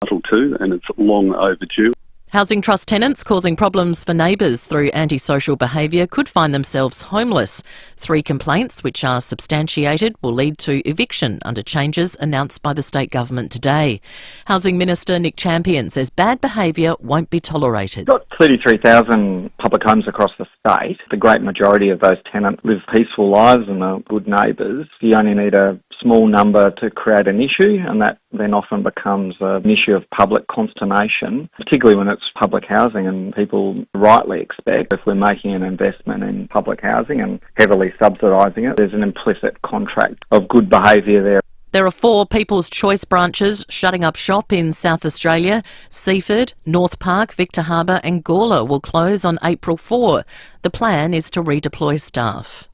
entitled to, and it's long overdue. Housing trust tenants causing problems for neighbours through antisocial behaviour could find themselves homeless. 3 complaints, which are substantiated, will lead to eviction under changes announced by the state government today. Housing Minister Nick Champion says bad behaviour won't be tolerated. We've got 33,000 public homes across the state. The great majority of those tenants live peaceful lives and are good neighbours. You only need a small number to create an issue, and that then often becomes an issue of public consternation, particularly when it's public housing, and people rightly expect if we're making an investment in public housing and heavily subsidising it, there's an implicit contract of good behaviour there. There are 4 People's Choice branches shutting up shop in South Australia. Seaford, North Park, Victor Harbour and Gawler will close on April 4. The plan is to redeploy staff.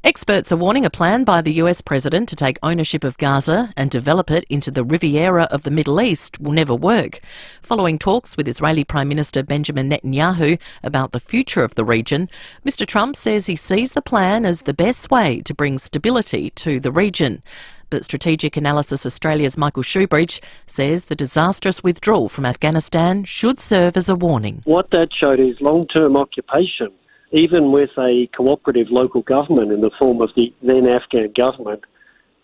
Experts are warning a plan by the US President to take ownership of Gaza and develop it into the Riviera of the Middle East will never work. Following talks with Israeli Prime Minister Benjamin Netanyahu about the future of the region, Mr Trump says he sees the plan as the best way to bring stability to the region. But Strategic Analysis Australia's Michael Shoebridge says the disastrous withdrawal from Afghanistan should serve as a warning. What that showed is long-term occupation, even with a cooperative local government in the form of the then Afghan government,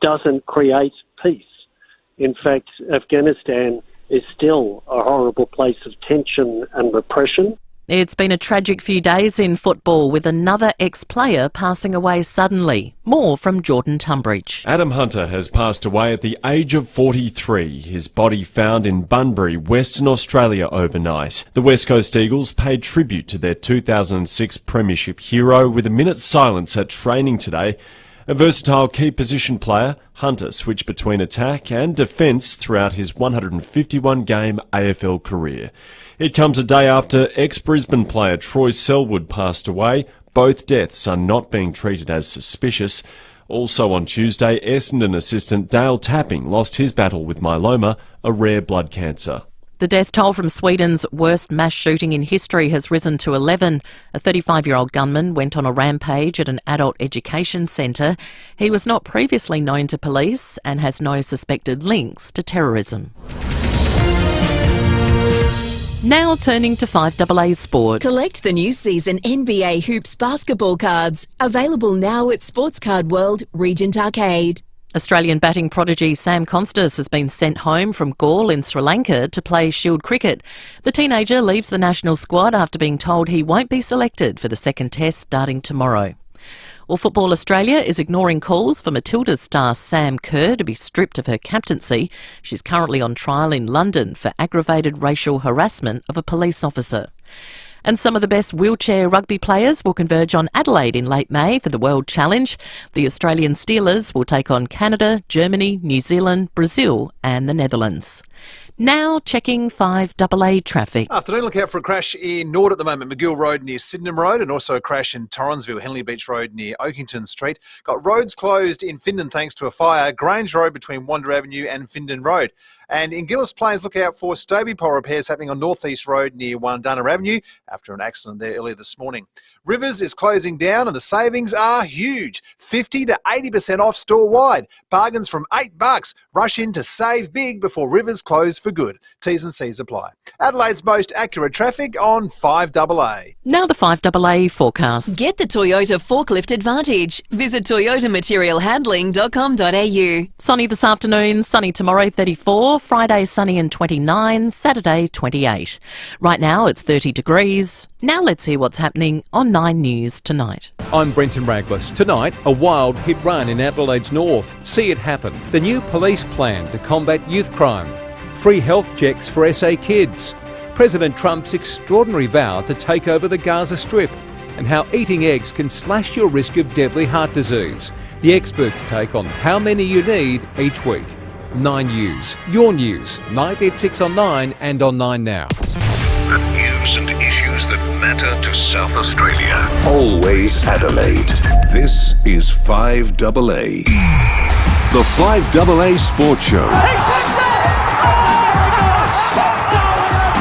doesn't create peace. In fact, Afghanistan is still a horrible place of tension and repression. It's been a tragic few days in football, with another ex-player passing away suddenly. More from Jordan Tunbridge. Adam Hunter has passed away at the age of 43. His body found in Bunbury, Western Australia overnight. The West Coast Eagles paid tribute to their 2006 premiership hero with a minute's silence at training today. A versatile key position player, Hunter switched between attack and defence throughout his 151-game AFL career. It comes a day after ex-Brisbane player Troy Selwood passed away. Both deaths are not being treated as suspicious. Also on Tuesday, Essendon assistant Dale Tapping lost his battle with myeloma, a rare blood cancer. The death toll from Sweden's worst mass shooting in history has risen to 11. A 35-year-old gunman went on a rampage at an adult education centre. He was not previously known to police and has no suspected links to terrorism. Now turning to FIVEAA Sport. Collect the new season NBA Hoops basketball cards. Available now at Sports Card World, Regent Arcade. Australian batting prodigy Sam Constas has been sent home from Galle in Sri Lanka to play Shield cricket. The teenager leaves the national squad after being told he won't be selected for the second test starting tomorrow. Well, Football Australia is ignoring calls for Matilda's star Sam Kerr to be stripped of her captaincy. She's currently on trial in London for aggravated racial harassment of a police officer. And some of the best wheelchair rugby players will converge on Adelaide in late May for the World Challenge. The Australian Steelers will take on Canada, Germany, New Zealand, Brazil and the Netherlands. Now checking FIVEAA traffic. Afternoon, look out for a crash in Nord at the moment, McGill Road near Sydenham Road, and also a crash in Torrensville, Henley Beach Road near Oakington Street. Got roads closed in Findon thanks to a fire, Grange Road between Wander Avenue and Findon Road. And in Gillis Plains, look out for Stobie pole repairs happening on North East Road near Wandunna Avenue after an accident there earlier this morning. Rivers is closing down and the savings are huge. 50 to 80% off store-wide. Bargains from $8. Rush in to save big before Rivers close for good. T's and C's apply. Adelaide's most accurate traffic on FIVEAA. Now the FIVEAA forecast. Get the Toyota Forklift Advantage. Visit toyotamaterialhandling.com.au. Sunny this afternoon, sunny tomorrow 34, Friday sunny and 29, Saturday 28. Right now it's 30 degrees. Now let's hear what's happening on 9 News tonight. I'm Brenton Raglis. Tonight, a wild hit run in Adelaide's north. See it happen. The new police plan to combat youth crime. Free health checks for SA kids. President Trump's extraordinary vow to take over the Gaza Strip. And how eating eggs can slash your risk of deadly heart disease. The experts' take on how many you need each week. 9 News. Your news. 986 on 9 and on 9 Now. The news and issues that matter to South Australia. Always Adelaide. This is FIVEAA. The FIVEAA Sports Show.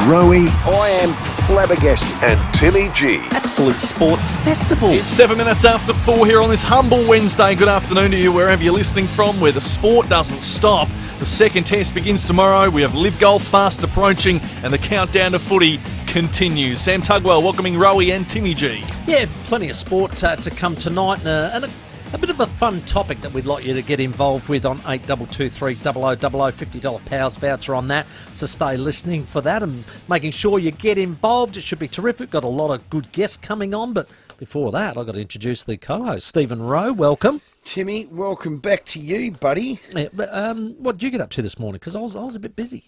Rowey. I am flabbergasted. And Timmy G. Absolute sports festival. It's 7 minutes after 4 here on this humble Wednesday. Good afternoon to you wherever you're listening from, where the sport doesn't stop. The second test begins tomorrow. We have Live Golf fast approaching, and the countdown to footy continues. Sam Tugwell welcoming Rowey and Timmy G. Yeah, plenty of sport to come tonight, and a bit of a fun topic that we'd like you to get involved with on 8223 0000, $50 Powers voucher on that. So stay listening for that and making sure you get involved. It should be terrific. Got a lot of good guests coming on, but before that, I've got to introduce the co-host, Stephen Rowe. Welcome. Timmy, welcome back to you, buddy. Yeah, but what did you get up to this morning? Because I was a bit busy.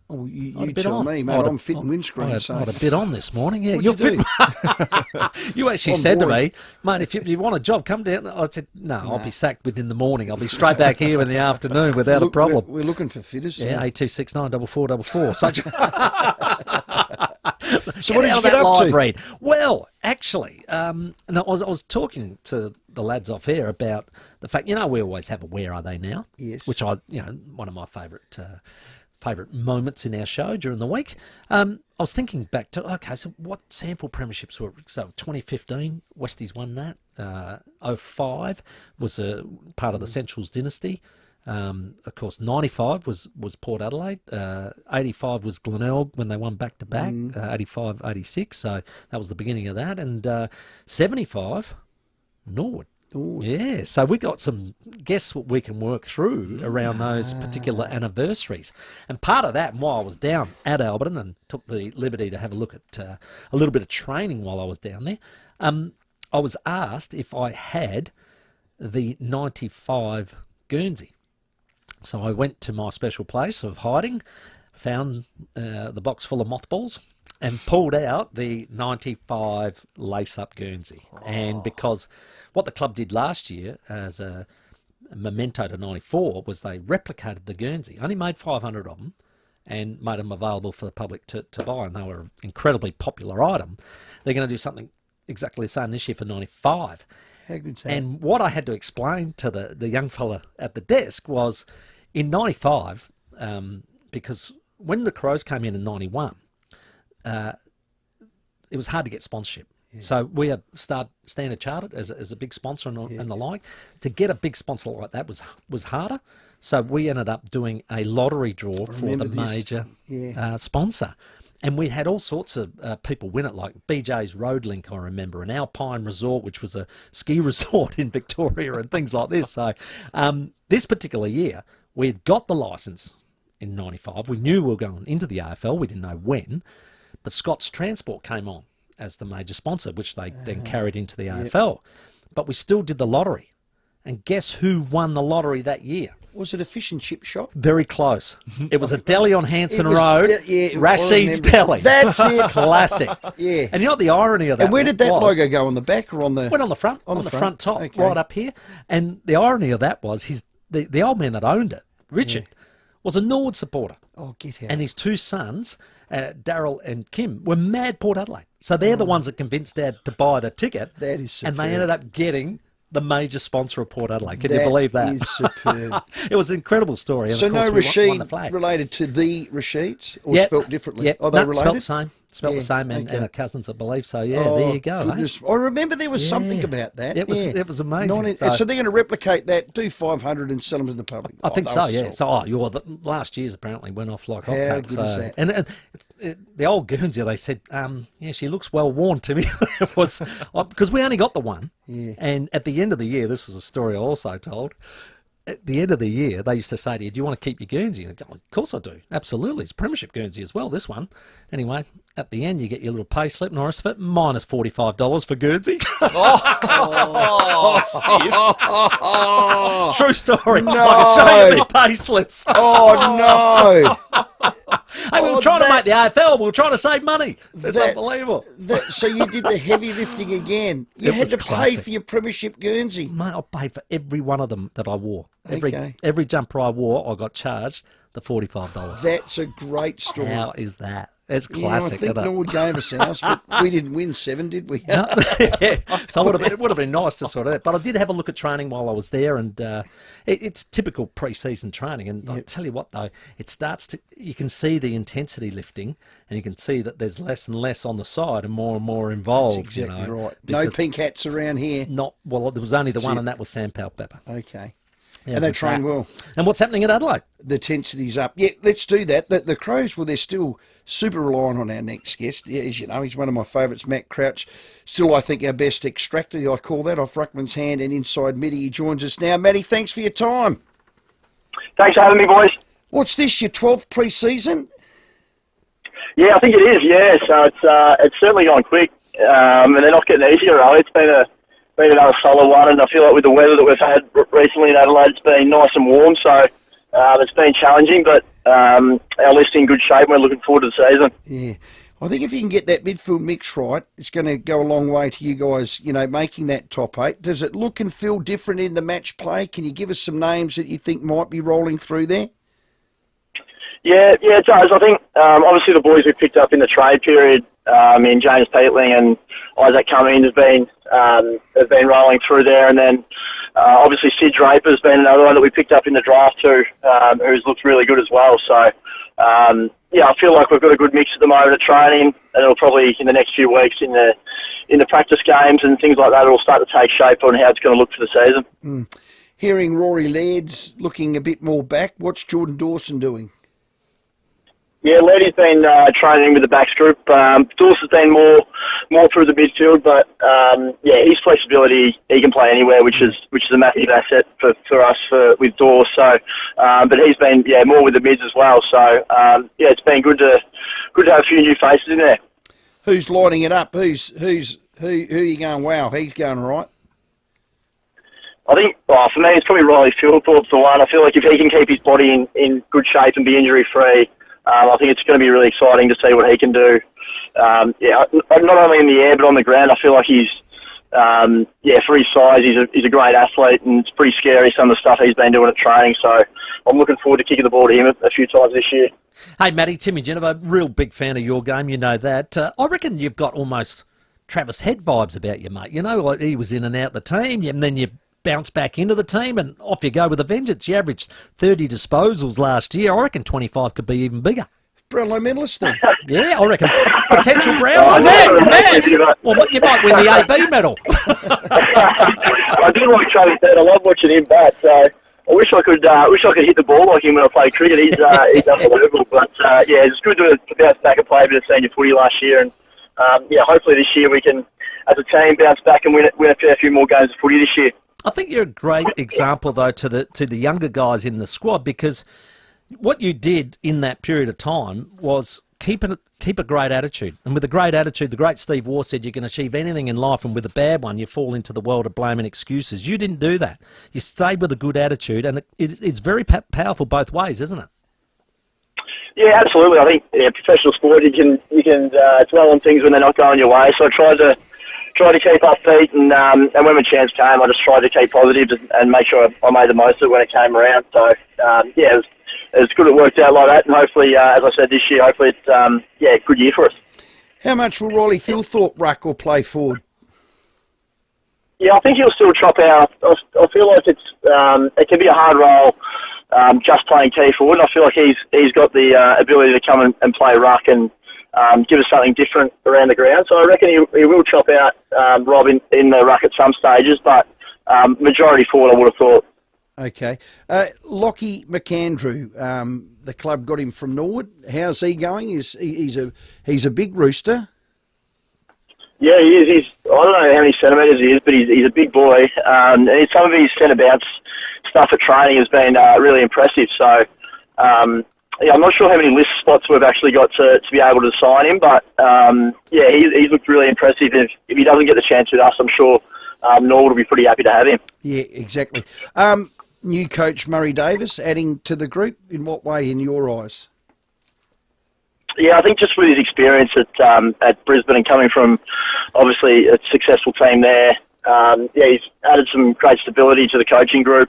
Oh, you tell me, mate. I'm fitting windscreen. I had a bit on this morning. Yeah, you're fit. You actually said to me, mate, if you want a job, come down. I said, no, I'll be sacked within the morning. I'll be straight back here in the afternoon without a problem. We're looking for fitters. Yeah, 8269 4444. So what did you get up to? Read? Well, actually, and I was talking to the lads off air about the fact, we always have a Where Are They Now? Yes. Which one of my favourite moments in our show during the week. I was thinking back to, so what sample premierships were? So 2015, Westies won that. 05 was a part of the Centrals dynasty. Of course, 95 was Port Adelaide. 85 was Glenelg when they won back-to-back. 85, 86, so that was the beginning of that. And 75, Norwood. Yeah, so we got some guests what we can work through around those particular anniversaries. And part of that, and while I was down at Alberton and took the liberty to have a look at a little bit of training while I was down there, I was asked if I had the 95 Guernsey. So I went to my special place of hiding, found the box full of mothballs, and pulled out the 95 lace-up Guernsey. And because what the club did last year as a memento to 94 was they replicated the Guernsey, only made 500 of them, and made them available for the public to buy, and they were an incredibly popular item. They're going to do something exactly the same this year for 95. How good's that? And what I had to explain to the young fella at the desk was, in 95, because when the Crows came in 91, it was hard to get sponsorship. Yeah. So we had Standard Chartered as a big sponsor and the like. To get a big sponsor like that was harder. So we ended up doing a lottery draw for the major sponsor. And we had all sorts of people win it, like BJ's Road Link, I remember, an Alpine Resort, which was a ski resort in Victoria and things like this. So this particular year, we had got the licence in 95. We knew we were going into the AFL. We didn't know when. But Scott's Transport came on as the major sponsor, which they then carried into the AFL. But we still did the lottery. And guess who won the lottery that year? Was it a fish and chip shop? Very close. It was a deli on Hanson Road. Rashid's Deli. That's it. Classic. Yeah. And you know what the irony of that was? And where did that logo go? On the back or on the... Went on the front. On the front top, right up here. And the irony of that was the old man that owned it, Richard, was a Norwood supporter. Oh, get out. And his two sons, Daryl and Kim, were mad Port Adelaide. So they're the ones that convinced Dad to buy the ticket. That is superb. And they ended up getting the major sponsor of Port Adelaide. Can you believe that? That is superb. It was an incredible story. And so of course no Rashid related to the Rashids? Or spelt differently? Yeah, Are they related? Spelt the same. Spelt the same, and our cousins, I believe. So, there you go. Goodness. I remember there was something about that. It was amazing. So they're going to replicate that, do 500 and sell them to the public. I think so, yeah. So, the last year's apparently went off like hotcakes. How good is that? And the old Guernsey, they said, she looks well worn to me. It was because we only got the one. Yeah. And at the end of the year, this is a story I also told. At the end of the year, they used to say to you, do you want to keep your Guernsey? And I go, of course I do. Absolutely. It's Premiership Guernsey as well, this one. Anyway, at the end, you get your little pay slip, Norris, for minus $45 for Guernsey. Stiff. True story. No. I can show you my pay slips. Oh, no. Hey, we were trying to make the AFL. We were trying to save money. It's unbelievable. So you did the heavy lifting again. You had to pay for your Premiership Guernsey. Mate, I paid for every one of them that I wore. Every jumper I wore, I got charged the $45. That's a great story. How is that? It's classic. I think Norwood gave us ours, but we didn't win 7, did we? No. So it would have been nice to sort of that. But I did have a look at training while I was there, and it's typical pre-season training. And I tell you what, though, it starts to, you can see the intensity lifting, and you can see that there's less and less on the side and more involved. That's exactly right. No pink hats around here. There was only the one, and that was Sam Palpepper. Okay. and they train well. And what's happening at Adelaide? The intensity's up. Yeah, let's do that. The Crows, well, they're still super reliant on our next guest. Yeah, as you know, he's one of my favourites, Matt Crouch. Still, I think, our best extractor, I call that, off Ruckman's hand and inside midi. He joins us now. Matty, thanks for your time. Thanks for having me, boys. What's this, your 12th pre-season? Yeah, I think it is, yeah. So it's certainly gone quick, and they're not getting easier, really. It's been another solid one, and I feel like with the weather that we've had recently in Adelaide, it's been nice and warm, so it's been challenging, but our list's in good shape, and we're looking forward to the season. Yeah. I think if you can get that midfield mix right, it's going to go a long way to you guys, making that top 8. Does it look and feel different in the match play? Can you give us some names that you think might be rolling through there? Yeah, it does. I think, obviously, the boys we picked up in the trade period, in James Peatling and Isaac Cummings have been rolling through there, and then obviously Sid Draper's been another one that we picked up in the draft too, who's looked really good as well. So, I feel like we've got a good mix at the moment at training, and it'll probably in the next few weeks in the practice games and things like that, it'll start to take shape on how it's going to look for the season. Hearing Rory Laird's looking a bit more back, what's Jordan Dawson doing? Yeah, Lairdy's been training with the backs group. Dawson's been more through the midfield, but his flexibility, he can play anywhere, which is a massive asset for us with Daws. So, but he's been more with the mids as well. So it's been good to have a few new faces in there. Who's lighting it up? Who you going? Wow, he's going right. I think for me, it's probably Riley Philthorpe's the one. I feel like if he can keep his body in good shape and be injury free. I think it's going to be really exciting to see what he can do. Not only in the air but on the ground. I feel like he's, for his size, he's a great athlete, and it's pretty scary some of the stuff he's been doing at training. So I'm looking forward to kicking the ball to him a few times this year. Hey, Matty, Timmy Geneva, real big fan of your game. You know that. I reckon you've got almost Travis Head vibes about you, mate. Like he was in and out the team, and then you bounce back into the team and off you go with a vengeance. You averaged 30 disposals last year. I reckon 25 could be even bigger. Brownlow medalist then. Yeah, I reckon potential Brownlow. Well, you might win the AB medal. I do like Travis Head. I love watching him bat. So I wish I could hit the ball like him when I play cricket. He's unbelievable. But it's good to bounce back and play a bit of senior footy last year, and hopefully this year we can, as a team, bounce back and win a fair few more games of footy this year. I think you're a great example, though, to the younger guys in the squad, because what you did in that period of time was keep a great attitude. And with a great attitude, the great Steve Waugh said you can achieve anything in life, and with a bad one, you fall into the world of blame and excuses. You didn't do that. You stayed with a good attitude, and it's very powerful both ways, isn't it? Yeah, absolutely. I think professional sport, you can dwell on things when they're not going your way. So I tried to keep upbeat, and when my chance came, I just tried to keep positive and make sure I made the most of it when it came around. So, it's good it worked out like that, and hopefully, as I said this year, hopefully it's a good year for us. How much will Riley Philthorpe ruck or play forward? Yeah, I think he'll still chop out. I feel like it can be a hard role just playing key forward. I feel like he's got the ability to come and play ruck and give us something different around the ground. So I reckon he will chop out Rob in the ruck at some stages, but majority forward I would have thought. Okay. Lockie McAndrew, the club got him from Norwood. How's he going? He's a big rooster. Yeah, he is. I don't know how many centimetres he is, but he's a big boy. And some of his centre-bounce stuff at training has been really impressive. So, I'm not sure how many list spots we've actually got to be able to sign him, but he's looked really impressive. If he doesn't get the chance with us, I'm sure Norwood will be pretty happy to have him. Yeah, exactly. New coach Murray Davis adding to the group, in what way in your eyes? Yeah, I think just with his experience at Brisbane and coming from obviously a successful team there, he's added some great stability to the coaching group,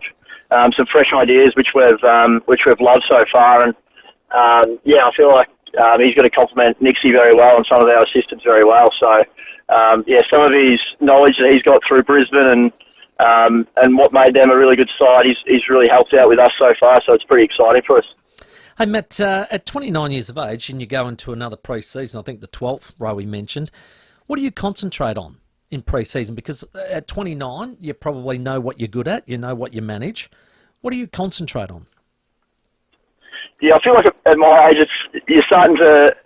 some fresh ideas which we've loved so far, and I feel like he's going to complement Nixie very well and some of our assistants very well. So some of his knowledge that he's got through Brisbane and what made them a really good side, he's really helped out with us so far. So it's pretty exciting for us. Hey, Matt, at 29 years of age and you go into another pre-season, I think the 12th, Rowey mentioned, what do you concentrate on in pre-season? Because at 29, you probably know what you're good at, you know what you manage. What do you concentrate on? Yeah, I feel like at my age, you're starting to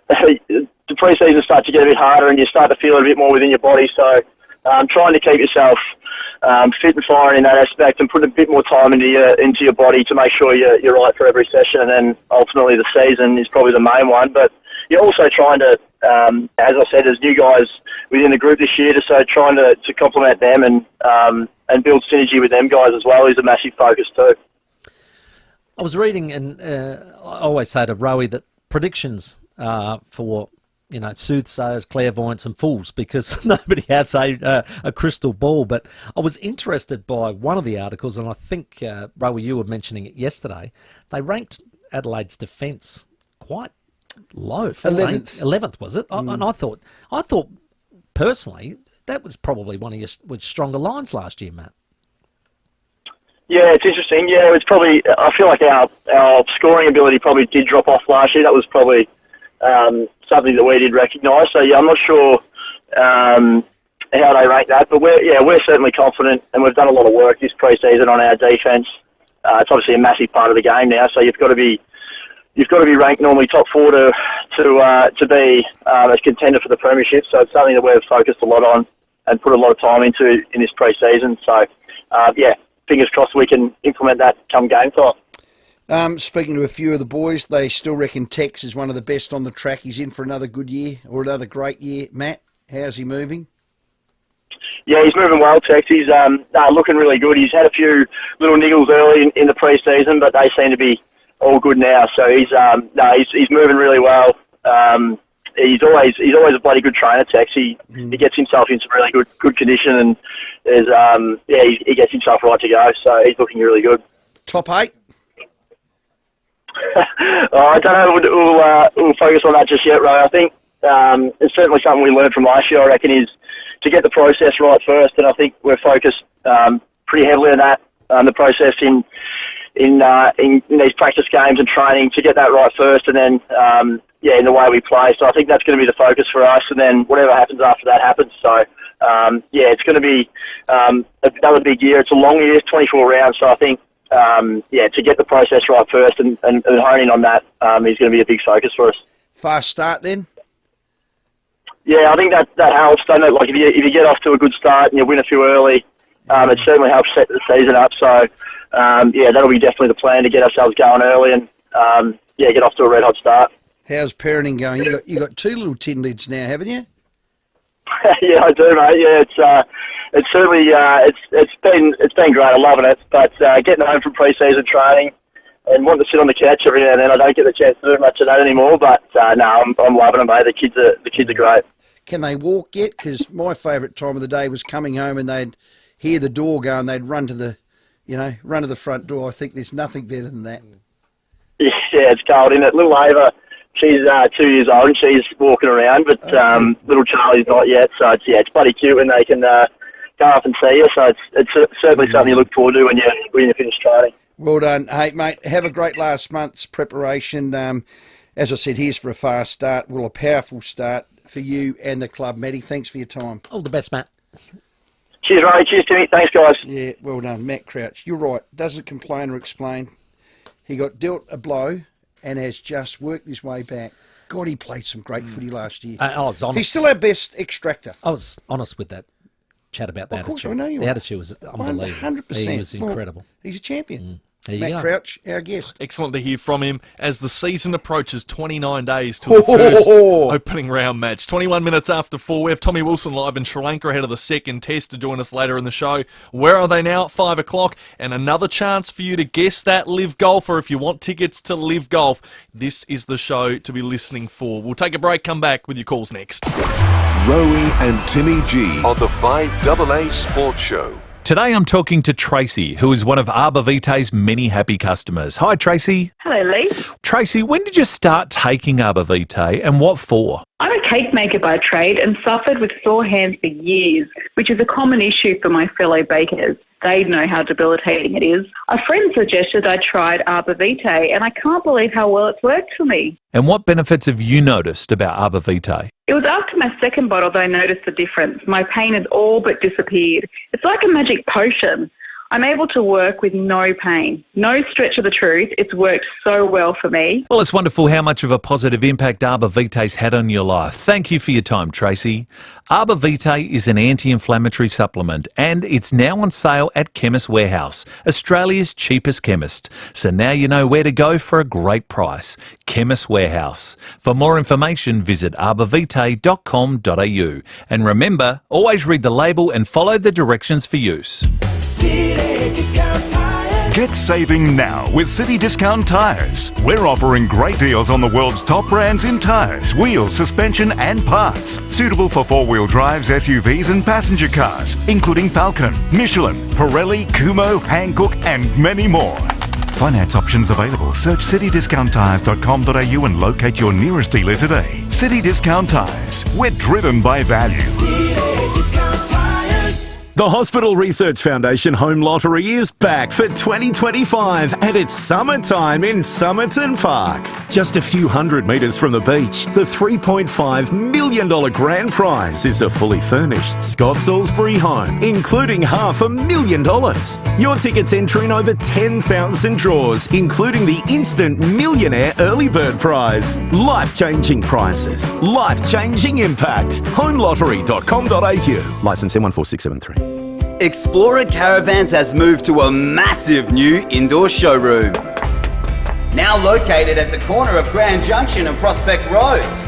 the pre-season starts to get a bit harder, and you start to feel it a bit more within your body. So, trying to keep yourself fit and firing in that aspect, and put a bit more time into your body to make sure you're right for every session, and then ultimately the season is probably the main one. But you're also trying to, as I said, there's new guys within the group this year, so trying to complement them and build synergy with them guys as well is a massive focus too. I was reading, and I always say to Rowey that predictions are for, soothsayers, clairvoyants and fools, because nobody has a crystal ball. But I was interested by one of the articles, and I think, Rowey, you were mentioning it yesterday. They ranked Adelaide's defence quite low. 11th, was it? And I thought personally, that was probably one of your stronger lines last year, Matt. Yeah, it's interesting. Yeah, it's probably. I feel like our scoring ability probably did drop off last year. That was probably something that we did recognise. So yeah, I'm not sure how they rank that, but we're certainly confident, and we've done a lot of work this pre-season on our defence. It's obviously a massive part of the game now, so you've got to be ranked normally top 4 to be a contender for the premiership. So it's something that we've focused a lot on and put a lot of time into in this pre-season. So fingers crossed we can implement that come game time. Speaking to a few of the boys, they still reckon Tex is one of the best on the track. He's in for another good year or another great year. Matt, how's he moving? Yeah, he's moving well, Tex. He's looking really good. He's had a few little niggles early in the pre-season, but they seem to be all good now. So he's moving really well. He's always a bloody good trainer, Tex. He gets himself into really good condition, and he gets himself right to go. So he's looking really good. Top 8? I don't know. We'll focus on that just yet, Ray. I think it's certainly something we learned from last year. I reckon is to get the process right first, and I think we're focused pretty heavily on that, the process in these practice games and training to get that right first, and then in the way we play. So I think that's going to be the focus for us, and then whatever happens after that happens. So it's going to be another big year. It's a long year, 24 rounds. So I think to get the process right first and honing on that is going to be a big focus for us. Fast start then. Yeah, I think that helps, doesn't it? Like if you get off to a good start and you win a few early, it certainly helps set the season up. So that'll be definitely the plan, to get ourselves going early and get off to a red hot start. How's parenting going? You got 2 little tin lids now, haven't you? Yeah, I do, mate. Yeah, it's certainly it's been great. I'm loving it. But getting home from pre-season training and wanting to sit on the couch every now and then, I don't get the chance to do much of that anymore. But I'm loving it, mate. The kids are great. Can they walk yet? Because my favourite time of the day was coming home and they'd hear the door go and they'd run to the front door. I think there's nothing better than that. Yeah, it's cold, isn't it? Little Ava, she's 2 years old and she's walking around, but little Charlie's not yet. So it's bloody cute when they can go up and see you. So it's certainly something you look forward to when you finish training. Well done. Hey, mate, have a great last month's preparation. As I said, here's for a fast start. Well, a powerful start for you and the club, Matty. Thanks for your time. All the best, Matt. Cheers, Ray. Cheers, Timmy. Thanks, guys. Yeah, well done. Matt Crouch. You're right. Doesn't complain or explain. He got dealt a blow and has just worked his way back. God, he played some great footy last year. I was honest. He's still our best extractor. I was honest with that chat about the attitude. Of course, I know you The are. attitude was unbelievable. 100%. He was incredible. Well, he's a champion. There you Matt go. Crouch, our guest. Excellent to hear from him as the season approaches 29 days till the first opening round match. 21 minutes after 4, we have Tommy Wilson live in Sri Lanka ahead of the second test to join us later in the show. Where are they now? At 5 o'clock. And another chance for you to guess that Live Golfer. If you want tickets to Live Golf, this is the show to be listening for. We'll take a break, come back with your calls next. Rowey and Timmy G on the 5AA Sports Show. Today I'm talking to Tracy, who is one of Arbor Vitae's many happy customers. Hi, Tracy. Hello, Lee. Tracy, when did you start taking Arbor Vitae and what for? I'm a cake maker by trade and suffered with sore hands for years, which is a common issue for my fellow bakers. They know how debilitating it is. A friend suggested I tried Arbor Vitae, and I can't believe how well it's worked for me. And what benefits have you noticed about Arbor Vitae? It was after my second bottle that I noticed the difference. My pain has all but disappeared. It's like a magic potion. I'm able to work with no pain. No stretch of the truth. It's worked so well for me. Well, it's wonderful how much of a positive impact Arbor Vitae's had on your life. Thank you for your time, Tracy. Arbor Vitae is an anti-inflammatory supplement and it's now on sale at Chemist Warehouse, Australia's cheapest chemist. So now you know where to go for a great price. Chemist Warehouse. For more information, visit arborvitae.com.au. And remember, always read the label and follow the directions for use. Get saving now with City Discount Tyres. We're offering great deals on the world's top brands in tyres, wheels, suspension and parts. Suitable for four-wheel drives, SUVs and passenger cars, including Falcon, Michelin, Pirelli, Kumho, Hankook and many more. Finance options available. Search citydiscounttyres.com.au and locate your nearest dealer today. City Discount Tyres. We're driven by value. The Hospital Research Foundation Home Lottery is back for 2025 and it's summertime in Somerton Park. Just a few hundred metres from the beach, the $3.5 million grand prize is a fully furnished Scott Salisbury home, including $500,000. Your tickets entering over 10,000 draws, including the Instant Millionaire Early Bird Prize. Life-changing prizes, life-changing impact. HomeLottery.com.au. Licence M14673. Explorer Caravans has moved to a massive new indoor showroom. Now located at the corner of Grand Junction and Prospect Roads.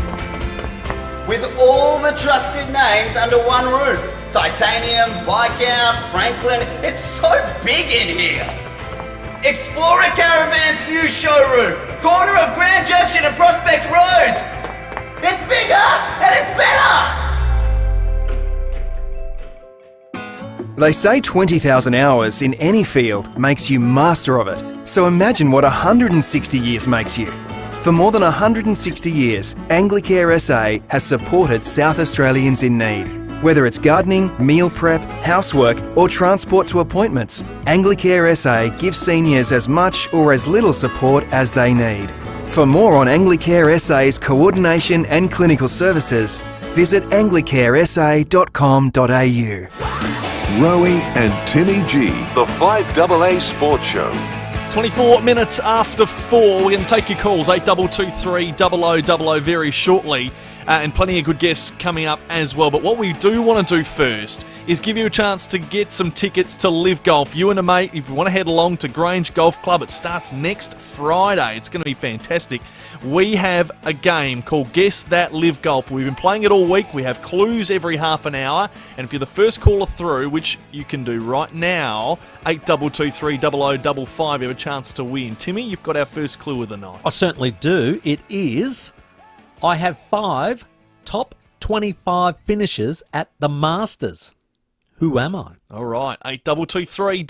With all the trusted names under one roof. Titanium, Viscount, Franklin, it's so big in here. Explorer Caravans new showroom, corner of Grand Junction and Prospect Roads. It's bigger and it's better. They say 20,000 hours in any field makes you master of it. So imagine what 160 years makes you. For more than 160 years, Anglicare SA has supported South Australians in need. Whether it's gardening, meal prep, housework or transport to appointments, Anglicare SA gives seniors as much or as little support as they need. For more on Anglicare SA's coordination and clinical services, visit anglicaresa.com.au. Rowey and Timmy G, the 5AA Sports Show. 24 minutes after 4, we're going to take your calls, 8223 0000 very shortly, and plenty of good guests coming up as well. But what we do want to do first is give you a chance to get some tickets to Live Golf. You and a mate, if you want to head along to Grange Golf Club, it starts next Friday. It's going to be fantastic. We have a game called Guess That Live Golf. We've been playing it all week. We have clues every half an hour. And if you're the first caller through, which you can do right now, 8223 0055, you have a chance to win. Timmy, you've got our first clue of the night. I certainly do. It is, I have 5 top 25 finishes at the Masters. Who am I? All right, 8223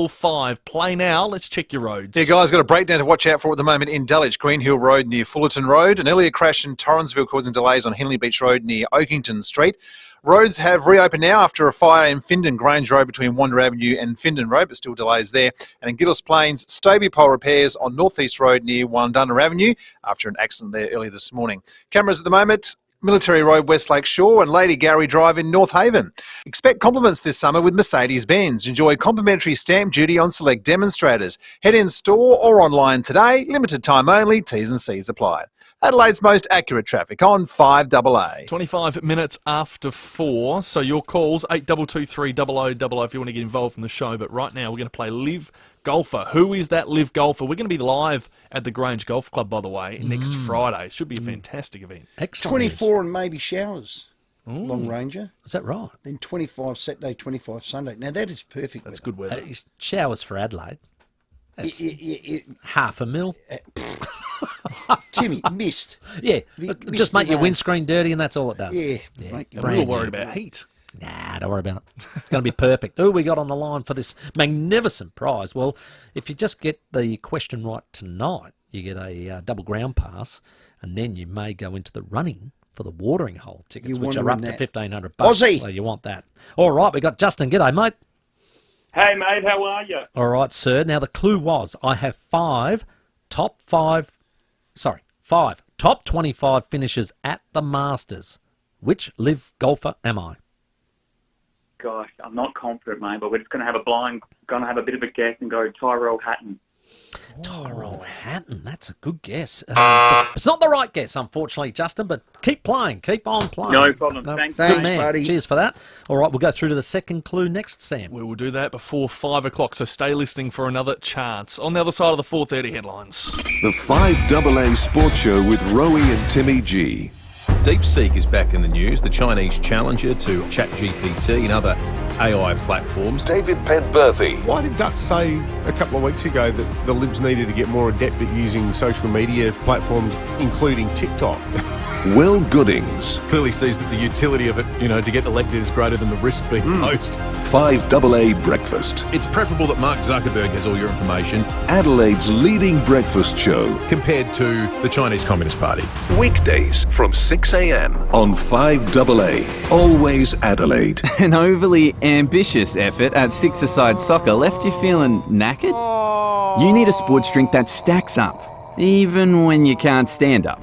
0055. Play now. Let's check your roads. Yeah, guys, got a breakdown to watch out for at the moment in Dulwich, Green Hill Road near Fullerton Road. An earlier crash in Torrensville causing delays on Henley Beach Road near Oakington Street. Roads have reopened now after a fire in Findon Grange Road between Wander Avenue and Findon Road, but still delays there. And in Gillis Plains, Stobie Pole repairs on North East Road near Wandunna Avenue after an accident there earlier this morning. Cameras at the moment, Military Road, Westlake Shore and Lady Gowrie Drive in North Haven. Expect compliments this summer with Mercedes-Benz. Enjoy complimentary stamp duty on select demonstrators. Head in store or online today. Limited time only. T's and C's apply. Adelaide's most accurate traffic on 5AA. 25 minutes after 4. So your calls, 8223 0000 if you want to get involved in the show. But right now we're going to play Live Golfer. Who is that Live Golfer? We're going to be live at the Grange Golf Club, by the way, next Friday. Should be a fantastic event. Excellent. 24 and maybe showers. Ooh. Long Ranger. Is that right? Then 25 Saturday, 25 Sunday. Now that is perfect. That's good weather. Showers for Adelaide. That's $500,000. Timmy, missed. Yeah, Missed just make the your rain. windscreen dirty and that's all it does. Yeah. And we're all worried about heat. Nah, don't worry about it. It's going to be perfect. Who we got on the line for this magnificent prize? Well, if you just get the question right tonight, you get a double ground pass, and then you may go into the running for the watering hole tickets, which are up to $1,500. Aussie. So you want that. All right, we got Justin. G'day, mate. Hey, mate, how are you? All right, sir. Now, the clue was I have 5 top 25 finishes at the Masters. Which Live Golfer am I? gosh, I'm not confident, mate, but we're just going to have a bit of a guess and go Tyrell Hatton. Tyrell Hatton, that's a good guess. It's not the right guess, unfortunately, Justin, but keep playing. Keep on playing. No problem. Thanks, man. buddy. Cheers for that. All right, we'll go through to the second clue next, Sam. We will do that before 5 o'clock, so stay listening for another chance. On the other side of the 4:30 headlines. The 5AA Sports Show with Rowey and Timmy G. DeepSeek is back in the news, the Chinese challenger to ChatGPT and other AI platforms. David Penberthy. Why did Dutch say a couple of weeks ago that the Libs needed to get more adept at using social media platforms, including TikTok? Will Goodings. Clearly sees that the utility of it, to get elected is greater than the risk being posed. 5AA Breakfast. It's preferable that Mark Zuckerberg has all your information. Adelaide's leading breakfast show. Compared to the Chinese Communist Party. Weekdays from 6 a.m. on 5AA. Always Adelaide. An overly ambitious effort at six-a-side soccer left you feeling knackered? You need a sports drink that stacks up, even when you can't stand up.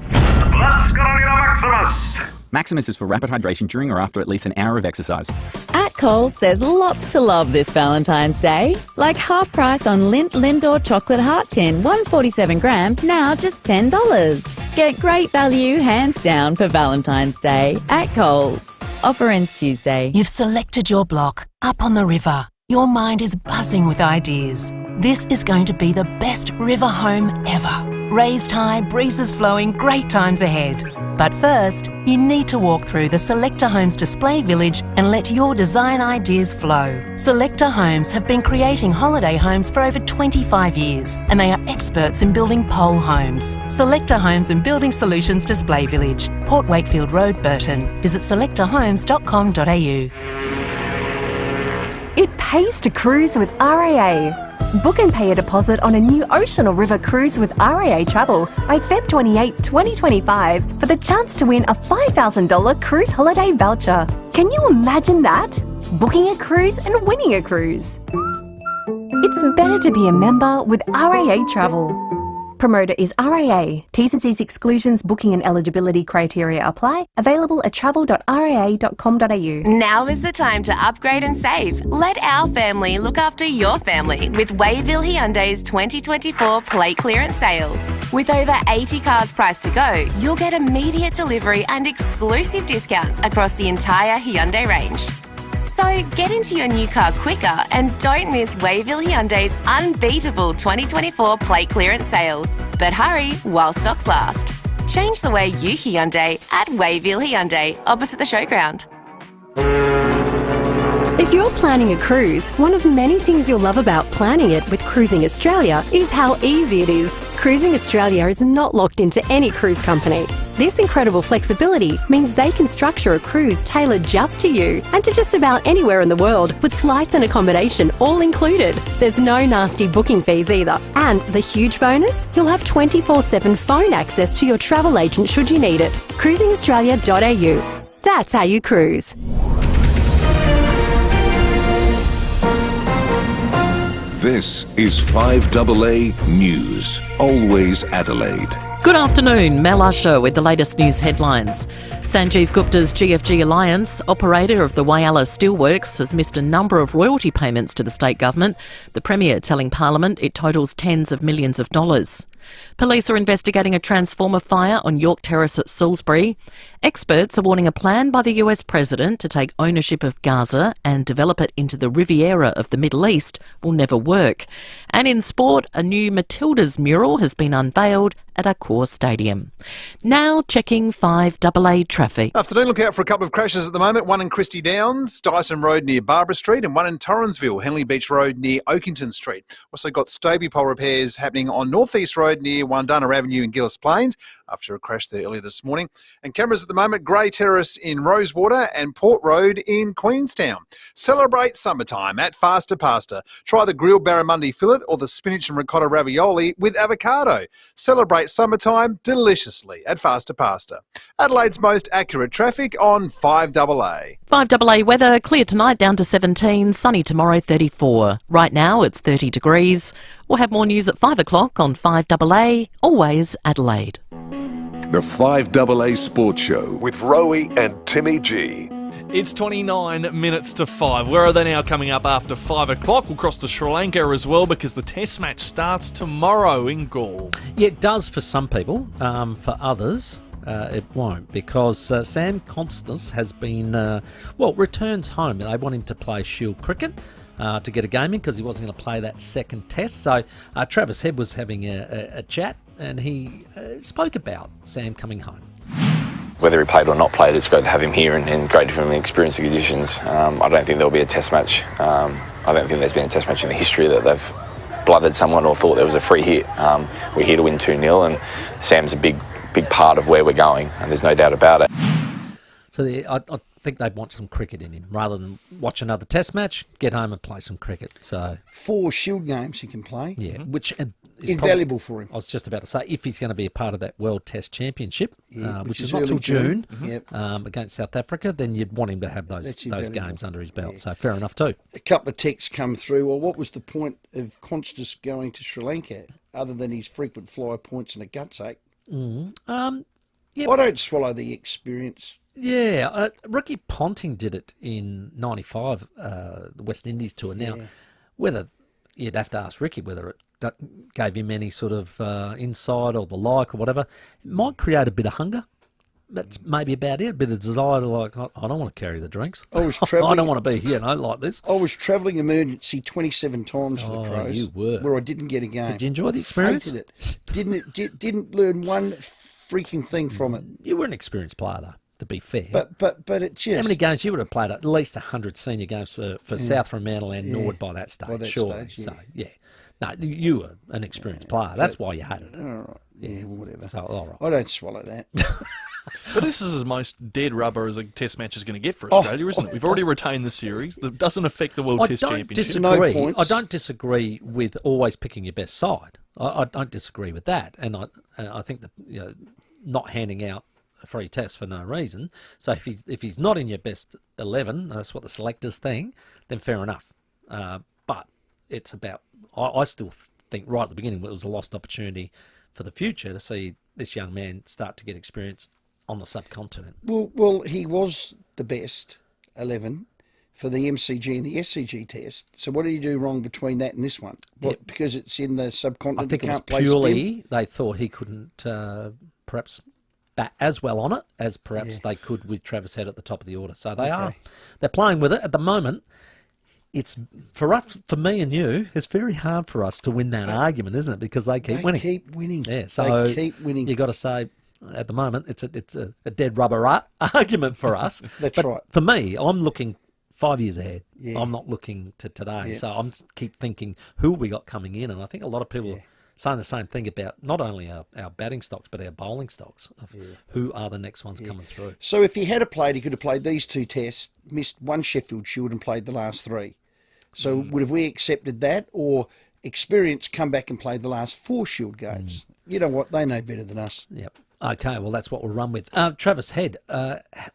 Let's get on to Maximus! Maximus is for rapid hydration during or after at least an hour of exercise. At Coles, there's lots to love this Valentine's Day. Like half price on Lindt Lindor Chocolate Heart Tin, 147 grams, now just $10. Get great value hands down for Valentine's Day at Coles. Offer ends Tuesday. You've selected your block, up on the river. Your mind is buzzing with ideas. This is going to be the best river home ever. Raised high, breezes flowing, great times ahead. But first, you need to walk through the Selector Homes display village and let your design ideas flow. Selector Homes have been creating holiday homes for over 25 years, and they are experts in building pole homes. Selector Homes and Building Solutions Display Village, Port Wakefield Road, Burton. Visit selectorhomes.com.au. It pays to cruise with RAA. Book and pay a deposit on a new ocean or river cruise with RAA Travel by Feb 28, 2025 for the chance to win a $5,000 cruise holiday voucher. Can you imagine that? Booking a cruise and winning a cruise. It's better to be a member with RAA Travel. Promoter is RAA. T's and C's exclusions, booking and eligibility criteria apply. Available at travel.raa.com.au. Now is the time to upgrade and save. Let our family look after your family with Wayville Hyundai's 2024 plate clearance sale. With over 80 cars priced to go, you'll get immediate delivery and exclusive discounts across the entire Hyundai range. So get into your new car quicker and don't miss Wayville Hyundai's unbeatable 2024 plate clearance sale. But hurry while stocks last. Change the way you Hyundai at Wayville Hyundai, opposite the showground. If you're planning a cruise, one of many things you'll love about planning it with Cruising Australia is how easy it is. Cruising Australia is not locked into any cruise company. This incredible flexibility means they can structure a cruise tailored just to you and to just about anywhere in the world with flights and accommodation all included. There's no nasty booking fees either. And the huge bonus? You'll have 24/7 phone access to your travel agent should you need it. cruisingaustralia.au. That's how you cruise. This is 5AA News. Always Adelaide. Good afternoon, Mel Usher with the latest news headlines. Sanjeev Gupta's GFG Alliance, operator of the Whyalla Steelworks, has missed a number of royalty payments to the state government, the Premier telling Parliament it totals tens of millions of dollars. Police are investigating a transformer fire on York Terrace at Salisbury. Experts are warning a plan by the US President to take ownership of Gaza and develop it into the Riviera of the Middle East will never work. And in sport, a new Matildas mural has been unveiled at Accor Stadium. Now checking 5AA traffic. Afternoon, look out for a couple of crashes at the moment. One in Christie Downs, Dyson Road near Barbara Street, and one in Torrensville, Henley Beach Road near Oakington Street. Also got Stobie pole repairs happening on North East Road near Wandana Avenue in Gillis Plains after a crash there earlier this morning. And cameras at the moment, Grey Terrace in Rosewater and Port Road in Queenstown. Celebrate summertime at Faster Pasta. Try the grilled barramundi fillet or the spinach and ricotta ravioli with avocado. Celebrate summertime deliciously at Faster Pasta. Adelaide's most accurate traffic on 5AA. 5AA weather, clear tonight down to 17, sunny tomorrow 34. Right now it's 30 degrees. We'll have more news at 5 o'clock on 5AA, always Adelaide. The 5AA Sports Show with Rowey and Timmy G. It's 29 minutes to 5. Where are they now coming up after 5 o'clock? We'll cross to Sri Lanka as well because the test match starts tomorrow in Galle. Yeah, it does for some people. For others, it won't because Sam Constance has been, returns home. They want him to play Shield cricket to get a game in because he wasn't going to play that second test. So Travis Head was having a chat and he spoke about Sam coming home. Whether he played or not played, it's great to have him here and great to have him experience the conditions. I don't think there'll be a test match. I don't think there's been a test match in the history that they've blooded someone or thought there was a free hit. We're here to win 2-0 and Sam's a big part of where we're going and there's no doubt about it. So I think they want some cricket in him rather than watch another test match, get home and play some cricket. So 4 Shield games he can play. Yeah, which is invaluable for him. I was just about to say, if he's going to be a part of that World Test Championship, which is not early till June, Yep. against South Africa, then you'd want him to have those games under his belt. So fair enough too. A couple of texts come through. Well, what was the point of Constance going to Sri Lanka other than his frequent flyer points and a gutsache? I don't swallow the experience. Yeah, Ricky Ponting did it in '95, the West Indies tour. Now, whether you'd have to ask Ricky whether it gave him any sort of insight or the like or whatever, it might create a bit of hunger. That's maybe about it. A bit of desire to like, I don't want to carry the drinks. I was travelling. I don't want to be like this. I was travelling emergency 27 times for the Crows. You were. Where I didn't get a game. Did you enjoy the experience? Hated it. Didn't learn one freaking thing from it. You were an experienced player though, to be fair. But it just... How many games you would have played? At least 100 senior games for South Fremantle and Nord by that stage, surely. So, no, you were an experienced player. That's why you hated it. All right. Yeah, whatever. So, all right. I don't swallow that. But this is as most dead rubber as a test match is going to get for Australia, isn't it? We've already retained the series. That doesn't affect the World Test Championship. I don't disagree with always picking your best side. I don't disagree with that. And I think that not handing out a free test for no reason. So if he's not in your best 11, that's what the selectors think, then fair enough. But it's about... I still think right at the beginning it was a lost opportunity for the future to see this young man start to get experience on the subcontinent. Well, he was the best 11 for the MCG and the SCG test. So what did he do wrong between that and this one? Because it's in the subcontinent. I think it was purely they thought he couldn't perhaps bat as well on it as perhaps they could with Travis Head at the top of the order. So they're playing with it at the moment. It's for us, for me and you. It's very hard for us to win that argument, isn't it? Because they keep winning. Keep winning. Yeah, so they keep winning. You got to say, at the moment, it's a dead rubber argument for us. That's right. For me, I'm looking 5 years ahead. Yeah. I'm not looking to today. Yeah. So I'm keep thinking who we got coming in, and I think a lot of people are saying the same thing about not only our batting stocks but our bowling stocks of who are the next ones coming through. So if he had played, he could have played these 2 tests, missed 1 Sheffield Shield, and played the last 3. So would have we accepted that, or experience come back and play the last 4 Shield games? You know what? They know better than us. Yep. Okay, well, that's what we'll run with. Travis Head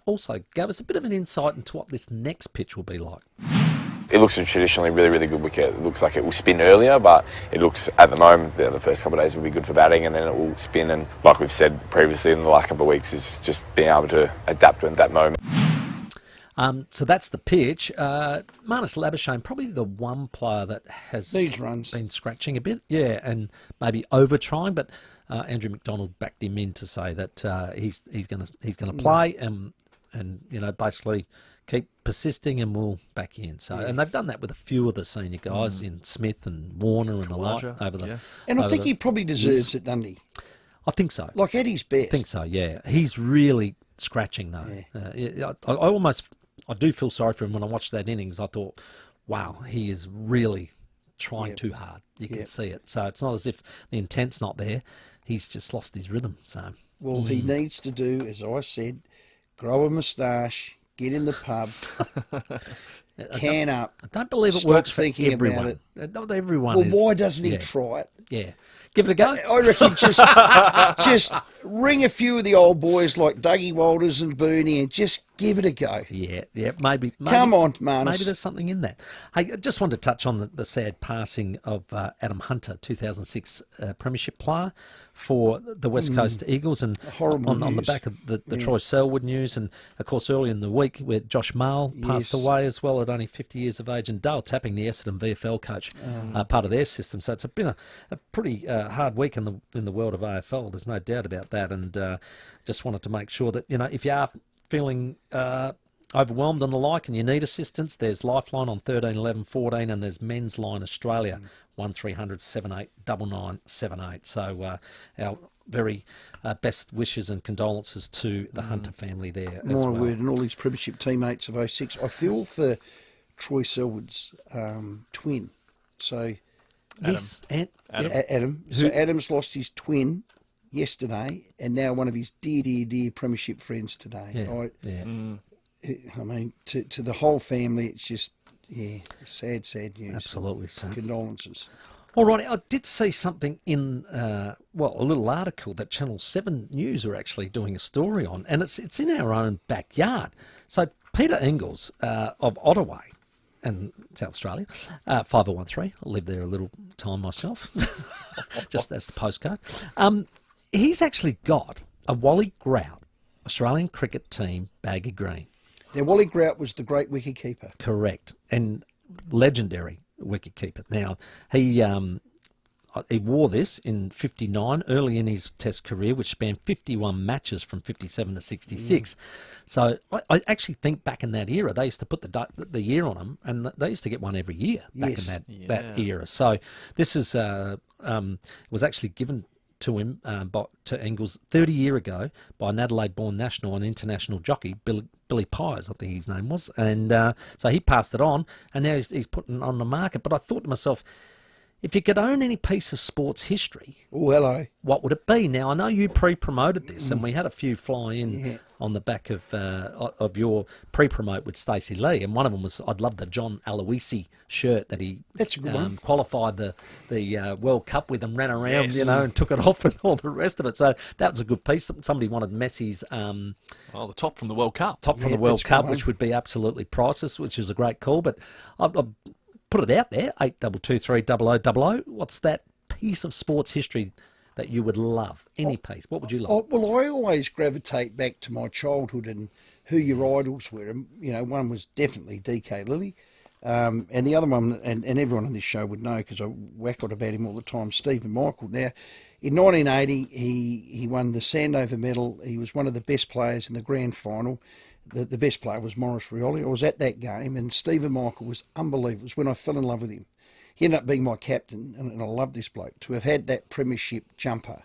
also gave us a bit of an insight into what this next pitch will be like. It looks a traditionally really, really good wicket. It looks like it will spin earlier, but it looks, at the moment, the first couple of days will be good for batting, and then it will spin. And like we've said previously in the last couple of weeks, is just being able to adapt to that moment. So that's the pitch. Marnus Labuschagne, probably the one player that has been scratching a bit, and maybe over trying. But Andrew McDonald backed him in to say that he's going to play and basically keep persisting and we'll back in. So and they've done that with a few of the senior guys in Smith and Warner and the like over the. And I think he probably deserves it, doesn't he? I think so. Like at his best. I think so. Yeah, he's really scratching though. I do feel sorry for him when I watched that innings. I thought, wow, he is really trying too hard. You can see it. So it's not as if the intent's not there. He's just lost his rhythm. So he needs to do, as I said, grow a moustache, get in the pub, can up. I don't believe it works for everyone. Not everyone. Well, why doesn't he try it? Yeah. Give it a go. I reckon just ring a few of the old boys like Dougie Walters and Booney and just Give it a go. Yeah, maybe. Come on, Marnus. Maybe there's something in that. Hey, I just wanted to touch on the sad passing of Adam Hunter, 2006 Premiership player for the West Coast Eagles, and on the back of the Troy Selwood news, and of course early in the week where Josh Mahl passed away as well at only 50 years of age, and Dale Tapping, the Essendon VFL coach, part of their system. So it's been a pretty hard week in the world of AFL. There's no doubt about that, and just wanted to make sure that, if you are feeling overwhelmed and the like and you need assistance, there's Lifeline on 13 11 14, and there's Men's Line Australia 1300 78 9978. So our very best wishes and condolences to the Hunter family there as well. My word, and all these premiership teammates of 06. I feel for Troy Selwood's twin. So Adam. So Adam's lost his twin yesterday, and now one of his dear premiership friends today. I mean, to the whole family, it's just sad news. Absolutely, so condolences. All right, I did see something in a little article that Channel 7 News are actually doing a story on, and it's in our own backyard. So Peter Engels of Ottawa and South Australia, 5013. I lived there a little time myself, just as the postcode. He's actually got a Wally Grout Australian cricket team bag of green. Now, Wally Grout was the great wicketkeeper. Correct, and legendary wicketkeeper. Now, he wore this in 59, early in his Test career, which spanned 51 matches from 57 to 66. So I actually think back in that era, they used to put the year on them, and they used to get one every year back in that era. So this is was actually given to him, to Engels 30 years ago by an Adelaide-born national and international jockey, Billy Pires, I think his name was. And so he passed it on, and now he's putting it on the market. But I thought to myself, if you could own any piece of sports history, what would it be? Now, I know you pre-promoted this, and we had a few fly in on the back of your pre-promote with Stacey Lee, and one of them was, I'd love the John Aloisi shirt that he qualified the World Cup with and ran around, and took it off and all the rest of it. So that was a good piece. Somebody wanted Messi's... the top from the World Cup. Top from the World Cup, which would be absolutely priceless, which is a great call, but I've put it out there, 8223 What's that piece of sports history that you would love? Any piece. What would you love? Well, I always gravitate back to my childhood and who your idols were. And, one was definitely DK Lilly. And the other one, and everyone on this show would know because I whack on about him all the time, Stephen Michael. Now, in 1980, he won the Sandover medal. He was one of the best players in the grand final. The best player was Maurice Rioli. I was at that game, and Stephen Michael was unbelievable. It was when I fell in love with him. He ended up being my captain, and I love this bloke. To have had that premiership jumper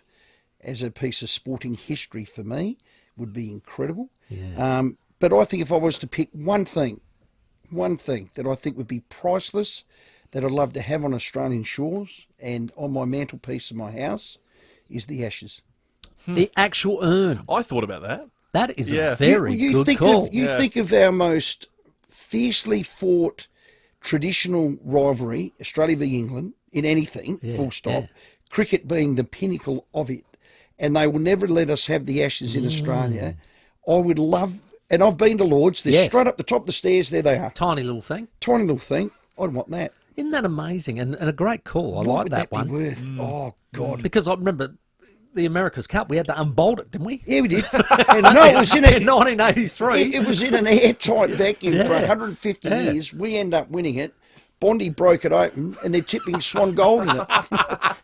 as a piece of sporting history for me would be incredible. Yeah. But I think if I was to pick one thing that I think would be priceless, that I'd love to have on Australian shores and on my mantelpiece of my house, is the Ashes. The actual urn. I thought about that. That is a very good call. Think of our most fiercely fought traditional rivalry, Australia v England, in anything, full stop. Cricket being the pinnacle of it. And they will never let us have the Ashes in Australia. I would love, and I've been to Lords, they're straight up the top of the stairs, there they are. Tiny little thing. I'd want that. Isn't that amazing? And a great call. I like that one. What would that be worth? Oh, God. Because I remember the America's Cup, we had to unbolt it, didn't we? Yeah, we did. No, it was in 1983. It was in an airtight vacuum for 150 years. We end up winning it. Bondi broke it open, and they're tipping Swan Gold in it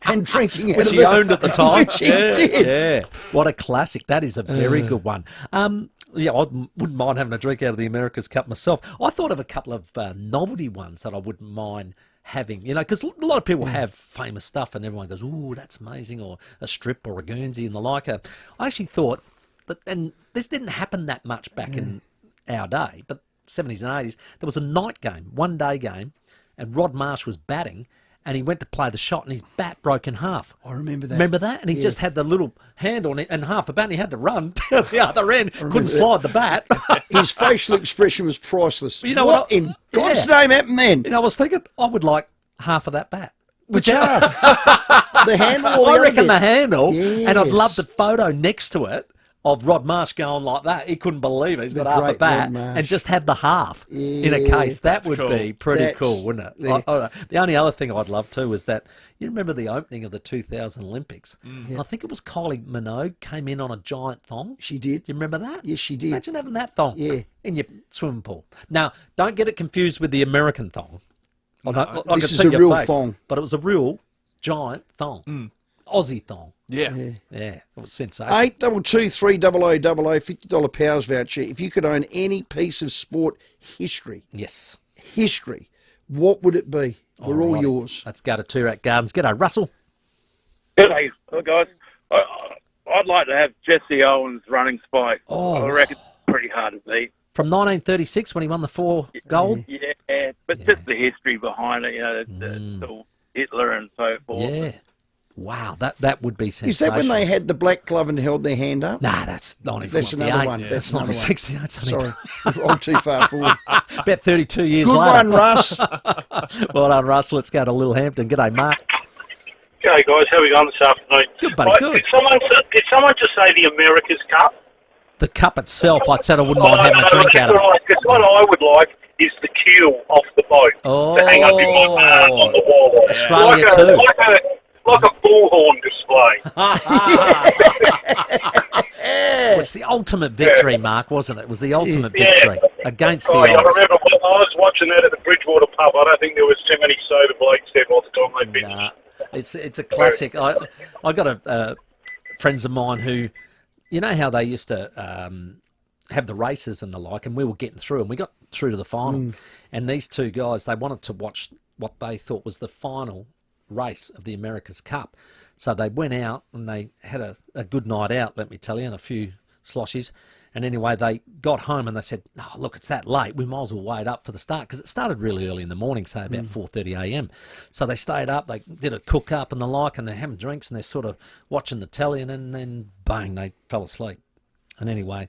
and drinking it. Which he owned at the time. Which he did. Yeah. What a classic. That is a very good one. I wouldn't mind having a drink out of the America's Cup myself. I thought of a couple of novelty ones that I wouldn't mind having, because a lot of people have famous stuff and everyone goes, ooh, that's amazing, or a strip or a Guernsey and the like. I actually thought that, and this didn't happen that much back in our day, but 70s and 80s, there was a night game, one-day game, and Rod Marsh was batting, and he went to play the shot and his bat broke in half. I remember that. Remember that? And he just had the little hand on it and half a bat, and he had to run to the other end, couldn't slide the bat. His facial expression was priceless. You know what in God's name happened then? I was thinking, I would like half of that bat. Which half? The handle or I the reckon other the bit? handle, Yes. and I'd love the photo next to it of Rod Marsh going like that. He couldn't believe it. He's got The half a great bat Rod Marsh. and just had the half in a Yeah, case. That that's would cool. be pretty That's- cool, wouldn't it? yeah. The only other thing I'd love too is that you remember the opening of the 2000 Olympics. Yeah. I think it was Kylie Minogue came in on a giant thong. She did. Do you remember that? Yes, she did. Imagine having that thong Yeah. in your swimming pool. Now, don't get it confused with the American thong. I This could is see a your real face, thong. but it was a real giant thong. Aussie thong. Yeah. Yeah, it was sensational. 82230000 $50 powers voucher. If you could own any piece of sport history, Yes. what would it be? We're all Alrighty. yours. Let's go to Toorak Gardens. G'day, Russell. G'day, guys. I'd like to have Jesse Owens running spike. Oh, I reckon it's pretty hard to beat. From 1936 when he won the 4 gold. Yeah, but just the history behind it, the Hitler and so forth. Yeah. Wow, that would be Is sensational. that when they had the black glove and held their hand up? Nah, that's That's 1968. another one. Yeah. That's That's another one. 1968. Sonny. Sorry, I'm too far forward. About 32 years Good later. one, Russ. Well done, Russ. Let's go to Littlehampton. G'day, Mark. G'day, guys. How are we going this afternoon? Good, buddy, good. Did someone just say the America's Cup? The cup itself, I said I wouldn't mind having a drink out of it. Right, because what I would like is the keel off the boat to hang up in on the wall. Australia too. Like a bullhorn display. Well, it's the ultimate victory, Mark, wasn't it? It was the ultimate victory against the I odds. remember when I was watching that at the Bridgewater pub. I don't think there was too many sober blokes there by the time they finished. Nah, it's a classic. I got friends of mine who, you know how they used to have the races and the like, and we were getting through, and we got through to the final. And these two guys, they wanted to watch what they thought was the final race of the America's Cup. So they went out and they had a good night out, let me tell you, and a few sloshies. And anyway, they got home and they said, "Oh, look, it's that late. We might as well wait up for the start," because it started really early in the morning, say about 4:30 a.m. So they stayed up, they did a cook up and the like, and they're having drinks and they're sort of watching the telly, and then bang, they fell asleep. And anyway,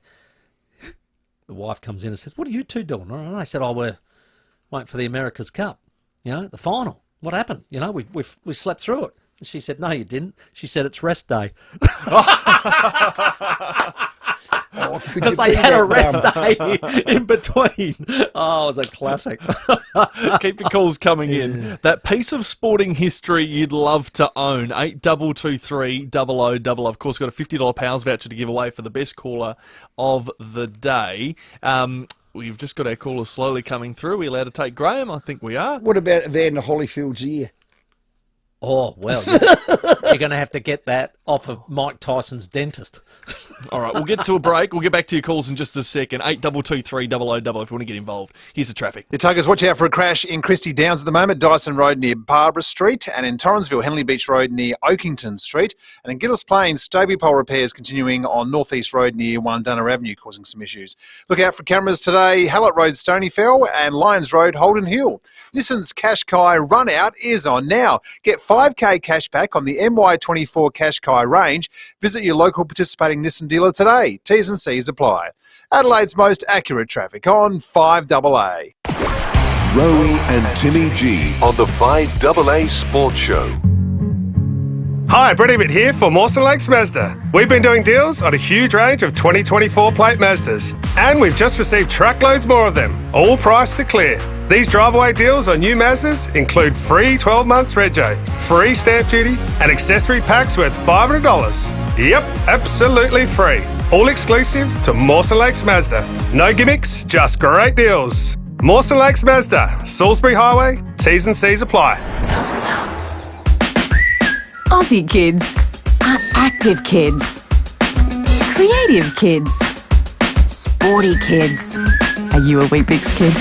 the wife comes in and says, "What are you two doing?" And I said, "Oh, we're waiting for the America's Cup, the final. What happened? We slept through it." And she said, "No, you didn't." She said, "It's rest day." Because they had a rest day in between. Oh, it was a classic. Keep the calls coming in. That piece of sporting history you'd love to own, 8223 0000. Of course, got a $50 powers voucher to give away for the best caller of the day. We've just got our callers slowly coming through. Are we allowed to take Graham? I think we are. What about Evander Holyfield's ear? Oh, well, you're going to have to get that off of Mike Tyson's dentist. All right, we'll get to a break. We'll get back to your calls in just a second. 8223 0000 if you want to get involved. Here's the traffic. Your Tuggers, watch out for a crash in Christie Downs at the moment, Dyson Road near Barbara Street, and in Torrensville, Henley Beach Road near Oakington Street, and in Gillis Plains, Stobie Pole repairs continuing on North East Road near Wandunna Avenue, causing some issues. Look out for cameras today, Hallett Road, Stonyfell, and Lyons Road, Holden Hill. Nissan's Qashqai run out is on now. Get $5K cash back on the MY24 Qashqai range. Visit your local participating Nissan dealer today. T's and C's apply. Adelaide's most accurate traffic on 5AA. Rowey and Timmy G on the 5AA Sports Show. Hi, Brett Ibbott here for Mawson Lakes Mazda. We've been doing deals on a huge range of 2024 plate Mazdas, and we've just received truckloads more of them, all priced to clear. These drive-away deals on new Mazdas include free 12 months rego, free stamp duty, and accessory packs worth $500. Yep, absolutely free. All exclusive to Mawson Lakes Mazda. No gimmicks, just great deals. Mawson Lakes Mazda, Salisbury Highway, T's and C's apply. Aussie kids are active kids, creative kids, sporty kids. Are you a Weet-Bix kid?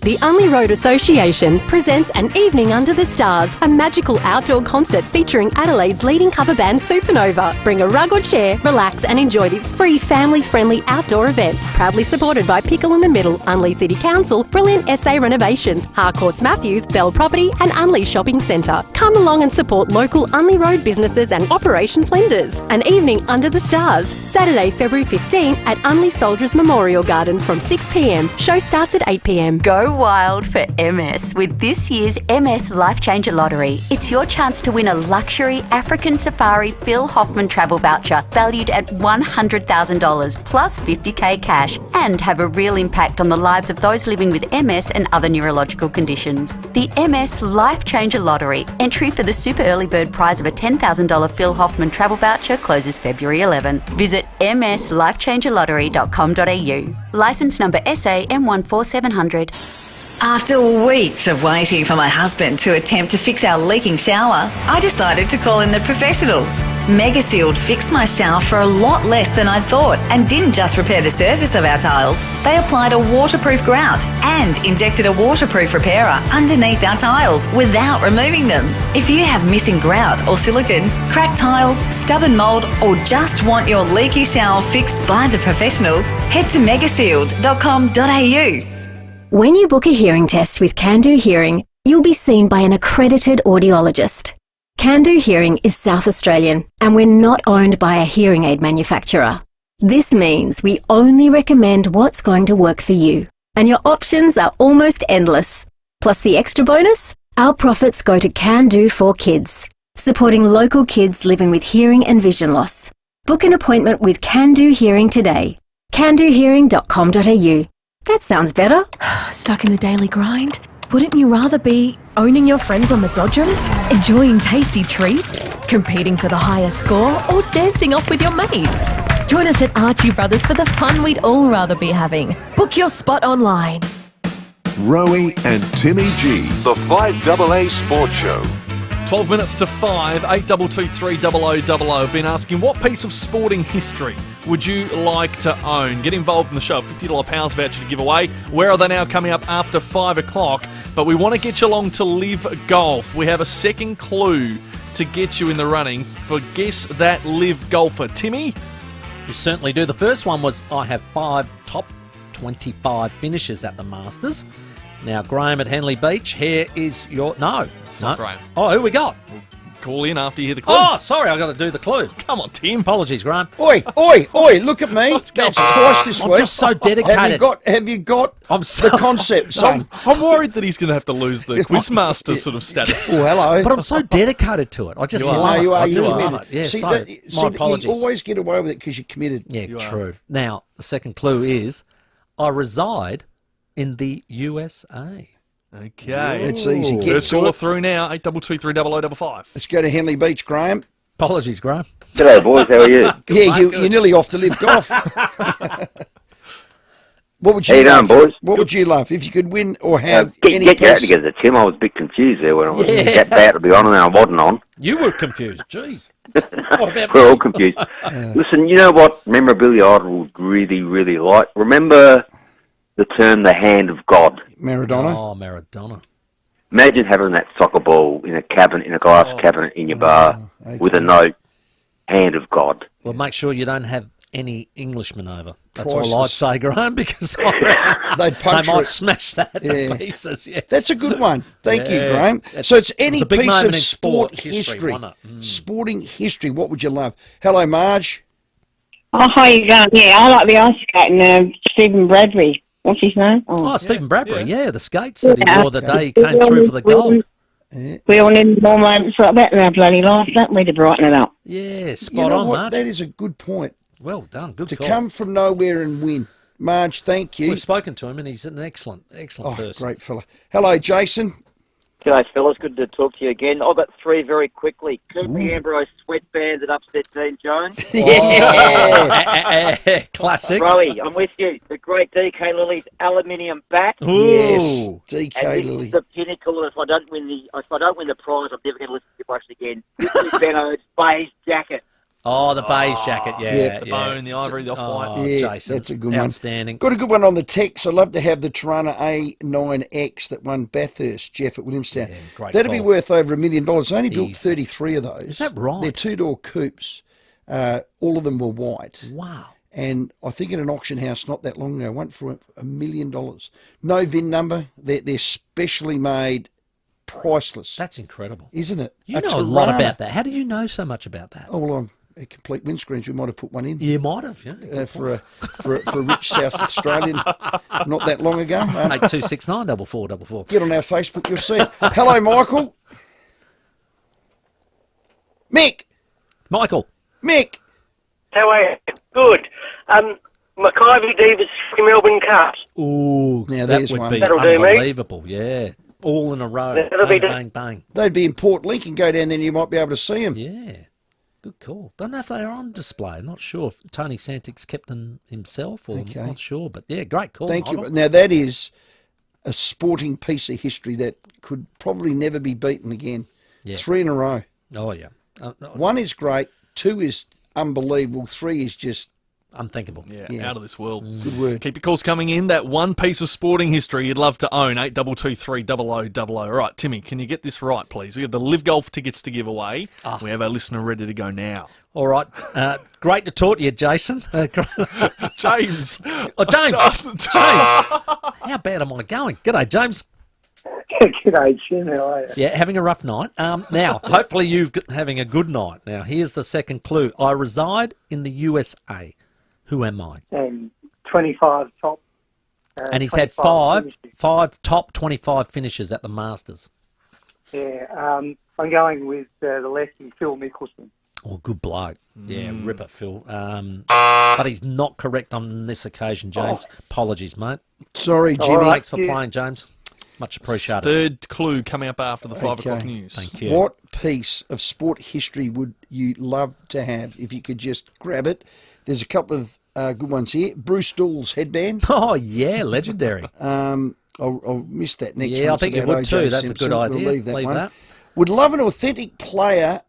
The Unley Road Association presents An Evening Under the Stars, a magical outdoor concert featuring Adelaide's leading cover band Supernova. Bring a rug or chair, relax and enjoy this free family-friendly outdoor event. Proudly supported by Pickle in the Middle, Unley City Council, Brilliant SA Renovations, Harcourts Matthews, Bell Property and Unley Shopping Centre. Come along and support local Unley Road businesses and Operation Flinders. An Evening Under the Stars, Saturday, February 15 at Unley Soldiers Memorial Gardens from 6 p.m. Show starts at 8 p.m. Go wild! wild for MS with this year's MS Life Changer Lottery. It's your chance to win a luxury African safari Phil Hoffman travel voucher valued at $100,000 plus 50k cash and have a real impact on the lives of those living with MS and other neurological conditions. The MS Life Changer Lottery. Entry for the super early bird prize of a $10,000 Phil Hoffman travel voucher closes February 11. Visit mslifechangerlottery.com.au. Licence number SA M14700. After weeks of waiting for my husband to attempt to fix our leaking shower, I decided to call in the professionals. MegaSealed fixed my shower for a lot less than I thought and didn't just repair the surface of our tiles. They applied a waterproof grout and injected a waterproof repairer underneath our tiles without removing them. If you have missing grout or silicone, cracked tiles, stubborn mould, or just want your leaky shower fixed by the professionals, head to megasealed.com.au. When you book a hearing test with Can Do Hearing, you'll be seen by an accredited audiologist. Can Do Hearing is South Australian, and we're not owned by a hearing aid manufacturer. This means we only recommend what's going to work for you, and your options are almost endless. Plus the extra bonus, our profits go to Can Do for Kids, supporting local kids living with hearing and vision loss. Book an appointment with Can Do Hearing today. candohearing.com.au. That sounds better. Stuck in the daily grind? Wouldn't you rather be owning your friends on the Dodgems, enjoying tasty treats, competing for the highest score, or dancing off with your mates? Join us at Archie Brothers for the fun we'd all rather be having. Book your spot online. Rowey and Timmy G, the 5AA Sports Show. 12 minutes to 5, 8223 0000. I've been asking, what piece of sporting history would you like to own? Get involved in the show. $50 Powers voucher to give away. Where are they now? Coming up after 5 o'clock. But we want to get you along to Live Golf. We have a second clue to get you in the running for Guess That Live Golfer. Timmy? You certainly do. The first one was I have 5 top 25 finishes at the Masters. Now, Graham at Henley Beach, here is your... No. It's not Graham. Oh, who we got? Call in after you hear the clue. Oh, sorry, I got to do the clue. Come on, Tim. Apologies, Graham. Oi, look at me. That's twice this week. I'm just so dedicated. Have you got the concept, son? I'm worried that he's going to have to lose the Quizmaster sort of status. Oh, hello. But I'm so dedicated to it. I just you love it. You are. I do You're love committed. it. Yeah, see, my apologies. You always get away with it because you're committed. Yeah, true. Now, the second clue is I reside in the USA. Okay. It's easy. Get First caller through now, 8223 0055. Let's go to Henley Beach, Graham. Apologies, Graham. G'day, boys. How are you? Yeah, you're nearly off to Live Golf. What would you How you love? doing, boys? What would you love if you could win or have any get your act piece? together, Tim. I was a bit confused there when I was Yes. about to be on and I wasn't on. You were confused. Jeez. What about We're me? all confused. Listen, you know what memorabilia I would really, really like? Remember the term the hand of God? Maradona. Oh, Maradona. Imagine having that soccer ball in a cabinet, in a glass cabinet in your bar with a note, hand of God. Well, make sure you don't have any Englishmen over. That's Priceless. all I'd say, Graham, because They'd they puncture might it. smash that to pieces. Yes. That's a good one. Thank you, Yeah. Graham. It's- So it's any it's a big piece moment of in sport sport history. history, wasn't it? Sporting history. What would you love? Hello, Marge. Oh, how you going? Yeah, I like the ice skating, Stephen Bradbury. What's his name? Oh, Stephen Bradbury, yeah, the skates that he wore the day he came through for the goal. We all need more moments like that in our bloody life, don't we, to brighten it up? Yeah, spot You know on, what? Marge. That is a good point. Well done, good To call. come from nowhere and win. Marge, thank you. We've spoken to him and he's an excellent person. Great fella. Hello, Jason. G'day, fellas. Good to talk to you again. I've got 3 very quickly. Cooper Ambrose sweatbands at upset Dean Jones. Yeah. Classic. Rowey, I'm with you. The great DK Lily's aluminium bat. Yes, DK And this Lily. is the pinnacle. If I don't win the prize, I'm never going to listen to your again. This is Benno's beige jacket. Oh, the beige jacket, yeah. The bone, the ivory, the off-white. Oh, Yeah, Jason. that's a good one. Outstanding. Got a good one on the text. I'd love to have the Tirana A9X that won Bathurst, Jeff at Williamstown. great That'd be call. worth over $1 million. I only built Easy. 33 of those. Is that right? They're 2-door coupes. All of them were white. Wow. And I think in an auction house not that long ago, went for $1 million. No VIN number. They're specially made, priceless. That's incredible. Isn't it? You know a lot about that. How do you know so much about that? Oh, well, complete windscreens. We might have put one in. You might have, yeah. For a rich South Australian not that long ago. 8269 4444. Get on our Facebook, you'll see it. Hello, Michael. Mick. Michael. Mick. How are you? Good. Mackay Davis Melbourne Cups. Ooh, now that would be unbelievable, yeah. All in a row. Bang, bang. They'd be in Port Lincoln. Go down there and you might be able to see them. Yeah. Good call. Don't know if they are on display. Not sure if Tony Santik's kept them himself or not sure. But yeah, great call. Thank you. Now that is a sporting piece of history that could probably never be beaten again. Yeah. 3 in a row. Oh, yeah. 1 is great. 2 is unbelievable. 3 is just unthinkable. Yeah, out of this world. Good word. Keep your calls coming in. That one piece of sporting history you'd love to own, 8223 0000. All right, Timmy, can you get this right, please? We have the Live Golf tickets to give away. We have our listener ready to go now. All right. Great to talk to you, Jason. James. Oh, James. James. How bad am I going? G'day, James. G'day, Jim. How are you? Yeah, having a rough night. Now, hopefully you're having a good night. Now, here's the second clue. I reside in the USA. Who am I? 25 top. And he's had five top 25 finishes at the Masters. Yeah, I'm going with the lefty, Phil Mickelson. Oh, good bloke. Yeah, ripper, Phil. But he's not correct on this occasion, James. Apologies, mate. Sorry, Jimmy. Right, thanks for playing, James. Much appreciated. Third clue coming up after the 5 o'clock news. Thank you. What piece of sport history would you love to have if you could just grab it? There's a couple of good ones here. Bruce Dawes headband. Oh, yeah, legendary. I'll miss that next one. Yeah, I think you would too. That's Simpson. a good idea. We'll leave that one. Would love an authentic player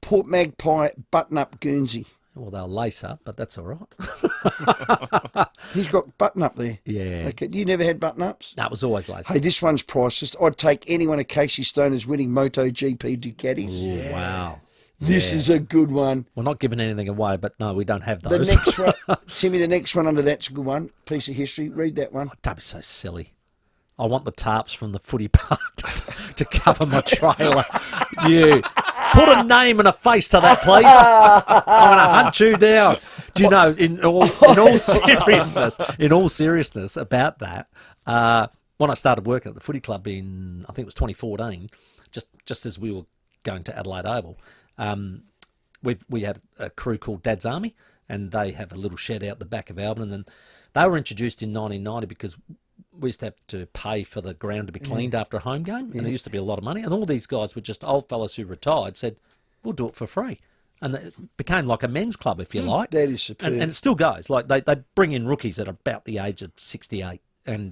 Port Magpie button-up Guernsey. Well, they'll lace up, but that's all right. He's got button-up there. Yeah. Okay. You never had button-ups? That was always lace. Hey, this one's priceless. I'd take any one of Casey Stoner's winning MotoGP Ducatis. Ooh, wow. This is a good one. We're not giving anything away, but no, we don't have those. The next one, Timmy, the next one under that's a good one. Piece of history. Read that one. Don't be so silly. I want the tarps from the footy park to cover my trailer. You put a name and a face to that, please. I'm going to hunt you down. Do you know? In all seriousness about that, when I started working at the footy club in, I think it was 2014, just as we were going to Adelaide Oval, we had a crew called Dad's Army, and they have a little shed out the back of Albion, and they were introduced in 1990 because we used to have to pay for the ground to be cleaned after a home game, and it used to be a lot of money. And all these guys were just old fellas who retired, said, we'll do it for free. And it became like a men's club, if you like. That is superb. And it still goes. Like they bring in rookies at about the age of 68 and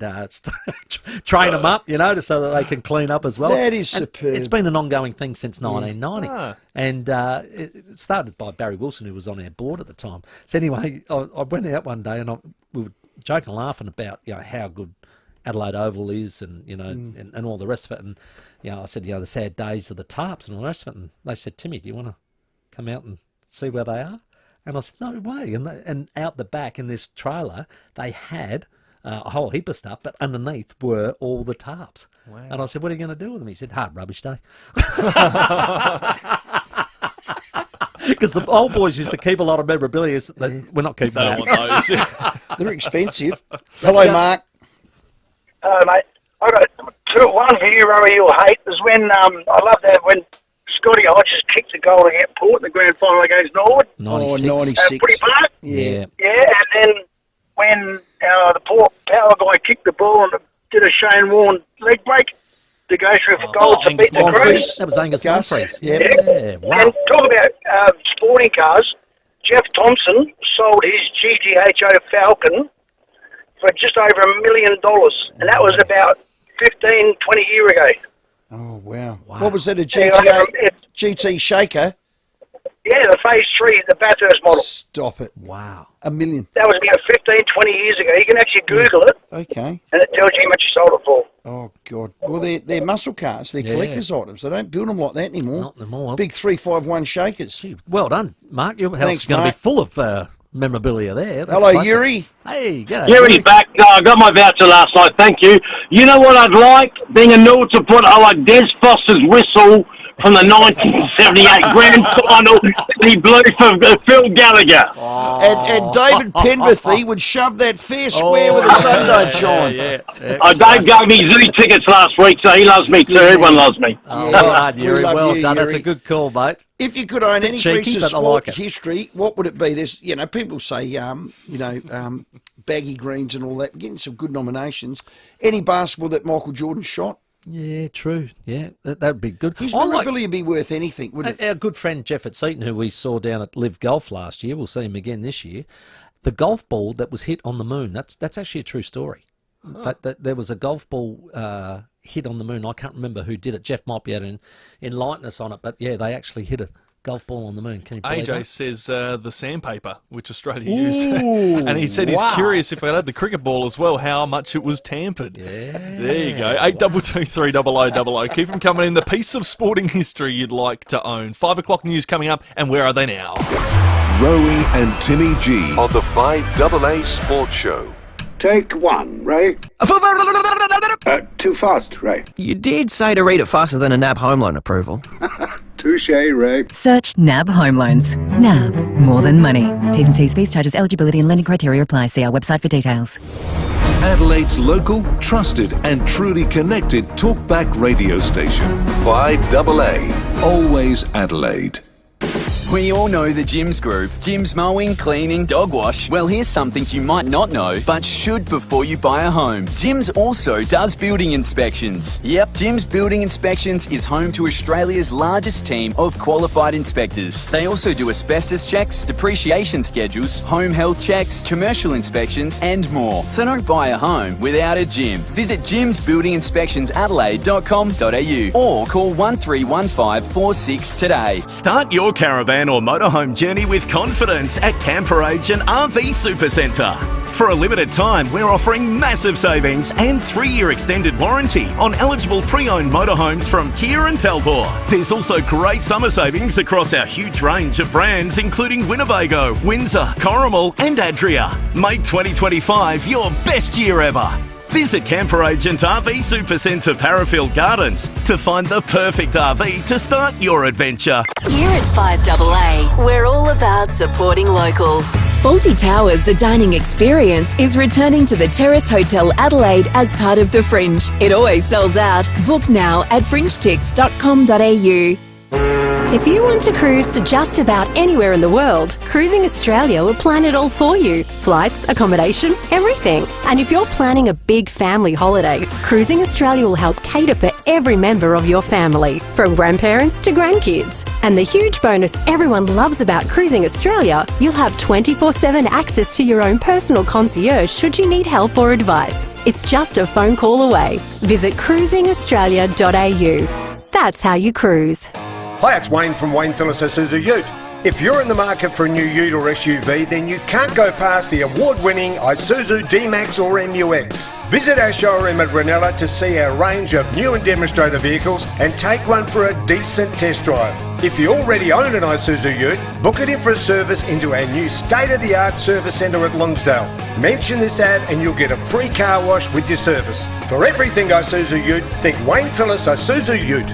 train them up, so that they can clean up as well. That is superb. It's been an ongoing thing since 1990. And it started by Barry Wilson, who was on our board at the time. So anyway, I went out one day and we were joking and laughing about how good Adelaide Oval is and and all the rest of it. And I said, the sad days of the tarps and all the rest of it. And they said, Timmy, do you want to come out and see where they are? And I said, no way. And out the back in this trailer, they had a whole heap of stuff, but underneath were all the tarps. Wow. And I said, what are you going to do with them? He said, hard rubbish day. Because the old boys used to keep a lot of memorabilia. We're not keeping that. Want those. They're expensive. Hello, Mark. Hello, mate. I got one for you, Rowey, you'll hate, is when, I love that, when Scotty Hodges kicked the goal to get Port in the grand final against Norwood. 96. Footy Park. Yeah. Yeah, and then when the Port power guy kicked the ball and did a Shane Warne leg break to go through for goal to beat the Crows. That was Angus Humphreys. Yeah. Wow. And talk about sporting cars, Jeff Thompson sold his GTHO Falcon for just over $1 million, and that was about 15, 20 years ago. Oh, wow. What was that, a GT Shaker? Yeah, the Phase 3, the Bathurst model. Stop it. Wow. $1 million. That was about 15, 20 years ago. You can actually Google it. Okay. And it tells you how much you sold it for. Oh, God. Well, they're muscle cars. They're collector's items. They don't build them like that anymore. Not anymore. Big 351 Shakers. Gee, well done, Mark. Your house is going to be full of memorabilia there. Hello, Yuri. Hey, g'day. Yuri back. I got my voucher last night. Thank you. You know what I'd like? Being a Nord supporter, I like Des Foster's whistle from the 1978 Grand Final. He blew for Phil Gallagher. And David Penrith, he would shove that fair square where the sun don't shine. Dave gave me Zoo tickets last week, so he loves me too. Everyone loves me. Well done, Yuri. love Well you, done. That's Yuri. a good call, mate. If you could own any Cheeky, piece of but I sport like it. history, what would it be? There's, people say, baggy greens and all that, getting some good nominations. Any basketball that Michael Jordan shot? Yeah, true. Yeah, that'd be good. His memorability would be worth anything, wouldn't it? Our good friend Jeff at Seaton, who we saw down at Live Golf last year, we'll see him again this year. The golf ball that was hit on the moon, that's actually a true story. That there was a golf ball hit on the moon. I can't remember who did it. Jeff might be able to enlighten us on it, but yeah, they actually hit a golf ball on the moon. Can you believe AJ that? says the sandpaper, which Australia used. And he said he's curious if it had the cricket ball as well, how much it was tampered. Yeah. There you go. 822 300 Keep them coming in. The piece of sporting history you'd like to own. 5 o'clock news coming up, and where are they now? Rowey and Timmy G on the 5AA Sports Show. Take one, Ray. Too fast, Ray. You did say to read it faster than a NAB home loan approval. Touche, Ray. Search NAB Home Loans. NAB, more than money. T's and C's, fees, charges, eligibility and lending criteria apply. See our website for details. Adelaide's local, trusted and truly connected talkback radio station. 5AA. Always Adelaide. We all know the Jim's Group. Jim's Mowing, Cleaning, Dog Wash. Well, here's something you might not know, but should before you buy a home. Jim's also does building inspections. Yep, Jim's Building Inspections is home to Australia's largest team of qualified inspectors. They also do asbestos checks, depreciation schedules, home health checks, commercial inspections, and more. So don't buy a home without a Jim. Visit jimsbuildinginspectionsadelaide.com.au or call 131546 today. Start your caravan or motorhome journey with confidence at Camper Agent RV Supercentre. For a limited time, we're offering massive savings and 3-year extended warranty on eligible pre-owned motorhomes from Kia and Talbot. There's also great summer savings across our huge range of brands, including Winnebago, Windsor, Corrimal and Adria. Make 2025 your best year ever. Visit Camper Agent RV Supercentre Parafield Gardens to find the perfect RV to start your adventure. Here at 5AA, we're all about supporting local. Faulty Towers, the dining experience, is returning to the Terrace Hotel Adelaide as part of the Fringe. It always sells out. Book now at fringetix.com.au. If you want to cruise to just about anywhere in the world, Cruising Australia will plan it all for you. Flights, accommodation, everything. And if you're planning a big family holiday, Cruising Australia will help cater for every member of your family, from grandparents to grandkids. And the huge bonus everyone loves about Cruising Australia, you'll have 24/7 access to your own personal concierge should you need help or advice. It's just a phone call away. Visit cruisingaustralia.au. That's how you cruise. Hi, it's Wayne from Wayne Phillips Isuzu Ute. If you're in the market for a new ute or SUV, then you can't go past the award-winning Isuzu D-Max or MUX. Visit our showroom at Ranella to see our range of new and demonstrator vehicles and take one for a decent test drive. If you already own an Isuzu Ute, book it in for a service into our new state-of-the-art service centre at Lonsdale. Mention this ad and you'll get a free car wash with your service. For everything Isuzu Ute, think Wayne Phillips Isuzu Ute.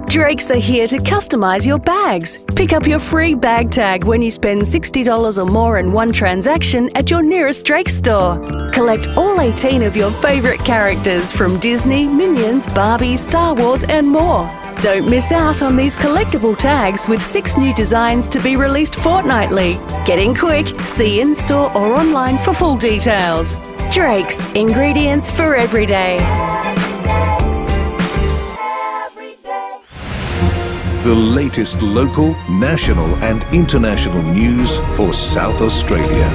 Drakes are here to customise your bags. Pick up your free bag tag when you spend $60 or more in one transaction at your nearest Drake store. Collect all 18 of your favourite characters from Disney, Minions, Barbie, Star Wars and more. Don't miss out on these collectible tags with 6 new designs to be released fortnightly. Get in quick, see in store or online for full details. Drake's, ingredients for every day. The latest local, national and international news for South Australia.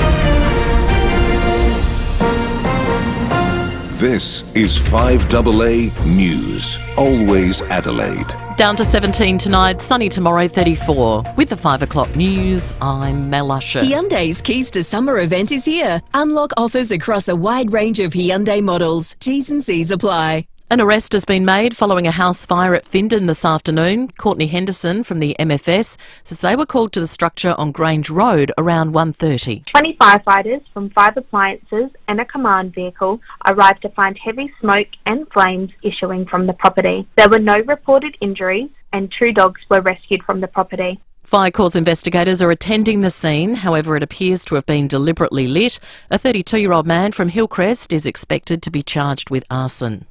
This is 5AA News. Always Adelaide. Down to 17 tonight, sunny tomorrow 34. With the 5 o'clock news, I'm Mel Usher. Hyundai's Keys to Summer event is here. Unlock offers across a wide range of Hyundai models. T's and C's apply. An arrest has been made following a house fire at Findon this afternoon. Courtney Henderson from the MFS says they were called to the structure on Grange Road around 1:30. 20 firefighters from 5 appliances and a command vehicle arrived to find heavy smoke and flames issuing from the property. There were no reported injuries and 2 dogs were rescued from the property. Fire cause investigators are attending the scene, however it appears to have been deliberately lit. A 32-year-old man from Hillcrest is expected to be charged with arson.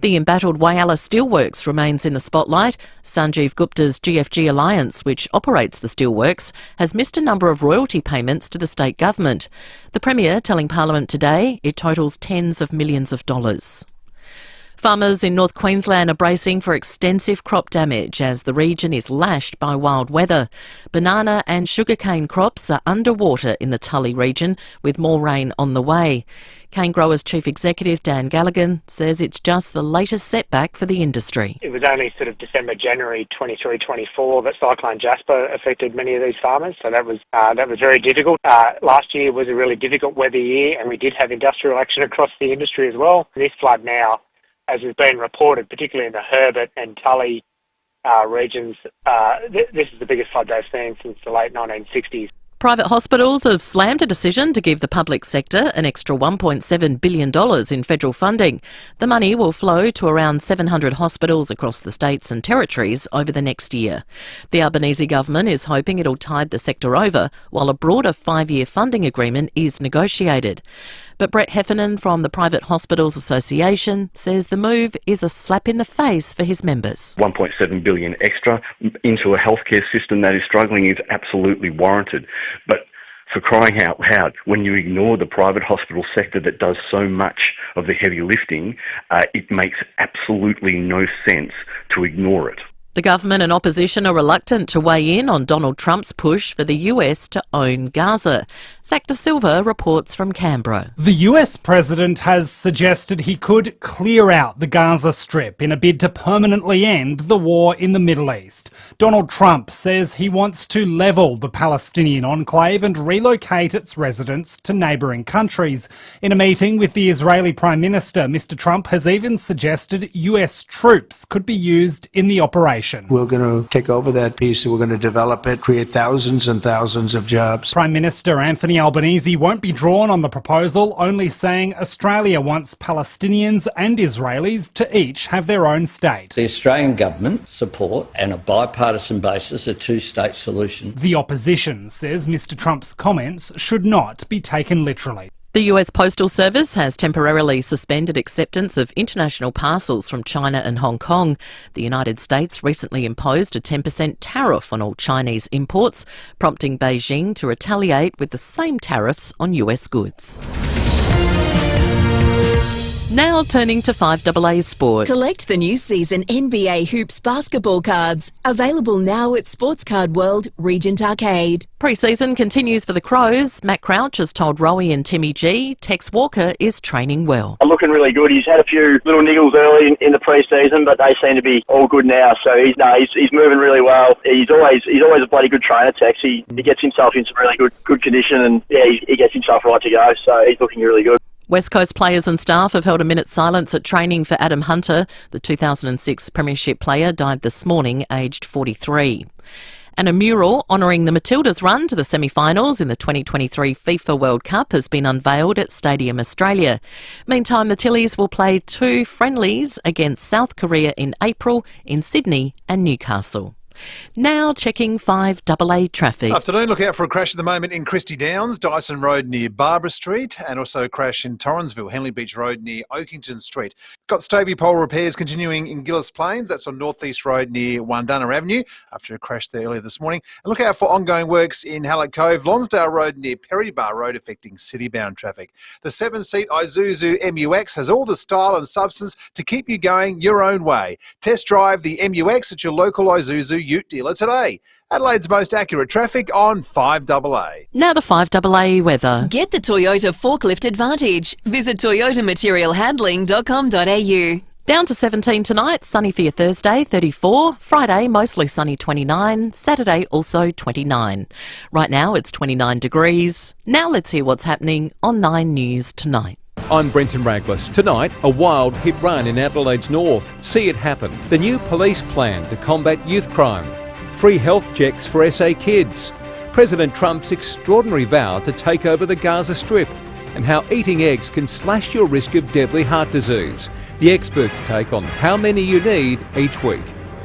The embattled Whyalla Steelworks remains in the spotlight. Sanjeev Gupta's GFG Alliance, which operates the steelworks, has missed a number of royalty payments to the state government. The Premier telling Parliament today it totals tens of millions of dollars. Farmers in North Queensland are bracing for extensive crop damage as the region is lashed by wild weather. Banana and sugarcane crops are underwater in the Tully region, with more rain on the way. Cane Growers Chief Executive Dan Galligan says it's just the latest setback for the industry. It was only sort of December, January 23-24 that Cyclone Jasper affected many of these farmers, so that was very difficult. Last year was a really difficult weather year, and we did have industrial action across the industry as well. This flood now, as has been reported, particularly in the Herbert and Tully regions, this is the biggest flood they've seen since the late 1960s. Private hospitals have slammed a decision to give the public sector an extra $1.7 billion in federal funding. The money will flow to around 700 hospitals across the states and territories over the next year. The Albanese government is hoping it'll tide the sector over while a broader 5-year funding agreement is negotiated. But Brett Heffernan from the Private Hospitals Association says the move is a slap in the face for his members. $1.7 billion extra into a healthcare system that is struggling is absolutely warranted. But for crying out loud, when you ignore the private hospital sector that does so much of the heavy lifting, it makes absolutely no sense to ignore it. The government and opposition are reluctant to weigh in on Donald Trump's push for the US to own Gaza. Zach De Silva reports from Canberra. The US president has suggested he could clear out the Gaza Strip in a bid to permanently end the war in the Middle East. Donald Trump says he wants to level the Palestinian enclave and relocate its residents to neighbouring countries. In a meeting with the Israeli Prime Minister, Mr. Trump has even suggested US troops could be used in the operation. We're going to take over that piece, we're going to develop it, create thousands and thousands of jobs. Prime Minister Anthony Albanese won't be drawn on the proposal, only saying Australia wants Palestinians and Israelis to each have their own state. The Australian government support, on a bipartisan basis, a two-state solution. The opposition says Mr. Trump's comments should not be taken literally. The US Postal Service has temporarily suspended acceptance of international parcels from China and Hong Kong. The United States recently imposed a 10% tariff on all Chinese imports, prompting Beijing to retaliate with the same tariffs on US goods. Now turning to 5AA Sport. Collect the new season NBA Hoops basketball cards. Available now at Sports Card World, Regent Arcade. Pre-season continues for the Crows. Matt Crouch has told Rowey and Timmy G Tex Walker is training well. Looking really good. He's had a few little niggles early in the pre-season, but they seem to be all good now. So he's moving really well. He's always a bloody good trainer, Tex. He gets himself in some really good condition, and he gets himself right to go. So he's looking really good. West Coast players and staff have held a minute's silence at training for Adam Hunter. The 2006 Premiership player died this morning, aged 43. And a mural honouring the Matildas' run to the semi-finals in the 2023 FIFA World Cup has been unveiled at Stadium Australia. Meantime, the Tillies will play 2 friendlies against South Korea in April in Sydney and Newcastle. Now checking 5AA traffic. Afternoon, look out for a crash at the moment in Christie Downs, Dyson Road near Barbara Street, and also a crash in Torrensville, Henley Beach Road near Oakington Street. Got Stobie pole repairs continuing in Gillis Plains, that's on North East Road near Wandunna Avenue, after a crash there earlier this morning. And look out for ongoing works in Hallett Cove, Lonsdale Road near Perry Bar Road, affecting city-bound traffic. The 7-seat Isuzu MUX has all the style and substance to keep you going your own way. Test drive the MUX at your local Isuzu Ute dealer today. Adelaide's most accurate traffic on 5AA. Now the 5AA weather. Get the Toyota Forklift Advantage. Visit toyotamaterialhandling.com.au. Down to 17 tonight, sunny for your Thursday, 34. Friday, mostly sunny, 29. Saturday, also 29. Right now, it's 29 degrees. Now let's hear what's happening on 9 News tonight. I'm Brenton Raglas. Tonight, a wild hit run in Adelaide's north. See it happen. The new police plan to combat youth crime. Free health checks for SA kids. President Trump's extraordinary vow to take over the Gaza Strip. And how eating eggs can slash your risk of deadly heart disease. The experts' take on how many you need each week.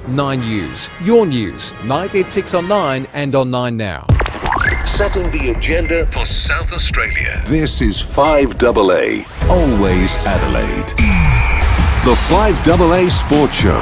9 News. Your news. 986 on 9 and on 9 Now. Setting the agenda for South Australia. This is 5AA, always Adelaide. The 5AA Sports Show.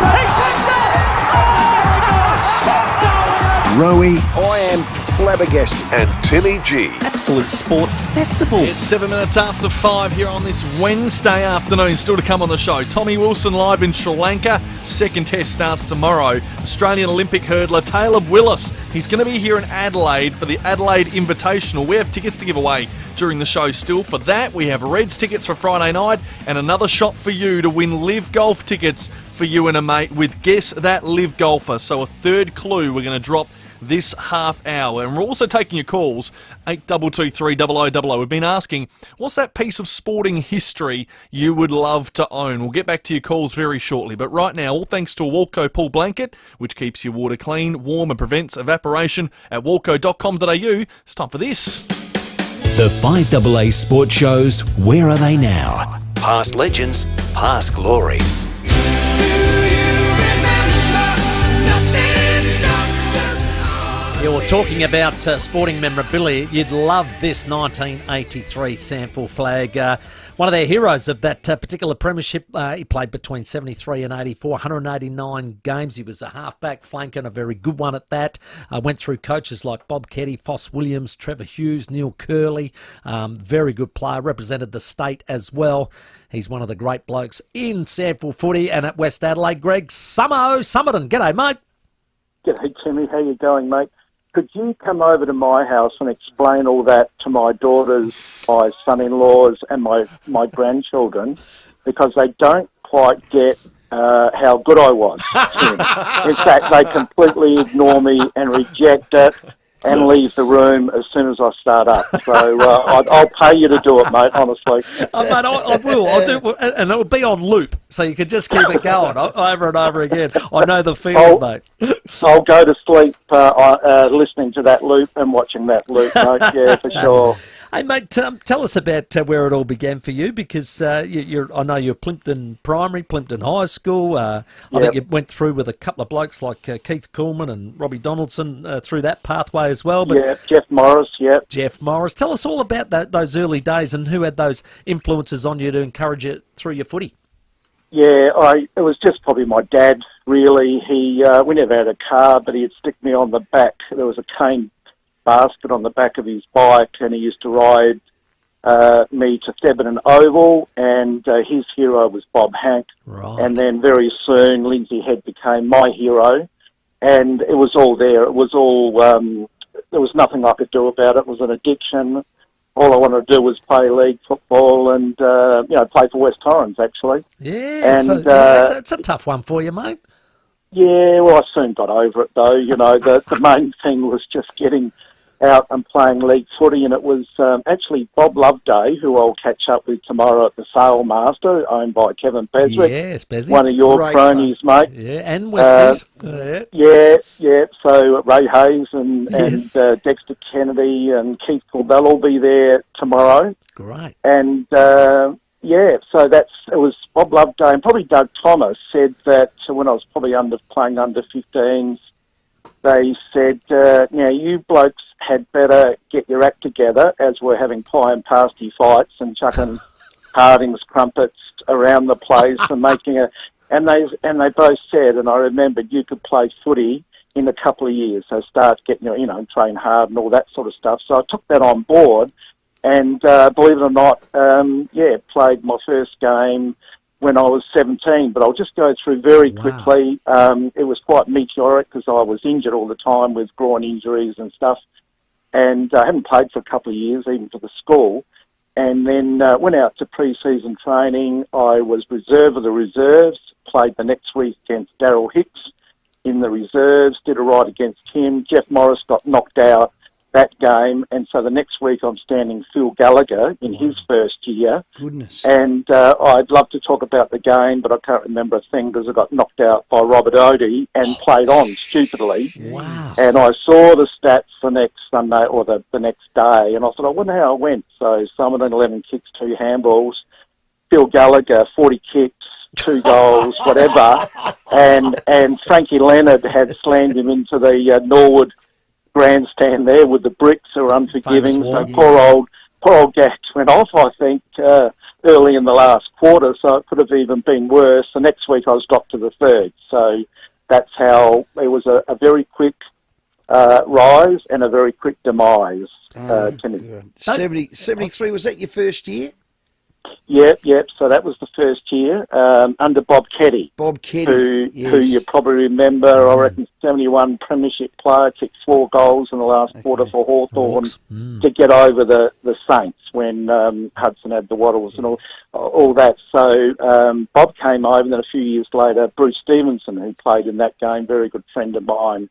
Rowey. I am flabbergasted. And Timmy G. Absolute sports festival. It's 7 minutes after 5 here on this Wednesday afternoon. Still to come on the show. Tommy Wilson live in Sri Lanka. Second test starts tomorrow. Australian Olympic hurdler Taylor Willis. He's going to be here in Adelaide for the Adelaide Invitational. We have tickets to give away during the show still. For that, we have Reds tickets for Friday night and another shot for you to win Live Golf tickets for you and a mate with Guess That Live Golfer. So a third clue we're going to drop this half hour. And we're also taking your calls, 8223 We've been asking, what's that piece of sporting history you would love to own? We'll get back to your calls very shortly. But right now, all thanks to a Walco pool blanket, which keeps your water clean, warm and prevents evaporation at walco.com.au. It's time for this. The 5AA Sports Show's Where Are They Now? Past legends, past glories. Yeah, well, talking about sporting memorabilia, you'd love this 1983 Sandford flag. One of their heroes of that particular premiership, he played between 73 and 84, 189 games. He was a halfback flanker and a very good one at that. Went through coaches like Bob Ketty, Foss Williams, Trevor Hughes, Neil Curley. Very good player, represented the state as well. He's one of the great blokes in Sandford footy and at West Adelaide. Greg Summerton. G'day, mate. G'day, Timmy. How you going, mate? Could you come over to my house and explain all that to my daughters, my son-in-laws and my grandchildren, because they don't quite get how good I was. In fact, they completely ignore me and reject it and leave the room as soon as I start up. So I'll pay you to do it, mate, honestly. Mate, I will. I'll do it, and it'll be on loop, so you can just keep it going over and over again. I know the feeling, mate. I'll go to sleep listening to that loop and watching that loop, mate. Yeah, for sure. Hey, mate, tell us about where it all began for you, because I know you're Plimpton Primary, Plimpton High School. I think you went through with a couple of blokes like Keith Coolman and Robbie Donaldson through that pathway as well. But Jeff Morris, Jeff Morris. Tell us all about those early days and who had those influences on you to encourage you through your footy. Yeah, it was just probably my dad, really. We never had a car, but he'd stick me on the back. There was a cane basket on the back of his bike, and he used to ride me to Thebarton Oval, and his hero was Bob Hank. Right. And then very soon, Lindsay Head became my hero, and it was all there. It was all, there was nothing I could do about it. It was an addiction. All I wanted to do was play league football and, play for West Torrens, actually. Yeah, and that's a tough one for you, mate. Yeah, well, I soon got over it, though. The main thing was just getting out and playing league footy, and it was actually Bob Loveday, who I'll catch up with tomorrow at the Sale Master, owned by Kevin Beswick. Yes, Bezzy. One of your cronies, mate. Yeah, and Westies. Yeah. So Ray Hayes and Dexter Kennedy and Keith Corbell will be there tomorrow. Great. And so it was Bob Loveday, and probably Doug Thomas said that when I was probably playing under 15s, they said, you blokes had better get your act together, as we're having pie and pasty fights and chucking Harding's crumpets around the place and making and they both said, and I remembered, you could play footy in a couple of years, so start getting, train hard and all that sort of stuff. So I took that on board, and believe it or not, played my first game when I was 17, but I'll just go through very quickly. It was quite meteoric because I was injured all the time with groin injuries and stuff, and I hadn't played for a couple of years, even for the school, and then went out to pre-season training. I was reserve of the reserves, played the next week against Daryl Hicks in the reserves, did a ride against him. Jeff Morris got knocked out that game, and so the next week I'm standing Phil Gallagher in his first year. Goodness. And I'd love to talk about the game, but I can't remember a thing because I got knocked out by Robert Odie and played on stupidly. Wow. And I saw the stats the next Sunday or the next day, and I thought, I wonder how it went. So Summerton, 11 kicks, 2 handballs. Phil Gallagher, 40 kicks, 2 goals, whatever. And Frankie Leonard had slammed him into the Norwood grandstand there with the bricks who were unforgiving. So poor old Gats went off, I think, early in the last quarter, so it could have even been worse. The next week I was dropped to the third. So that's how it was a very quick rise and a very quick demise, Timmy. 73, was that your first year? Yep. So that was the first year under Bob Keddy. Bob Keddy, who you probably remember. I reckon 71 premiership player, kicked 4 goals in the last quarter for Hawthorn to get over the Saints when Hudson had the Waddles and all that. So Bob came over, and then a few years later, Bruce Stevenson, who played in that game, very good friend of mine,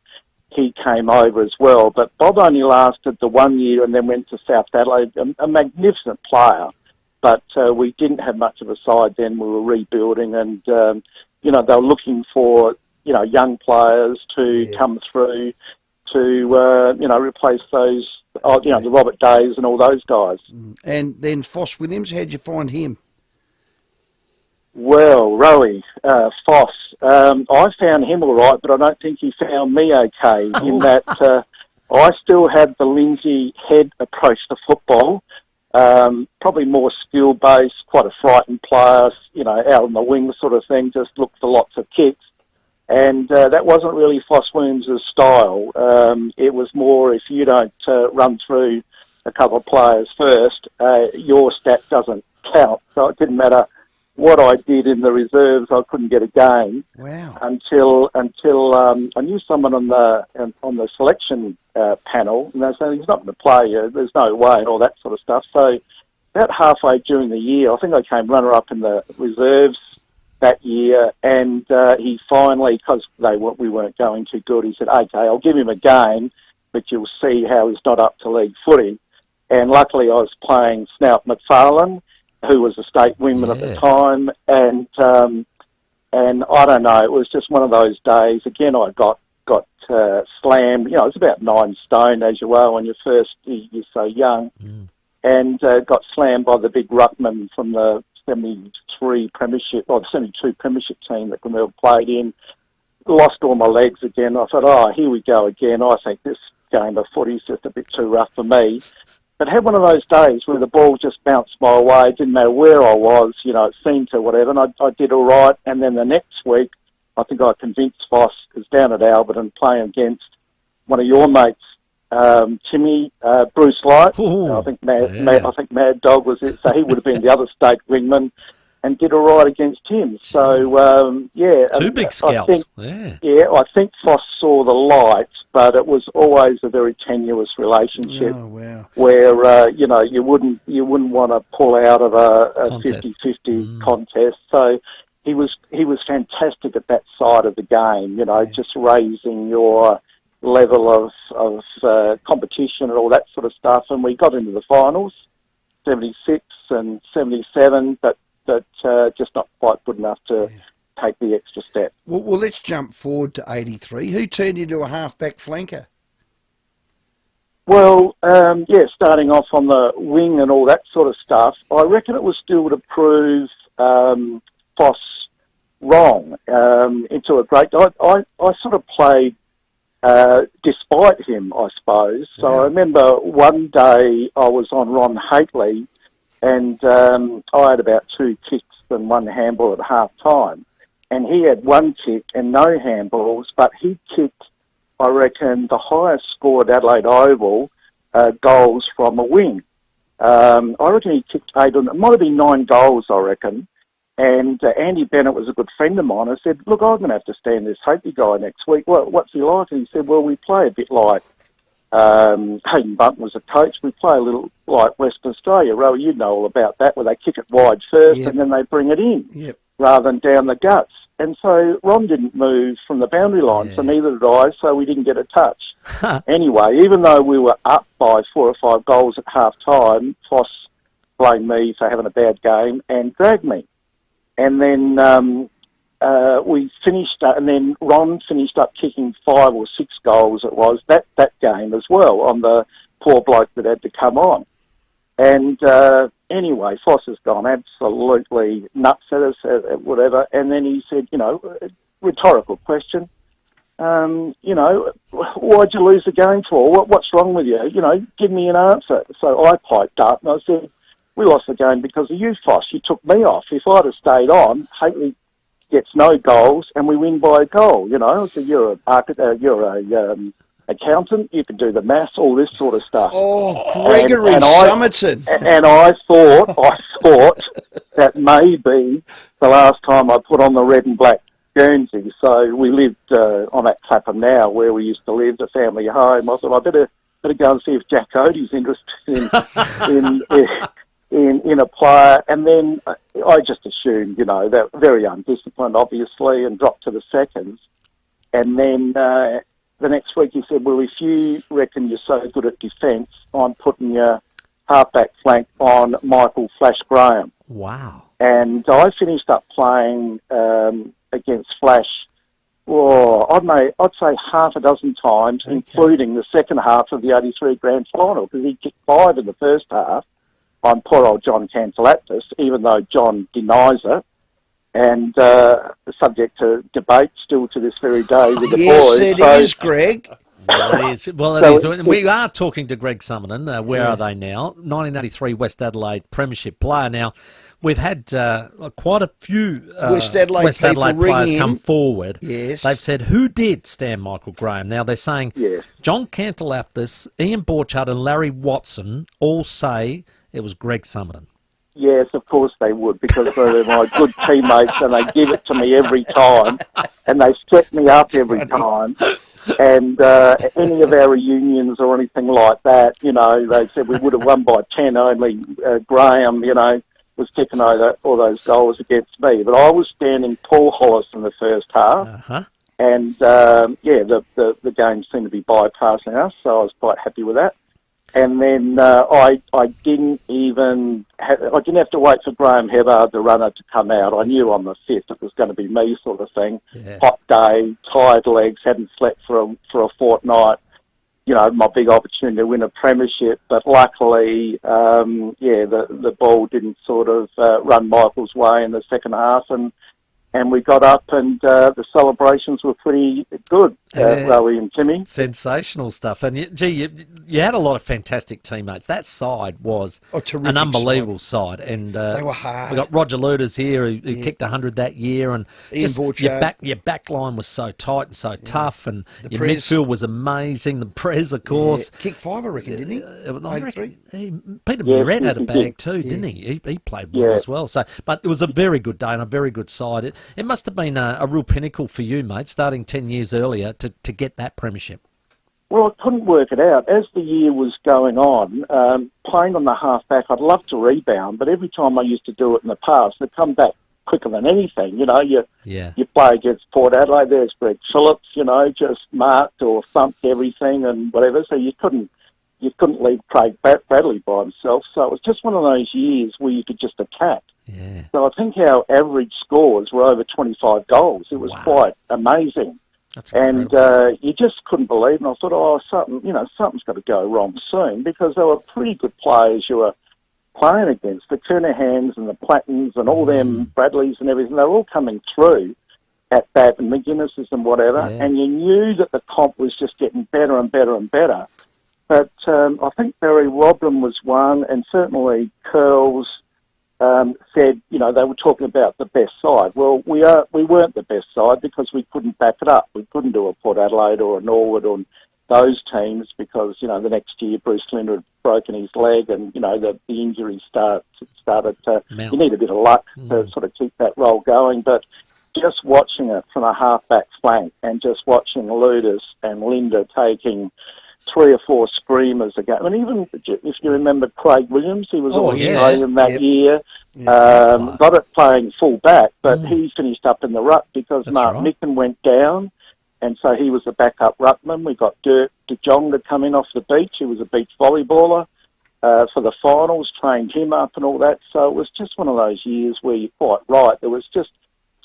he came over as well. But Bob only lasted the 1 year and then went to South Adelaide, a magnificent player. But we didn't have much of a side then. We were rebuilding, and they were looking for young players to come through to replace those the Robert Days and all those guys. And then Foss Williams, how'd you find him? Well, Rowey, Foss, I found him all right, but I don't think he found me okay. In that I still had the Lindsay head approach to football. Probably more skill-based, quite a frightened player, out on the wing sort of thing, just looked for lots of kicks. And that wasn't really Foss Williams' style. It was more, if you don't run through a couple of players first, your stat doesn't count. So it didn't matter what I did in the reserves, I couldn't get a game. Wow! Until I knew someone on the selection panel, and they said he's not going to play. There's no way, and all that sort of stuff. So about halfway during the year, I think I came runner-up in the reserves that year, and he finally, because we weren't going too good, he said, "Okay, I'll give him a game, but you'll see how he's not up to league footy." And luckily, I was playing Snout McFarlane, who was a state wingman at the time, and I don't know, it was just one of those days. Again, I got slammed. It was about 9 stone, as you are when you're so young, and got slammed by the big ruckman from the 73 premiership, or the 72 premiership team that Glenelg played in. Lost all my legs again. I thought, here we go again. I think this game of footy's just a bit too rough for me. But had one of those days where the ball just bounced my way. It didn't matter where I was, it seemed to, whatever, and I did all right. And then the next week, I think I convinced Foss, because down at Alberton, playing against one of your mates, Timmy, Bruce Light. I think Mad Dog was it, so he would have been the other state wingman, and did all right against him. So, Two big scouts. I think Foss saw the light, but it was always a very tenuous relationship. Oh, wow. Where, you wouldn't want to pull out of a 50-50 contest. So he was fantastic at that side of the game, just raising your level of competition and all that sort of stuff. And we got into the finals, 76 and 77, but just not quite good enough to take the extra step. Well, let's jump forward to 83. Who turned into a half-back flanker? Well, starting off on the wing and all that sort of stuff, I reckon it was still to prove Foss wrong into a great... I sort of played despite him, I suppose. So I remember one day I was on Ron Haitley, and I had about 2 kicks and 1 handball at half-time. And he had 1 kick and no handballs, but he kicked, I reckon, the highest score at Adelaide Oval goals from a wing. I reckon he kicked 8, it might have been 9 goals, I reckon. And Andy Bennett was a good friend of mine. I said, look, I'm going to have to stand this Haitley guy next week. What's he like? And he said, well, we play a bit like Hayden Bunton was a coach. We play a little like Western Australia. Rowey, you know all about that, where they kick it wide first and then they bring it in rather than down the guts. And so Ron didn't move from the boundary line, so neither did I, so we didn't get a touch. Anyway, even though we were up by 4 or 5 goals at half-time, Foss blamed me for having a bad game and dragged me. And then we finished, and then Ron finished up kicking 5 or 6 goals, it was, that game as well, on the poor bloke that had to come on. And anyway, Foss has gone absolutely nuts at us, whatever. And then he said, rhetorical question, why'd you lose the game for? What's wrong with you? Give me an answer. So I piped up and I said, we lost the game because of you, Foss. You took me off. If I'd have stayed on, Haley gets no goals and we win by a goal. So you're a accountant, you can do the maths, all this sort of stuff. Oh, Gregory Summerton. And I thought that may be the last time I put on the red and black Guernsey. So we lived on at Clapham now, where we used to live, the family home. I thought I better go and see if Jack Cody's interested in a player. And then I just assumed, that very undisciplined, obviously, and dropped to the seconds. And then the next week he said, well, if you reckon you're so good at defence, I'm putting your halfback flank on Michael Flash Graham. Wow. And I finished up playing against Flash, I'd say half a dozen times, including the second half of the 83 grand final, because he kicked 5 in the first half on poor old John Cantalapis, even though John denies it. And subject to debate still to this very day with the boys. Yes, it is, Greg. Well, it is. Well, it is. We are talking to Greg Summerton. Where are they now? 1983 West Adelaide Premiership player. Now, we've had quite a few West Adelaide players come forward. Yes. They've said, who did stand Michael Graham? Now, they're saying John Cantalapis, Ian Borchardt and Larry Watson all say it was Greg Summerton. Yes, of course they would, because they're my good teammates and they give it to me every time and they set me up every time. And any of our reunions or anything like that, they said we would have won by 10, only Graham, was kicking all those goals against me. But I was standing Paul Hollis in the first half. And, the game seemed to be bypassing us, so I was quite happy with that. And then I didn't have to wait for Graham Hebbard, the runner, to come out. I knew on the 5th it was going to be me, sort of thing. Yeah. Hot day, tired legs, hadn't slept for a fortnight. My big opportunity to win a premiership. But luckily, the ball didn't sort of run Michael's way in the second half, and we got up and the celebrations were pretty good, Rowey and Timmy. Sensational stuff. And, you had a lot of fantastic teammates. That side was an unbelievable side. And they were hard. We got Roger Luders here who kicked 100 that year. And your back line was so tight and so tough. And your midfield was amazing. The Prez, of course. Kicked 5, I reckon, didn't he? I reckon Peter Muret had a bag too, didn't he? He played well as well. So, but it was a very good day and a very good side. It must have been a real pinnacle for you, mate, starting 10 years earlier to get that premiership. Well, I couldn't work it out. As the year was going on, playing on the half-back, I'd love to rebound, but every time I used to do it in the past, they'd come back quicker than anything. You play against Port Adelaide, there's Greg Phillips, just marked or thumped everything and whatever, so you couldn't leave Craig Bradley by himself. So it was just one of those years where you could just attack. Yeah. So I think our average scores were over 25 goals. It was quite amazing. And you just couldn't believe it. And I thought, something's got to go wrong soon, because they were pretty good players you were playing against. The Kernahans and the Plattons and all them Bradleys and everything, they were all coming through at that, and McGuinnes's and whatever. Yeah. And you knew that the comp was just getting better and better and better. But I think Barry Robin was one, and certainly Curls said, they were talking about the best side. Well, we weren't the best side because we couldn't back it up. We couldn't do a Port Adelaide or a Norwood or those teams because, the next year Bruce Linder had broken his leg and, the injuries started to... You need a bit of luck to sort of keep that roll going. But just watching it from a half-back flank and just watching Ludus and Linder taking 3 or 4 screamers a game. And even if you remember Craig Williams, he was Australian that year. Got it playing full back, but he finished up in the ruck because Mark Micken went down, and so he was the backup ruckman. We got Dirk de Jong to come in off the beach. He was a beach volleyballer for the finals, trained him up and all that. So it was just one of those years where you're quite right. It was just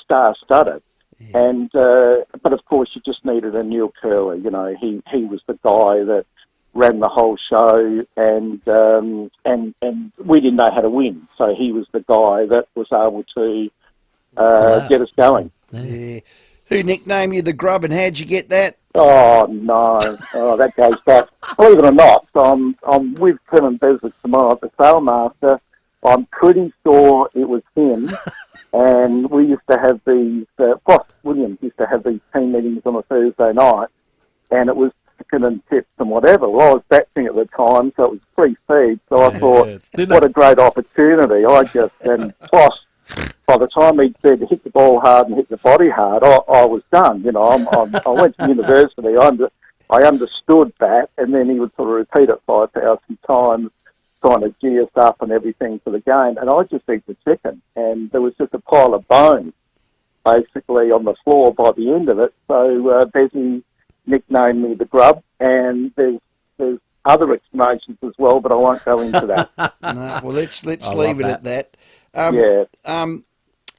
star-studded. Yeah. And but of course you just needed a Neil Curley. You know, he was the guy that ran the whole show, and we didn't know how to win, so he was the guy that was able to get us going. Yeah. Who nicknamed you the Grub, and how'd you get that? Oh no, that goes back. Believe it or not, I'm with Clement Beswick tomorrow at the Sailmaster. I'm pretty sure it was him. And we used to have these, Foss Williams used to have these team meetings on a Thursday night, and it was chicken and tips and whatever. Well, I was batching at the time, so it was free feed, so I thought, what a great opportunity. And Foss, by the time he said hit the ball hard and hit the body hard, I was done. You know, I went to university, I understood that, and then he would sort of repeat it 5,000 times, trying to gear us up and everything for the game, and I just eat the chicken, and there was just a pile of bones basically on the floor by the end of it. So Bessie nicknamed me the Grub, and there's other explanations as well, but I won't go into that. No, well, let's leave it at that.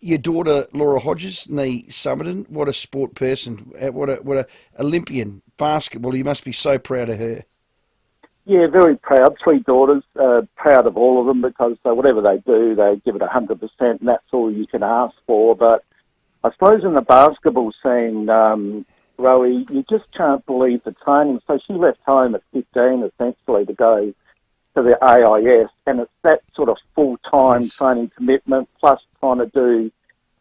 Your daughter Laura Hodges, nee Summerton, what a sport person, what a Olympian basketball. You must be so proud of her. Yeah, very proud. 3 daughters, proud of all of them because whatever they do, they give it 100%, and that's all you can ask for. But I suppose in the basketball scene, Rowey, you just can't believe the training. So she left home at 15, essentially, to go to the AIS, and it's that sort of full-time training commitment, plus trying to do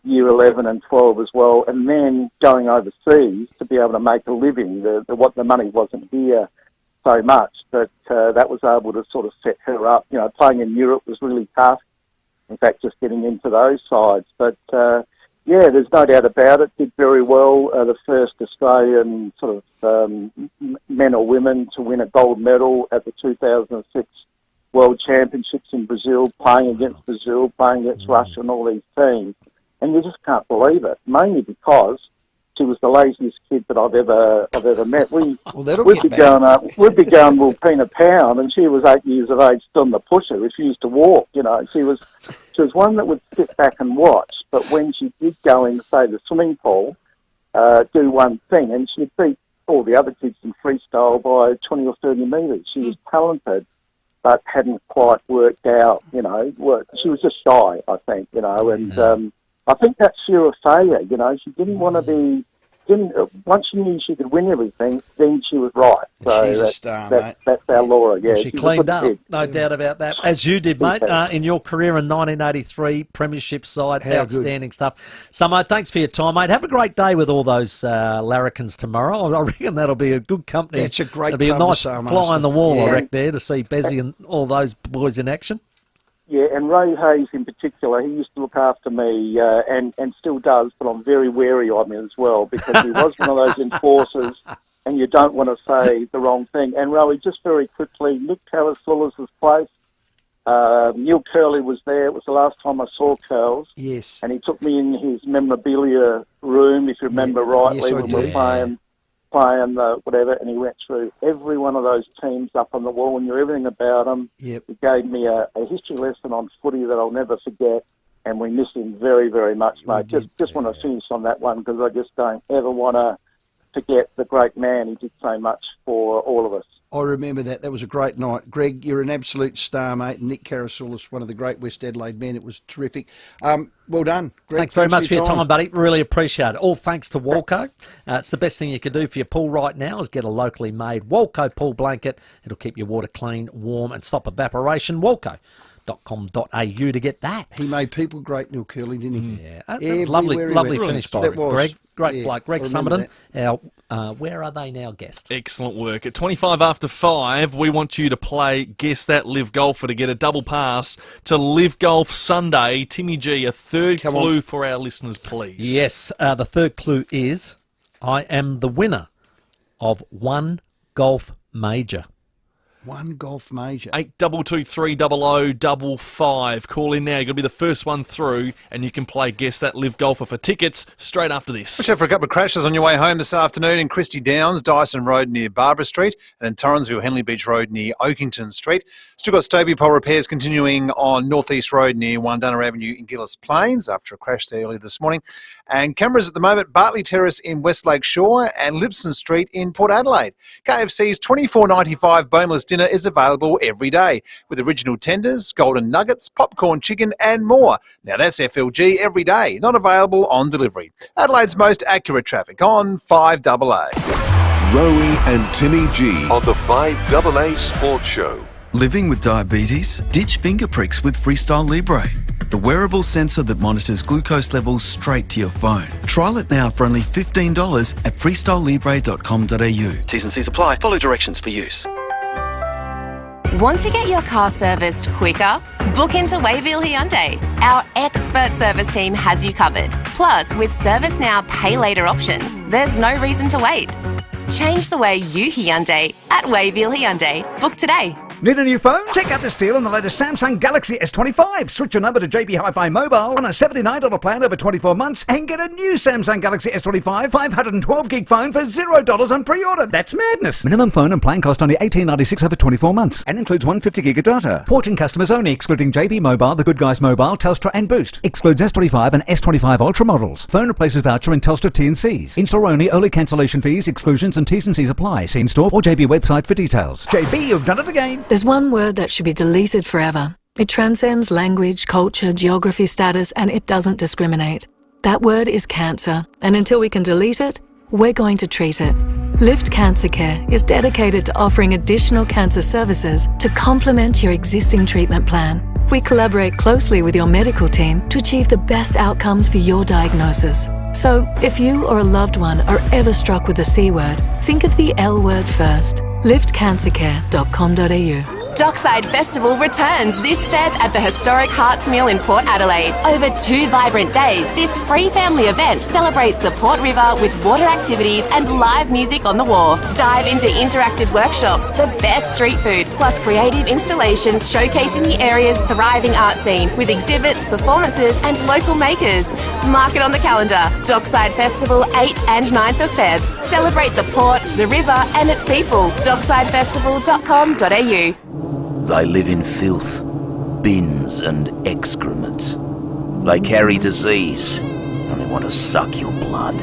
year 11 and 12 as well, and then going overseas to be able to make a living. The money wasn't here so much, but that was able to sort of set her up. You know, playing in Europe was really tough. In fact, just getting into those sides. But, yeah, there's no doubt about it. Did very well. The first Australian sort of men or women to win a gold medal at the 2006 World Championships in Brazil, playing against Brazil, playing against Russia and all these teams. And you just can't believe it, mainly because she was the laziest kid that I've ever met. We'd be going Wilpena Pound, and she was 8 years of age, still on the pusher, refused to walk. You know, she was one that would sit back and watch. But when she did go in, say, the swimming pool, do one thing, and she'd beat all the other kids in freestyle by 20 or 30 metres. She was talented, but hadn't quite worked out. You know, she was just shy, I think. You know, and I think that's sheer failure. You know, she didn't want to be. Once she knew she could win everything, then she was right. So she's a star, mate. That's our Laura. Yeah, she cleaned up, no doubt about that. As you did, mate, in your career in 1983, Premiership side, outstanding stuff. So, mate, thanks for your time, mate. Have a great day with all those larrikins tomorrow. I reckon that'll be a good company. It's a great. It'll be a nice fly on the wall, I reckon, there to see Bezzy and all those boys in action. Yeah, and Ray Hayes in particular, he used to look after me and still does, but I'm very wary of him as well because he was one of those enforcers and you don't want to say the wrong thing. And Rowie, just very quickly, Nick Carasoulis' place, Neil Curley was there. It was the last time I saw Curls. Yes. And he took me in his memorabilia room, if you remember rightly, when we were playing whatever, and he went through every one of those teams up on the wall and knew everything about them. Yep. He gave me a history lesson on footy that I'll never forget, and we miss him very, very much, mate. Just want to finish on that one because I just don't ever want to forget the great man. He did so much for all of us. I remember that. That was a great night. Greg, you're an absolute star, mate. And Nick Carasoulis, one of the great West Adelaide men. It was terrific. Well done, Greg. Thanks very much for your time, buddy. Really appreciate it. All thanks to Walco. It's the best thing you can do for your pool right now is get a locally made Walco pool blanket. It'll keep your water clean, warm and stop evaporation. Walco.com.au to get that. He made people great, Neil Curley, didn't he? Yeah, that's lovely finish by Greg. Great bloke. Greg Summerton, our Where Are They Now guest. Excellent work. At 25 after 5, we want you to play Guess That Live Golfer to get a double pass to Live Golf Sunday. Timmy G, a third clue for our listeners, please. Yes, the third clue is I am the winner of one golf major. One golf major. 82230055. Call in now. You're going to be the first one through, and you can play Guess That Live Golfer for tickets straight after this. Watch out for a couple of crashes on your way home this afternoon in Christie Downs, Dyson Road near Barbara Street, and in Torrensville, Henley Beach Road near Oakington Street. Still got Stobie Pole repairs continuing on North East Road near Wandunna Avenue in Gillis Plains after a crash there earlier this morning. And cameras at the moment, Bartley Terrace in Westlake Shore and Libson Street in Port Adelaide. KFC's $24.95 boneless dinner is available every day with original tenders, golden nuggets, popcorn chicken and more. Now that's FLG every day, not available on delivery. Adelaide's most accurate traffic on 5AA. Rowey and Timmy G on the 5AA Sports Show. Living with diabetes? Ditch finger pricks with Freestyle Libre, the wearable sensor that monitors glucose levels straight to your phone. Trial it now for only $15 at freestylelibre.com.au. T's and C's apply. Follow directions for use. Want to get your car serviced quicker? Book into Wayville Hyundai. Our expert service team has you covered. Plus, with Service Now Pay Later options, there's no reason to wait. Change the way you Hyundai at Wayville Hyundai. Book today. Need a new phone? Check out this deal on the latest Samsung Galaxy S25. Switch your number to JB Hi-Fi Mobile on a $79 plan over 24 months and get a new Samsung Galaxy S25 512GB phone for $0 on pre-order. That's madness. Minimum phone and plan cost only $18.96 over 24 months and includes 150GB of data. Porting customers only, excluding JB Mobile, The Good Guys Mobile, Telstra and Boost. Excludes S25 and S25 Ultra models. Phone replaces voucher in Telstra T&Cs. In-store only, early cancellation fees, exclusions and T's and C's apply. See in-store or JB website for details. JB, you've done it again. There's one word that should be deleted forever. It transcends language, culture, geography, status, and it doesn't discriminate. That word is cancer, and until we can delete it, we're going to treat it. Lift Cancer Care is dedicated to offering additional cancer services to complement your existing treatment plan. We collaborate closely with your medical team to achieve the best outcomes for your diagnosis. So, if you or a loved one are ever struck with the C word, think of the L word first. liftcancercare.com.au. Dockside Festival returns this Feb at the historic Hearts Mill in Port Adelaide. Over 2 vibrant days, this free family event celebrates the Port River with water activities and live music on the wharf. Dive into interactive workshops, the best street food, plus creative installations showcasing the area's thriving art scene with exhibits, performances and local makers. Mark it on the calendar. Dockside Festival 8th and 9th of Feb. Celebrate the port, the river and its people. docksidefestival.com.au. They live in filth, bins and excrement. They carry disease and they want to suck your blood.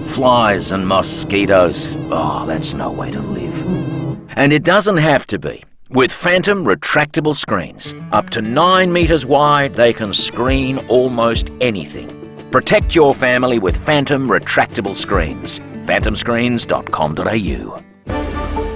Flies and mosquitoes. Oh, that's no way to live. And it doesn't have to be. With Phantom retractable screens, up to 9 metres wide, they can screen almost anything. Protect your family with Phantom retractable screens. phantomscreens.com.au.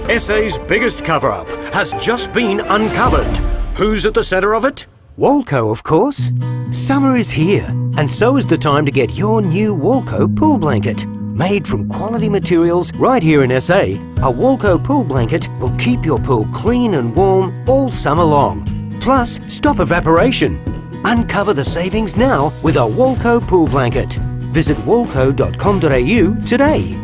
SA's biggest cover-up has just been uncovered. Who's at the centre of it? Walco, of course. Summer is here, and so is the time to get your new Walco pool blanket. Made from quality materials right here in SA, a Walco pool blanket will keep your pool clean and warm all summer long. Plus, stop evaporation. Uncover the savings now with a Walco pool blanket. Visit walco.com.au today.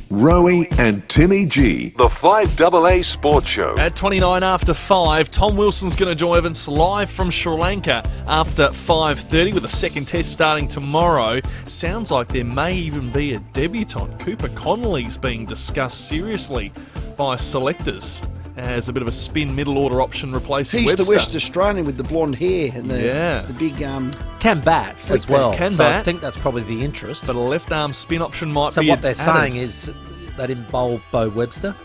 Rowey and Timmy G, the 5AA Sports Show. At 29 after 5, Tom Wilson's going to join us live from Sri Lanka after 5:30 with a second test starting tomorrow. Sounds like there may even be a debutant. Cooper Connolly's being discussed seriously by selectors as a bit of a spin middle order option replacing He's Webster. the West Australian with the blonde hair and the big can bat as well. Can so bat. I think that's probably the interest. But a left arm spin option might so be. So what they're added. saying is they didn't bowl Bo Webster.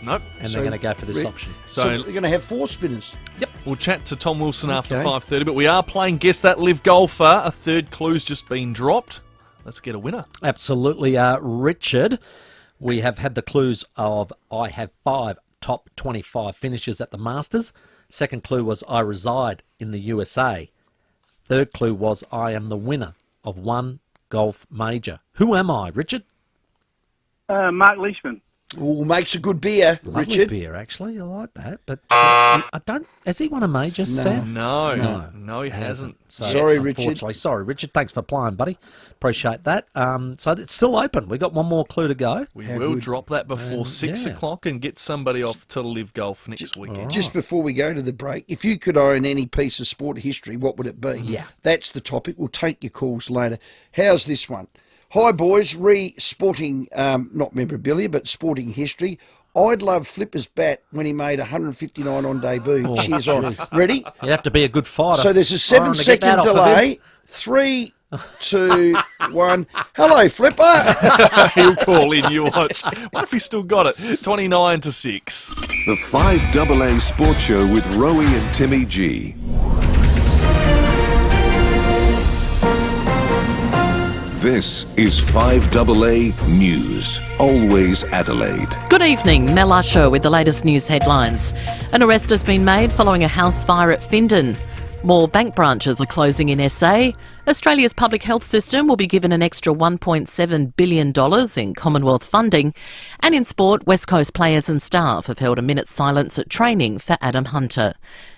Nope. And they're going to go for this option. So they're going to have 4 spinners. Yep. We'll chat to Tom Wilson after 5:30, but we are playing Guess That Live Golfer. A third clue's just been dropped. Let's get a winner. Absolutely, Richard. We have had the clues of I have 5 top 25 finishes at the Masters. Second clue was I reside in the USA. Third clue was I am the winner of 1 golf major. Who am I, Richard? Mark Leishman. Oh, makes a good beer, Lovely Richard. beer, actually. I like that. But I don't. Has he won a major, Sam? No, he hasn't. So, Sorry, Richard. unfortunately. Sorry, Richard. Thanks for playing, buddy. Appreciate that. So it's still open. We've got one more clue to go. We will drop that before 6 o'clock and get somebody off to live golf next weekend. Just before we go to the break, if you could own any piece of sport history, what would it be? Yeah. That's the topic. We'll take your calls later. How's this one? Hi, boys. Sporting, not memorabilia, but sporting history. I'd love Flipper's bat when he made 159 on debut. Cheers on. Ready? You have to be a good fighter. So there's a 7-second delay. 3, 2, 1. Hello, Flipper. He'll call in, you watch. What if he's still got it? 29-6. The 5AA Sports Show with Rowey and Timmy G. This is 5AA News, always Adelaide. Good evening, Mel Usher with the latest news headlines. An arrest has been made following a house fire at Findon. More bank branches are closing in SA. Australia's public health system will be given an extra $1.7 billion in Commonwealth funding. And in sport, West Coast players and staff have held a minute's silence at training for Adam Hunter.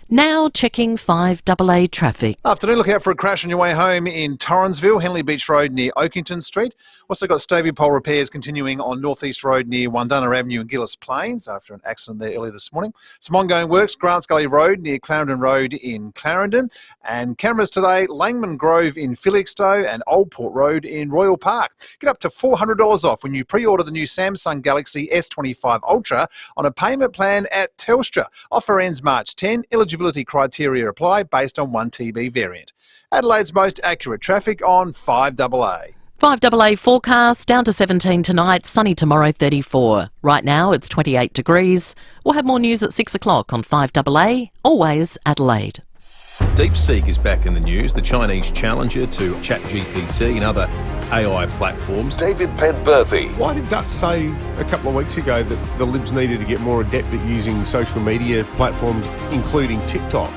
Now checking 5AA traffic. Afternoon, look out for a crash on your way home in Torrensville, Henley Beach Road near Oakington Street. Also got stable pole repairs continuing on North East Road near Wundunna Avenue and Gillis Plains after an accident there earlier this morning. Some ongoing works, Grants Gully Road near Clarendon Road in Clarendon. And cameras today, Langman Grove in Felixstowe and Old Port Road in Royal Park. Get up to $400 off when you pre-order the new Samsung Galaxy S25 Ultra on a payment plan at Telstra. Offer ends March 10. Eligibility criteria apply based on 1 TB variant. Adelaide's most accurate traffic on 5AA. 5AA forecast, down to 17 tonight, sunny tomorrow 34. Right now it's 28 degrees. We'll have more news at 6 o'clock on 5AA, always Adelaide. DeepSeek is back in the news, the Chinese challenger to ChatGPT and other AI platforms. David Penberthy. Why did Dutch say a couple of weeks ago that the Libs needed to get more adept at using social media platforms, including TikTok?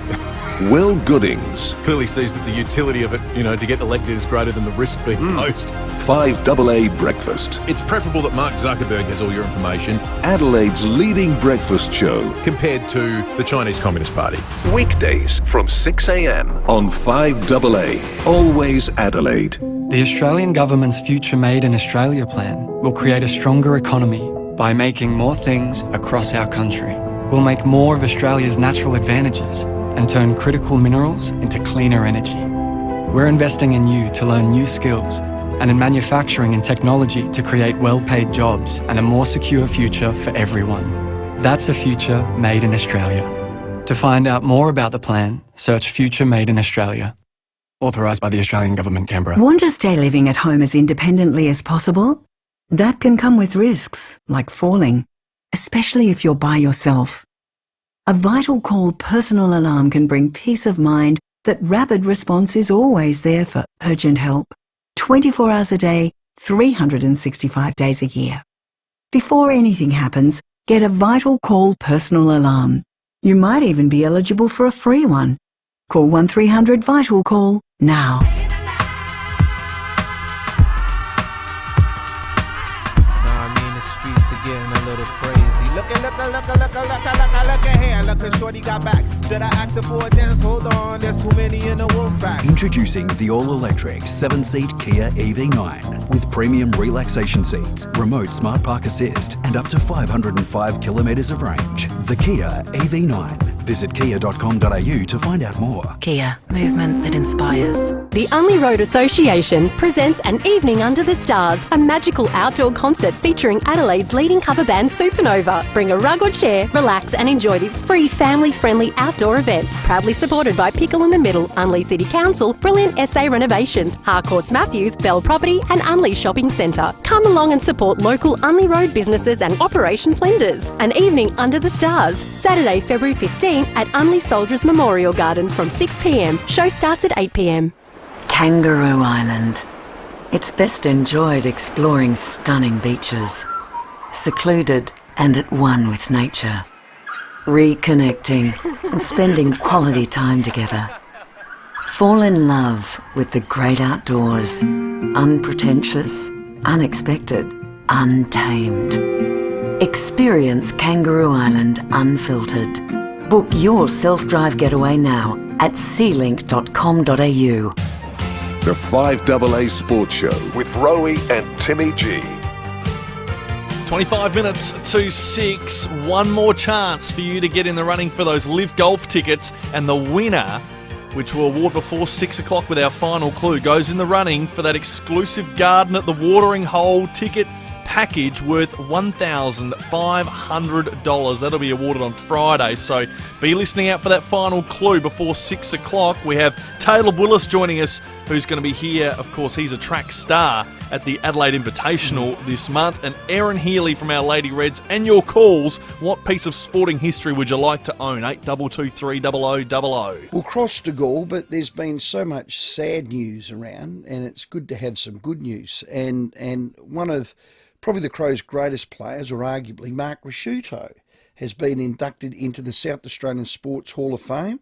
Will Goodings. Clearly sees that the utility of it, to get elected is greater than the risk being posed. 5AA Breakfast. It's preferable that Mark Zuckerberg has all your information. Adelaide's leading breakfast show. Compared to the Chinese Communist Party. Weekdays from 6 a.m. on 5AA, always Adelaide. The Australian Government's Future Made in Australia plan will create a stronger economy by making more things across our country. We'll make more of Australia's natural advantages and turn critical minerals into cleaner energy. We're investing in you to learn new skills and in manufacturing and technology to create well-paid jobs and a more secure future for everyone. That's a future made in Australia. To find out more about the plan, search Future Made in Australia. Authorised by the Australian Government, Canberra. Want to stay living at home as independently as possible? That can come with risks, like falling, especially if you're by yourself. A Vital Call personal alarm can bring peace of mind that rapid response is always there for urgent help, 24 hours a day, 365 days a year. Before anything happens, get a Vital Call personal alarm. You might even be eligible for a free one. Call 1300 Vital Call now. The streets are getting a little crazy. Look here. Look at shorty got back. Should I ask her for a dance? Hold on, there's too many in the wolf pack. Introducing the all-electric 7-seat Kia EV9 with premium relaxation seats, remote smart park assist, and up to 505 kilometres of range. The Kia EV9. Visit kia.com.au to find out more. Kia, movement that inspires. The Unley Road Association presents An Evening Under the Stars, a magical outdoor concert featuring Adelaide's leading cover band Supernova. Bring a rug or chair, relax and enjoy this free family-friendly outdoor event. Proudly supported by Pickle in the Middle, Unley City Council, Brilliant SA Renovations, Harcourts Matthews, Bell Property and Unley Shopping Centre. Come along and support local Unley Road businesses and Operation Flinders. An Evening Under the Stars, Saturday, February 15 at Unley Soldiers Memorial Gardens from 6 p.m. Show starts at 8 p.m. Kangaroo Island. It's best enjoyed exploring stunning beaches, secluded and at one with nature, reconnecting and spending quality time together. Fall in love with the great outdoors, unpretentious, unexpected, untamed. Experience Kangaroo Island unfiltered. Book your self-drive getaway now at sealink.com.au. The 5AA Sports Show with Rowey and Timmy G. 25 minutes to 6. One more chance for you to get in the running for those Live Golf tickets, and the winner, which we'll award before 6 o'clock with our final clue, goes in the running for that exclusive Garden at the Watering Hole ticket package worth $1,500. That'll be awarded on Friday, so be listening out for that final clue before 6 o'clock. We have Caleb Willis joining us, who's going to be here. Of course, he's a track star at the Adelaide Invitational this month, and Aaron Healy from our Lady Reds. And your calls, what piece of sporting history would you like to own? 8223 0000. We'll cross to Gaul, but there's been so much sad news around, and it's good to have some good news. And one of probably the Crows' greatest players, or arguably Mark Rasciuto, has been inducted into the South Australian Sports Hall of Fame.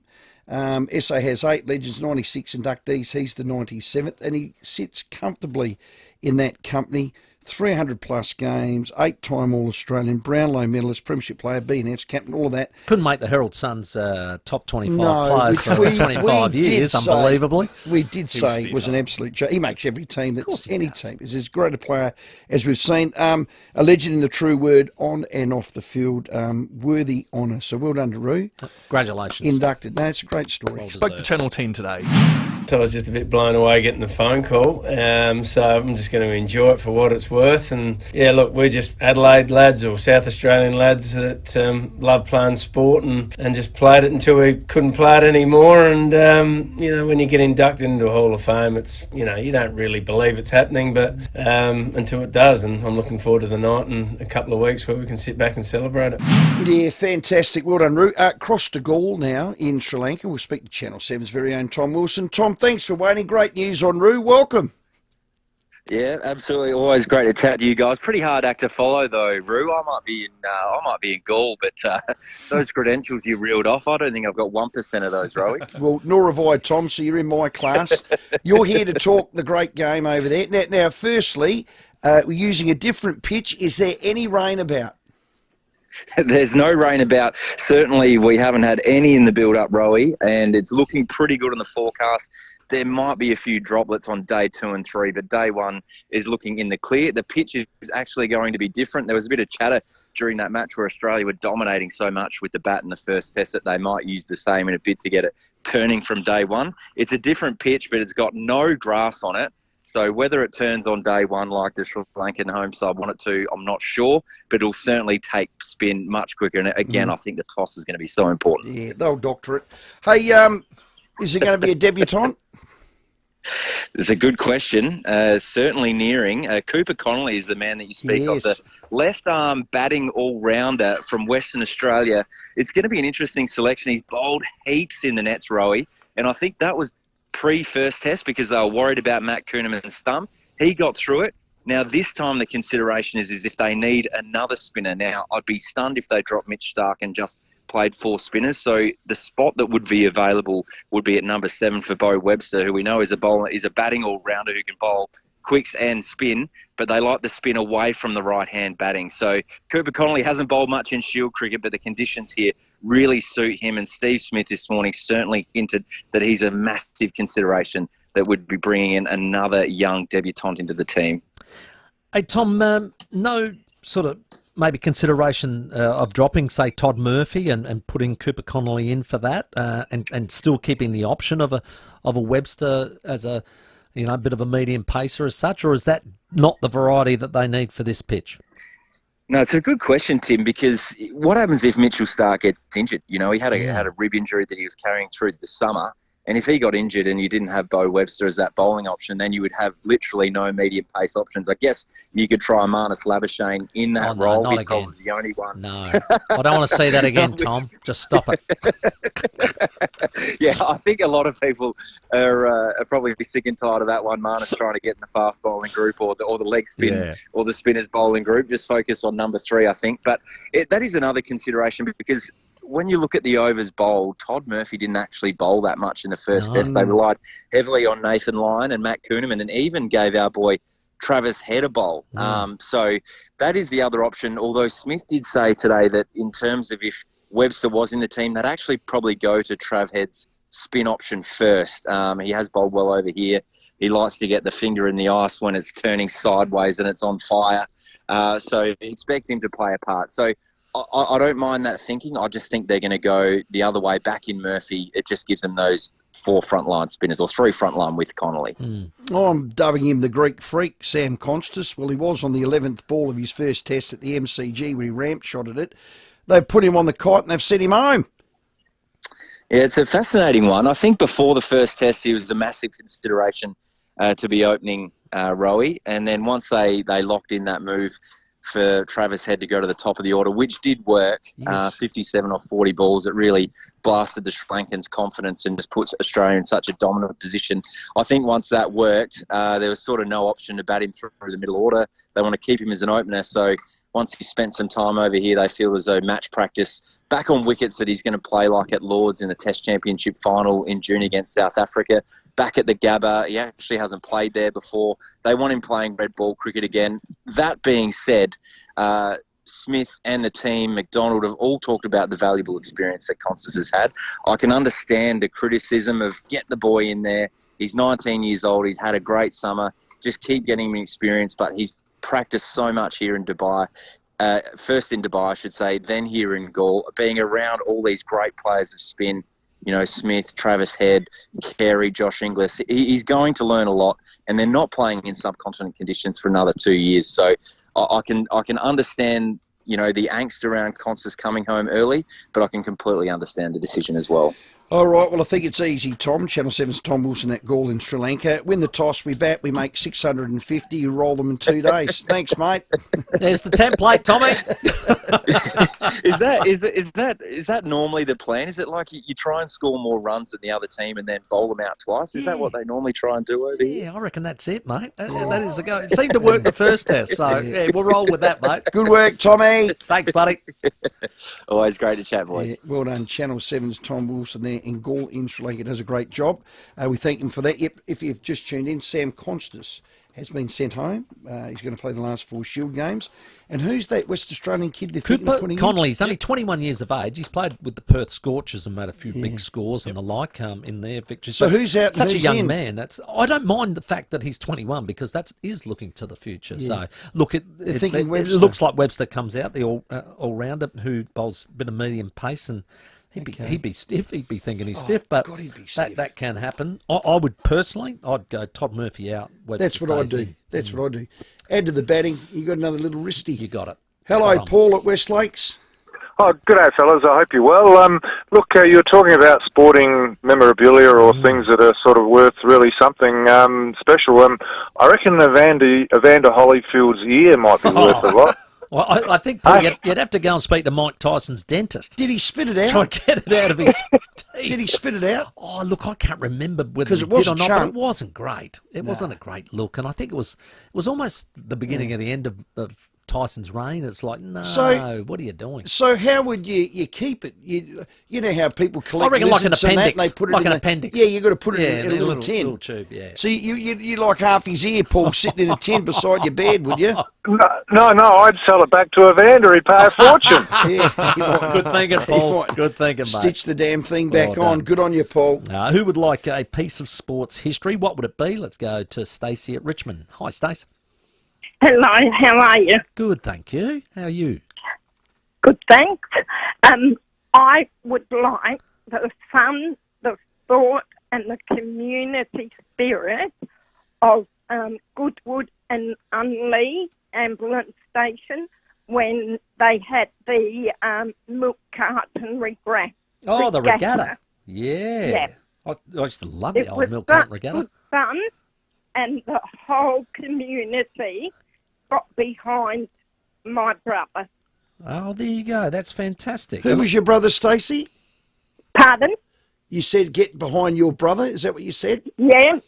SA has 8 legends, 96 inductees. He's the 97th, and he sits comfortably in that company. 300 plus games, 8-time All-Australian, Brownlow medalist, premiership player, B&F's captain, all of that. Couldn't make the Herald Sun's top 25 players for 25 years, unbelievably. We did say it was an absolute joke. He makes every team, that's any team. He's as great a player as we've seen. A legend in the true word, on and off the field. Worthy honour. So well done to Roo. Congratulations. Inducted. No, it's a great story. Spoke to Channel 10 today. So I was just a bit blown away getting the phone call. So I'm just going to enjoy it for what it's worth. And yeah, look, we're just Adelaide lads or South Australian lads that love playing sport and just played it until we couldn't play it anymore. And, when you get inducted into a Hall of Fame, it's, you don't really believe it's happening, but until it does. And I'm looking forward to the night and a couple of weeks where we can sit back and celebrate it. Yeah, fantastic. Well done, Roo. Cross to Gaul now in Sri Lanka. We'll speak to Channel 7's very own Tom Wilson. Tom, thanks for waiting. Great news on Roo. Welcome. Yeah, absolutely. Always great to chat to you guys. Pretty hard act to follow, though, Roo. I might be in Gaul, but those credentials you reeled off, I don't think I've got 1% of those, Rowey. Well, nor have I, Tom. So you're in my class. You're here to talk the great game over there. Now, firstly, we're using a different pitch. Is there any rain about? There's no rain about. Certainly, we haven't had any in the build-up, Rowey, and it's looking pretty good in the forecast. There might be a few droplets on day 2 and 3, but day 1 is looking in the clear. The pitch is actually going to be different. There was a bit of chatter during that match where Australia were dominating so much with the bat in the first test that they might use the same in a bid to get it turning from day 1. It's a different pitch, but it's got no grass on it. So whether it turns on day 1 like the Sri Lankan home side want it to, I'm not sure, but it'll certainly take spin much quicker. And again, I think the toss is going to be so important. Yeah, they'll doctor it. Hey, is there going to be a debutante? It's a good question. Certainly nearing. Cooper Connolly is the man that you speak of, the left-arm batting all-rounder from Western Australia. It's going to be an interesting selection. He's bowled heaps in the nets, Rowey, and I think that was pre-first test because they were worried about Matt Kuhneman's thumb. He got through it. Now, this time the consideration is if they need another spinner. Now, I'd be stunned if they dropped Mitch Stark and just played 4 spinners. So the spot that would be available would be at number 7 for Bo Webster, who we know is a batting all-rounder who can bowl quicks and spin, but they like the spin away from the right-hand batting. So Cooper Connolly hasn't bowled much in Shield cricket, but the conditions here really suit him. And Steve Smith this morning certainly hinted that he's a massive consideration that would be bringing in another young debutant into the team. Hey, Tom, no sort of maybe consideration of dropping, say, Todd Murphy and putting Cooper Connolly in for that and still keeping the option of a Webster as a bit of a medium pacer as such, or is that not the variety that they need for this pitch? No, it's a good question, Tim, because what happens if Mitchell Stark gets injured? He had a rib injury that he was carrying through the summer. And if he got injured and you didn't have Bo Webster as that bowling option, then you would have literally no medium pace options. I guess you could try Marnus Labuschagne in that role. Not again. The only one. No, I don't want to see that again, Tom. Just stop it. Yeah, I think a lot of people are probably sick and tired of that one. Marnus trying to get in the fast bowling group or the leg spin or the spinners bowling group. Just focus on number 3, I think. But that is another consideration because when you look at the overs bowled, Todd Murphy didn't actually bowl that much in the first test. They relied heavily on Nathan Lyon and Matt Kuhneman and even gave our boy Travis Head a bowl. So that is the other option, although Smith did say today that in terms of if Webster was in the team, they'd actually probably go to Trav Head's spin option first. He has bowled well over here. He likes to get the finger in the ice when it's turning sideways and it's on fire. So expect him to play a part. So I don't mind that thinking. I just think they're going to go the other way back in Murphy. It just gives them those 4 frontline spinners, or 3 frontline with Connolly. I'm dubbing him the Greek freak, Sam Constas. Well, he was on the 11th ball of his first test at the MCG where he ramp shotted it. They've put him on the kite and they've sent him home. Yeah, it's a fascinating one. I think before the first test, he was a massive consideration to be opening Rowey. And then once they locked in that move for Travis Head to go to the top of the order, which did work, 57 or 40 balls, it really blasted the Sri Lankans' confidence and just puts Australia in such a dominant position. I think once that worked, there was sort of no option to bat him through the middle order. They want to keep him as an opener, so once he spent some time over here, they feel as though match practice back on wickets that he's going to play like at Lords in the Test Championship final in June against South Africa. Back at the Gabba, he actually hasn't played there before. They want him playing red ball cricket again. That being said, Smith and the team, McDonald, have all talked about the valuable experience that Constance has had. I can understand the criticism of get the boy in there. He's 19 years old. He's had a great summer. Just keep getting him experience, but he's practiced so much here in Dubai, first in Dubai, I should say, then here in Gaul, being around all these great players of spin, you know, Smith, Travis Head, Carey, Josh Inglis. He's going to learn a lot, and they're not playing in subcontinent conditions for another 2 years. So I can understand, you know, the angst around Constance coming home early, but I can completely understand the decision as well. All right, well, I think it's easy, Tom. Channel 7's Tom Wilson at Gaul in Sri Lanka. Win the toss, we bat, we make 650, you roll them in 2 days. Thanks, mate. There's the template, Tommy. Is that normally the plan? Is it like you try and score more runs than the other team and then bowl them out twice? Is that what they normally try and do over here? Yeah, I reckon that's it, mate. That is the go. It seemed to work the first test, so yeah, we'll roll with that, mate. Good work, Tommy. Thanks, buddy. Always great to chat, boys. Yeah, well done. Channel 7's Tom Wilson there in Gaul in Sri Lanka does a great job. We thank him for that. Yep, if you've just tuned in, Sam Constas has been sent home. He's going to play the last 4 Shield games. And who's that West Australian kid they're thinking of putting Connolly. He's only 21 years of age. He's played with the Perth Scorchers and made a few big scores and the like in their victories. So who's out? Such who's a young in? man. I don't mind the fact that he's 21 because that is looking to the future. Yeah. So look, it looks like Webster comes out, the all rounder who bowls a bit of medium pace, and he'd be stiff. He'd be thinking he's stiff, but God, he'd be stiff. that can happen. I would personally, I'd go Todd Murphy out. Webster That's what I do. That's what I do. Add to the batting, you got another little wristy. You got it. Hello, Paul at West Lakes. Oh, good day, fellas. I hope you're well. Look, you're talking about sporting memorabilia or things that are sort of worth really something special. I reckon Evander Holyfield's ear might be worth a lot. Well, I think, Paul, you'd have to go and speak to Mike Tyson's dentist. Did he spit it out? Try and get it out of his teeth. Did he spit it out? Oh, look, I can't remember whether he it did or not, chunk. but it wasn't great. It wasn't a great look, and I think it was almost the beginning of the end of Tyson's reign. It's like, no, what are you doing? So how would you keep it? You know how people collect I reckon like an lizards and that, appendix. and they put it Like in an appendix. Yeah, you got to put it in a little tin. Little tube, yeah. So you like half his ear, Paul, sitting in a tin beside your bed, would you? No, I'd sell it back to Evander. He'd pay a fortune. Yeah, Good thinking, Paul. Good thinking, mate. Stitch the damn thing back Well on. done. Good on you, Paul. Who would like a piece of sports history? What would it be? Let's go to Stacey at Richmond. Hi, Stacey. Hello, how are you? Good, thank you. How are you? Good, thanks. I would like the fun, the thought and the community spirit of Goodwood and Unley Ambulance Station when they had the milk carton regatta. Oh, the regatta. Yeah. I used to love the old milk carton regatta. It was fun, and the whole community got behind my brother. Oh, there you go. That's fantastic. Who was your brother, Stacey? Pardon? You said get behind your brother. Is that what you said? Yeah.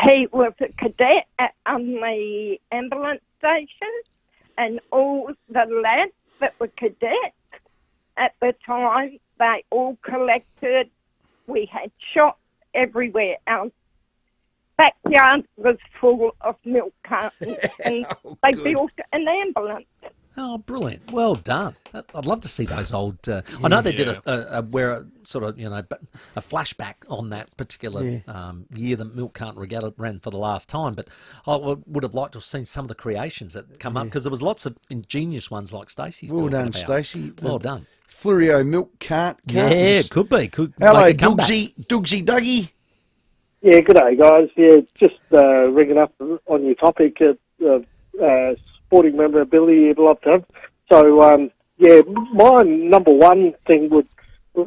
He was a cadet on the ambulance station, and all the lads that were cadets at the time, they all collected. We had shops everywhere. Our backyard was full of milk cartons, and they built an ambulance. Oh, brilliant! Well done. I'd love to see those old. I know they did a sort of a flashback on that particular year the milk carton regatta ran for the last time. But I would have liked to have seen some of the creations that come up, because there was lots of ingenious ones like Stacey's. Well talking done, about. Stacey. Well done. Fluorio milk cartons. Yeah, it could be. Hello, make a comeback. Dougsy Dougie. Yeah, good day, guys. Yeah, just ringing up on your topic of sporting memorability you'd love to have. So, my number one thing would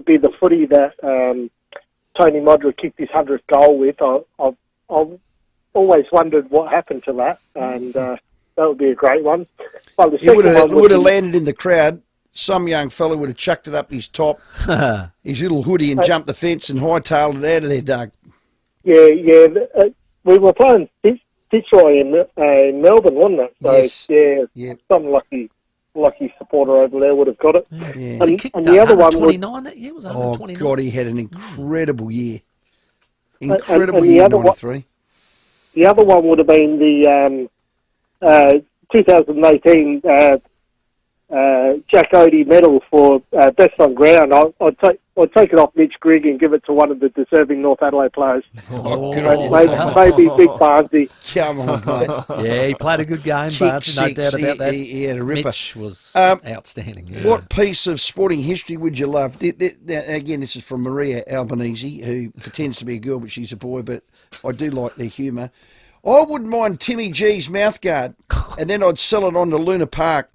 be the footy that Tony Modric kicked his 100th goal with. I've always wondered what happened to that, and that would be a great one. Well, It would have landed in the crowd. Some young fella would have chucked it up his top, his little hoodie, and jumped the fence and hightailed it out of there, Doug. Yeah. We were playing Fitzroy in Melbourne, wasn't it? So, some lucky supporter over there would have got it. Yeah. And the other one 29 that year was 129. Oh God, he had an incredible year. And Incredible the year, other one- 93. The other one would have been the 2018 Jack Odie medal for best on ground. I'd take it off Mitch Grigg and give it to one of the deserving North Adelaide players. Maybe Big Barnsley. Come on, mate. Yeah, he played a good game, Kick but no six, doubt about that. He had a ripper. Mitch was outstanding. Yeah. What piece of sporting history would you love? Again, this is from Maria Albanese, who pretends to be a girl, but she's a boy, but I do like their humour. I wouldn't mind Timmy G's mouthguard, and then I'd sell it on to Luna Park.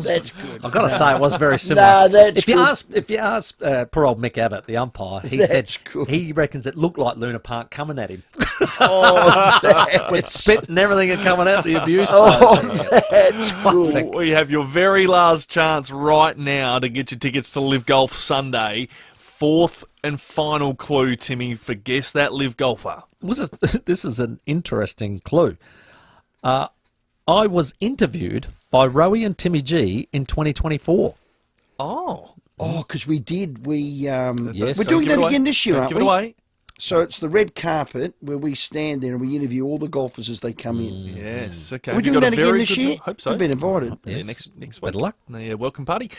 That's good. I've got to say, it was very similar. No, that's if you ask poor old Mick Abbott, the umpire, he said he reckons it looked like Luna Park coming at him. With spit and everything and coming out the abuse. That's good. We have your very last chance right now to get your tickets to Live Golf Sunday. Fourth and final clue, Timmy, for Guess That Live Golfer. This is an interesting clue. I was interviewed by Rowey and Timmy G in 2024. Oh, because we did. Yes. We're doing that again this year, Don't aren't give we? it away. So it's the red carpet where we stand there and we interview all the golfers as they come in. Yes, okay. Are we Have you doing got that a again very this good- year? Hope so. We've been invited. Yeah, Yes. next week. Better luck. The welcome party.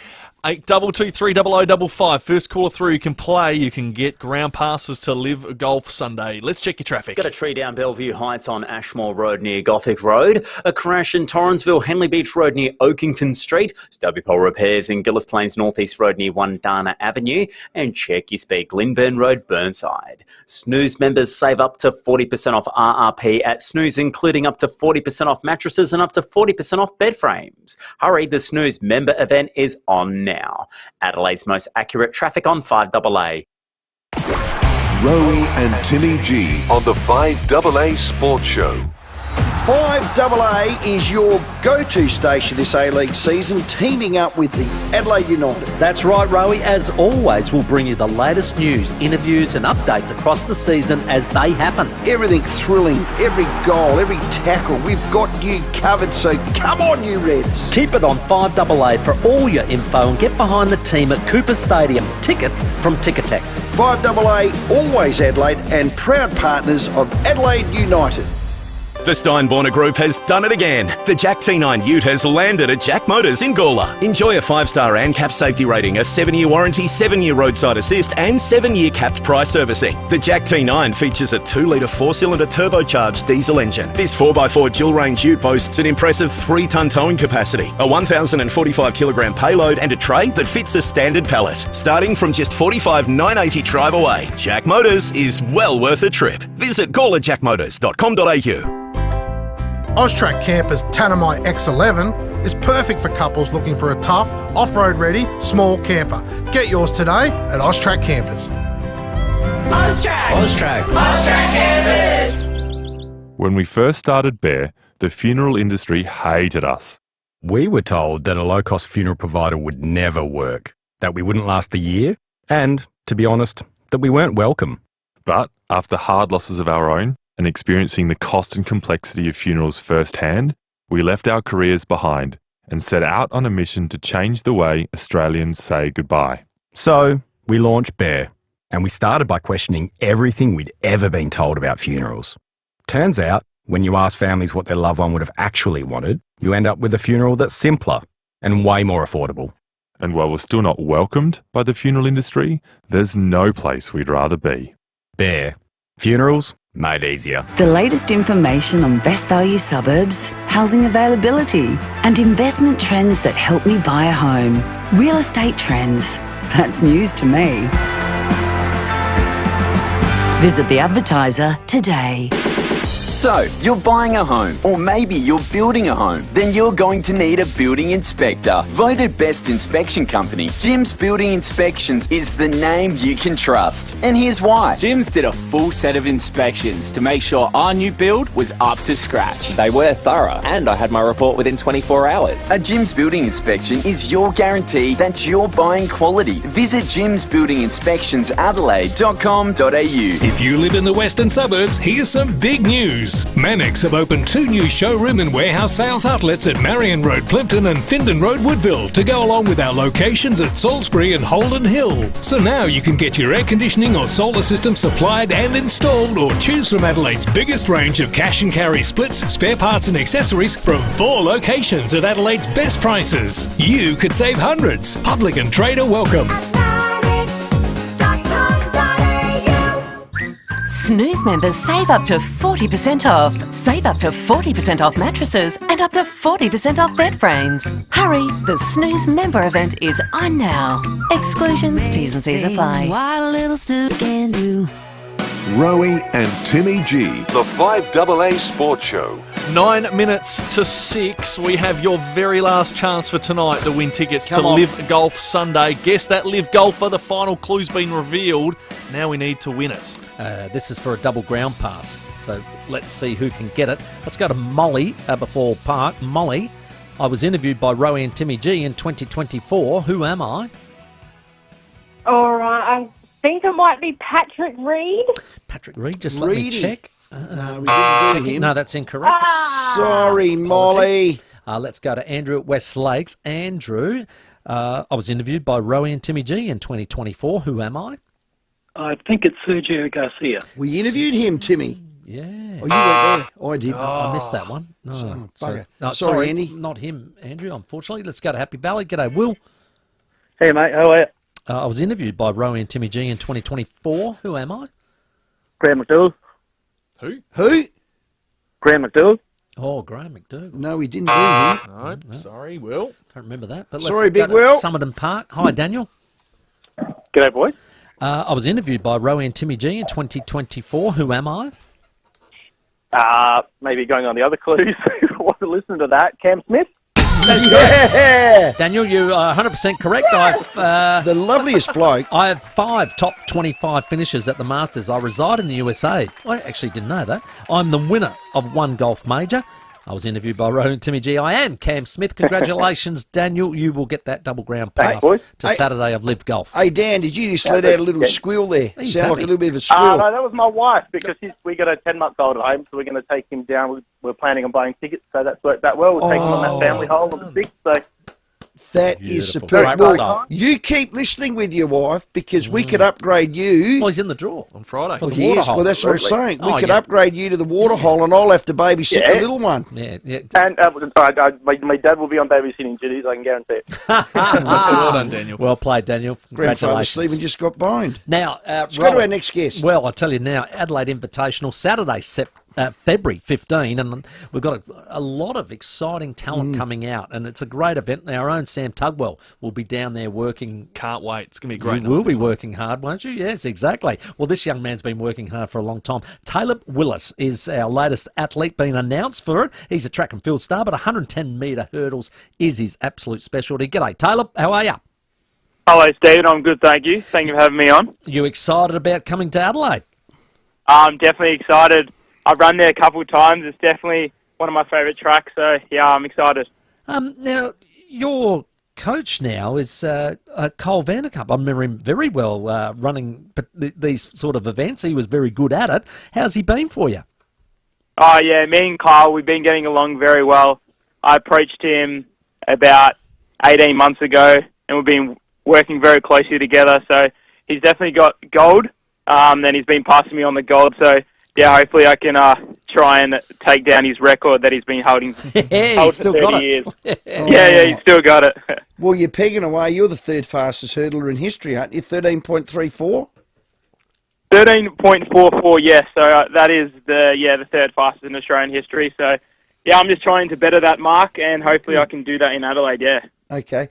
82230055. First caller through, you can play. You can get ground passes to Live Golf Sunday. Let's check your traffic. Got a tree down Bellevue Heights on Ashmore Road near Gothic Road. A crash in Torrensville, Henley Beach Road near Oakington Street. Stubby pole repairs in Gillis Plains Northeast Road near Wandana Avenue. And check your speed, Glenburn Road, Burnside. Snooze members save up to 40% off RRP at Snooze, including up to 40% off mattresses and up to 40% off bed frames. Hurry, the Snooze member event is on now. Adelaide's most accurate traffic on 5AA. Rowey and Timmy G on the 5AA Sports Show. 5AA is your go-to station this A-League season, teaming up with the Adelaide United. That's right, Rowey. As always, we'll bring you the latest news, interviews and updates across the season as they happen. Everything thrilling, every goal, every tackle, we've got you covered, so come on you Reds. Keep it on 5AA for all your info and get behind the team at Cooper Stadium. Tickets from Ticketek. 5AA, always Adelaide, and proud partners of Adelaide United. The Steinborner Group has done it again. The Jack T9 Ute has landed at Jack Motors in Gawler. Enjoy a 5-star ANCAP safety rating, a 7-year warranty, 7-year roadside assist and 7-year capped price servicing. The Jack T9 features a 2-litre 4-cylinder turbocharged diesel engine. This 4x4 dual-range Ute boasts an impressive 3-tonne towing capacity, a 1,045-kilogram payload and a tray that fits a standard pallet. Starting from just $45,980 drive away, Jack Motors is well worth a trip. Visit gawlerjackmotors.com.au. Austrac Campers Tanami X11 is perfect for couples looking for a tough, off-road ready, small camper. Get yours today at Austrac Campers. Austrac Campers. When we first started Bear, the funeral industry hated us. We were told that a low-cost funeral provider would never work, that we wouldn't last the year, and, to be honest, that we weren't welcome. But after hard losses of our own, and experiencing the cost and complexity of funerals firsthand, we left our careers behind and set out on a mission to change the way Australians say goodbye. So, we launched Bear, And we started by questioning everything we'd ever been told about funerals. Turns out, when you ask families what their loved one would have actually wanted, you end up with a funeral that's simpler and way more affordable. And while we're still not welcomed by the funeral industry, there's no place we'd rather be. Bear. Funerals made easier. The latest information on best value suburbs, housing availability, and investment trends that help me buy a home. Real estate trends. That's news to me. Visit The Advertiser today. So, you're buying a home, or maybe you're building a home. Then you're going to need a building inspector. Voted best inspection company, Jim's Building Inspections is the name you can trust. And here's why. Jim's did a full set of inspections to make sure our new build was up to scratch. They were thorough, and I had my report within 24 hours. A Jim's Building Inspection is your guarantee that you're buying quality. Visit jimsbuildinginspectionsadelaide.com.au. If you live in the western suburbs, here's some big news. Manix have opened 2 new showroom and warehouse sales outlets at Marion Road, Plympton and Findon Road, Woodville, to go along with our locations at Salisbury and Holden Hill. So now you can get your air conditioning or solar system supplied and installed, or choose from Adelaide's biggest range of cash and carry splits, spare parts and accessories from 4 locations at Adelaide's best prices. You could save hundreds. Public and trade are welcome. Snooze members save up to 40% off. Save up to 40% off mattresses and up to 40% off bed frames. Hurry, the Snooze member event is on now. Exclusions, T's and C's apply. What a little snooze can do. Rowey and Timmy G, the 5AA Sports Show. 9 minutes to 6. We have your very last chance for tonight to win tickets to Live Golf Sunday. Guess that Live Golfer. The final clue's been revealed. Now we need to win it. This is for a double ground pass. So let's see who can get it. Let's go to Molly before Park. Molly, I was interviewed by Rowey and Timmy G in 2024. Who am I? All right, I think it might be Patrick Reed. Patrick Reed, just let me check. No, we didn't do him. No, that's incorrect. Sorry, Molly. Let's go to Andrew at West Lakes. Andrew, I was interviewed by Rowey and Timmy G in 2024. Who am I? I think it's Sergio Garcia. We interviewed him, Timmy. Yeah. Oh, you went there. I did. I missed that one. No, bugger. sorry, Andy. Not him, Andrew, unfortunately. Let's go to Happy Valley. G'day, Will. Hey, mate. How are you? I was interviewed by Rowey and Timmy G in 2024. Who am I? Graham McDougall. Who? Graham McDougall. Oh, Graham McDougall. No, we didn't do him. No, sorry, Will. Don't remember that. But Sorry, let's Big go to Will. Somerton Park. Hi, Daniel. G'day, boys. I was interviewed by Rowey and Timmy G in 2024. Who am I? Maybe going on the other clues. I wasn't listening to that. Cam Smith. Yeah! Daniel, you are 100% correct. The loveliest bloke. I have 5 top 25 finishes at the Masters. I reside in the USA. I actually didn't know that. I'm the winner of 1 golf major. I was interviewed by Rowey and Timmy G. I am Cam Smith. Congratulations, Daniel. You will get that double ground pass to Saturday of Live Golf. Hey, Dan, did you just let out a little squeal there? He's Sound like happy. a little bit of a squeal. No, that was my wife because we got a 10-month-old at home, so we're going to take him down. We're planning on buying tickets, so that's worked out well. We'll take him on that family hole on the 6th. So That is Beautiful. superb. Great Well, result. you keep listening with your wife because we could upgrade you. Well, he's in the draw on Friday. For the Yes, water hole. well, that's what I'm Absolutely. saying. We could upgrade you to the water hole and I'll have to babysit the little one. Yeah. And my dad will be on babysitting duties, I can guarantee it. Well done, Daniel. Well played, Daniel. Grandfather Congratulations. Stephen just got boned. Now, Let's go to Rowey. our next guest. Well, I'll tell you now, Adelaide Invitational, Saturday, February 15, and we've got a lot of exciting talent coming out, and it's a great event. Our own Sam Tugwell will be down there working. Can't wait. It's going to be a great You will be working hard, won't you? Yes, exactly. Well, this young man's been working hard for a long time. Caleb Willis is our latest athlete being announced for it. He's a track and field star, but 110-metre hurdles is his absolute specialty. G'day, Caleb. How are you? Hello, Stephen. I'm good, thank you. Thank you for having me on. You excited about coming to Adelaide? I'm definitely excited. I've run there a couple of times. It's definitely one of my favourite tracks, so yeah, I'm excited. Now, your coach now is Cole Vanderkamp. I remember him very well running these sort of events. He was very good at it. How's he been for you? Oh, yeah, me and Kyle, we've been getting along very well. I approached him about 18 months ago, and we've been working very closely together, so he's definitely got gold, and he's been passing me on the gold. So, yeah, hopefully I can try and take down his record that he's been holding for 30 years. Yeah, he's still got it. Well, you're pegging away. You're the third fastest hurdler in history, aren't you? 13.34? 13.44, yes. So that is the third fastest in Australian history. So, yeah, I'm just trying to better that mark, and hopefully I can do that in Adelaide, yeah. Okay.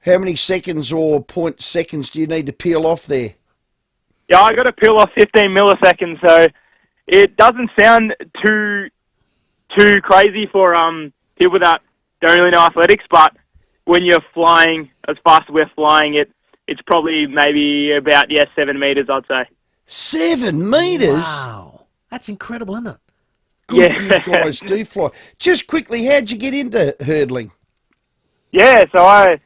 How many seconds or 0.seconds do you need to peel off there? Yeah, I got to peel off 15 milliseconds, so it doesn't sound too crazy for people that don't really know athletics, but when you're flying as fast as we're flying, it's probably maybe about 7 meters, I'd say. 7 meters? Wow. That's incredible, isn't it? Good, you guys do fly. Just quickly, how'd you get into hurdling? Yeah, so I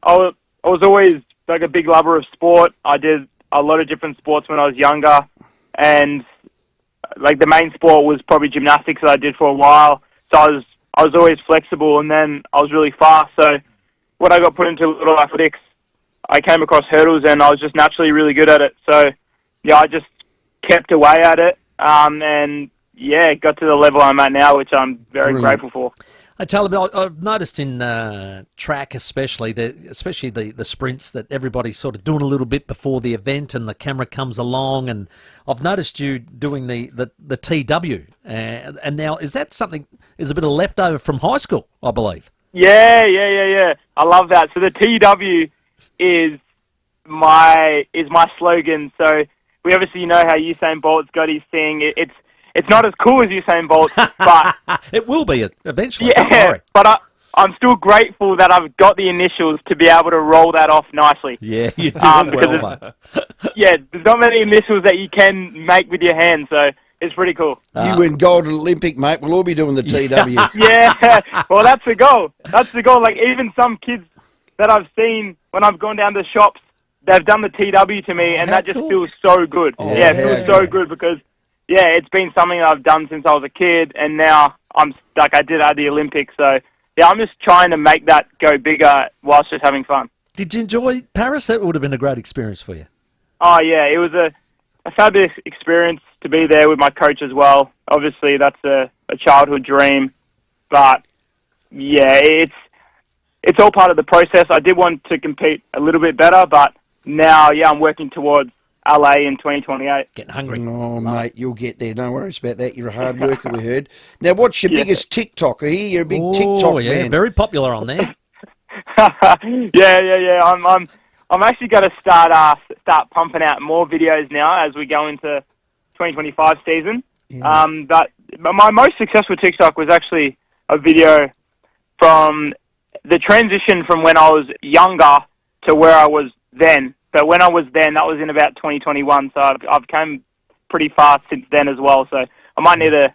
was always like a big lover of sport. I did a lot of different sports when I was younger, and like the main sport was probably gymnastics that I did for a while. So I was always flexible, and then I was really fast. So when I got put into little athletics, I came across hurdles, and I was just naturally really good at it. So yeah, I just kept away at it, and yeah, got to the level I'm at now, which I'm very grateful for. I tell them, I've noticed in track especially the sprints that everybody's sort of doing a little bit before the event and the camera comes along, and I've noticed you doing the TW, and now is that something, is a bit of leftover from high school, I believe? Yeah. I love that. So the TW is my slogan. So we obviously know how Usain Bolt's got his thing. It's not as cool as Usain Bolt, but it will be eventually. Yeah, but I'm still grateful that I've got the initials to be able to roll that off nicely. Yeah, you do well, mate. Yeah, there's not many initials that you can make with your hand, so it's pretty cool. You win gold at Olympic, mate. We'll all be doing the TW. Yeah, well, that's the goal. That's the goal. Like, even some kids that I've seen when I've gone down to shops, they've done the TW to me, and that just feels so good. It feels so good because... yeah, it's been something that I've done since I was a kid, and now I'm like I did at the Olympics. So, yeah, I'm just trying to make that go bigger whilst just having fun. Did you enjoy Paris? That would have been a great experience for you. Oh, yeah, it was a fabulous experience to be there with my coach as well. Obviously, that's a childhood dream, but, yeah, it's all part of the process. I did want to compete a little bit better, but now, yeah, I'm working towards LA in 2028. Getting hungry. Oh, mate, you'll get there. No worries about that. You're a hard worker, we heard. Now, what's your biggest TikTok? I hear you're a big TikTok man. Very popular on there. Yeah. I'm actually going to start pumping out more videos now as we go into 2025 season. Yeah. But my most successful TikTok was actually a video from the transition from when I was younger to where I was then. So when I was then, that was in about 2021. So I've come pretty far since then as well. So I might need to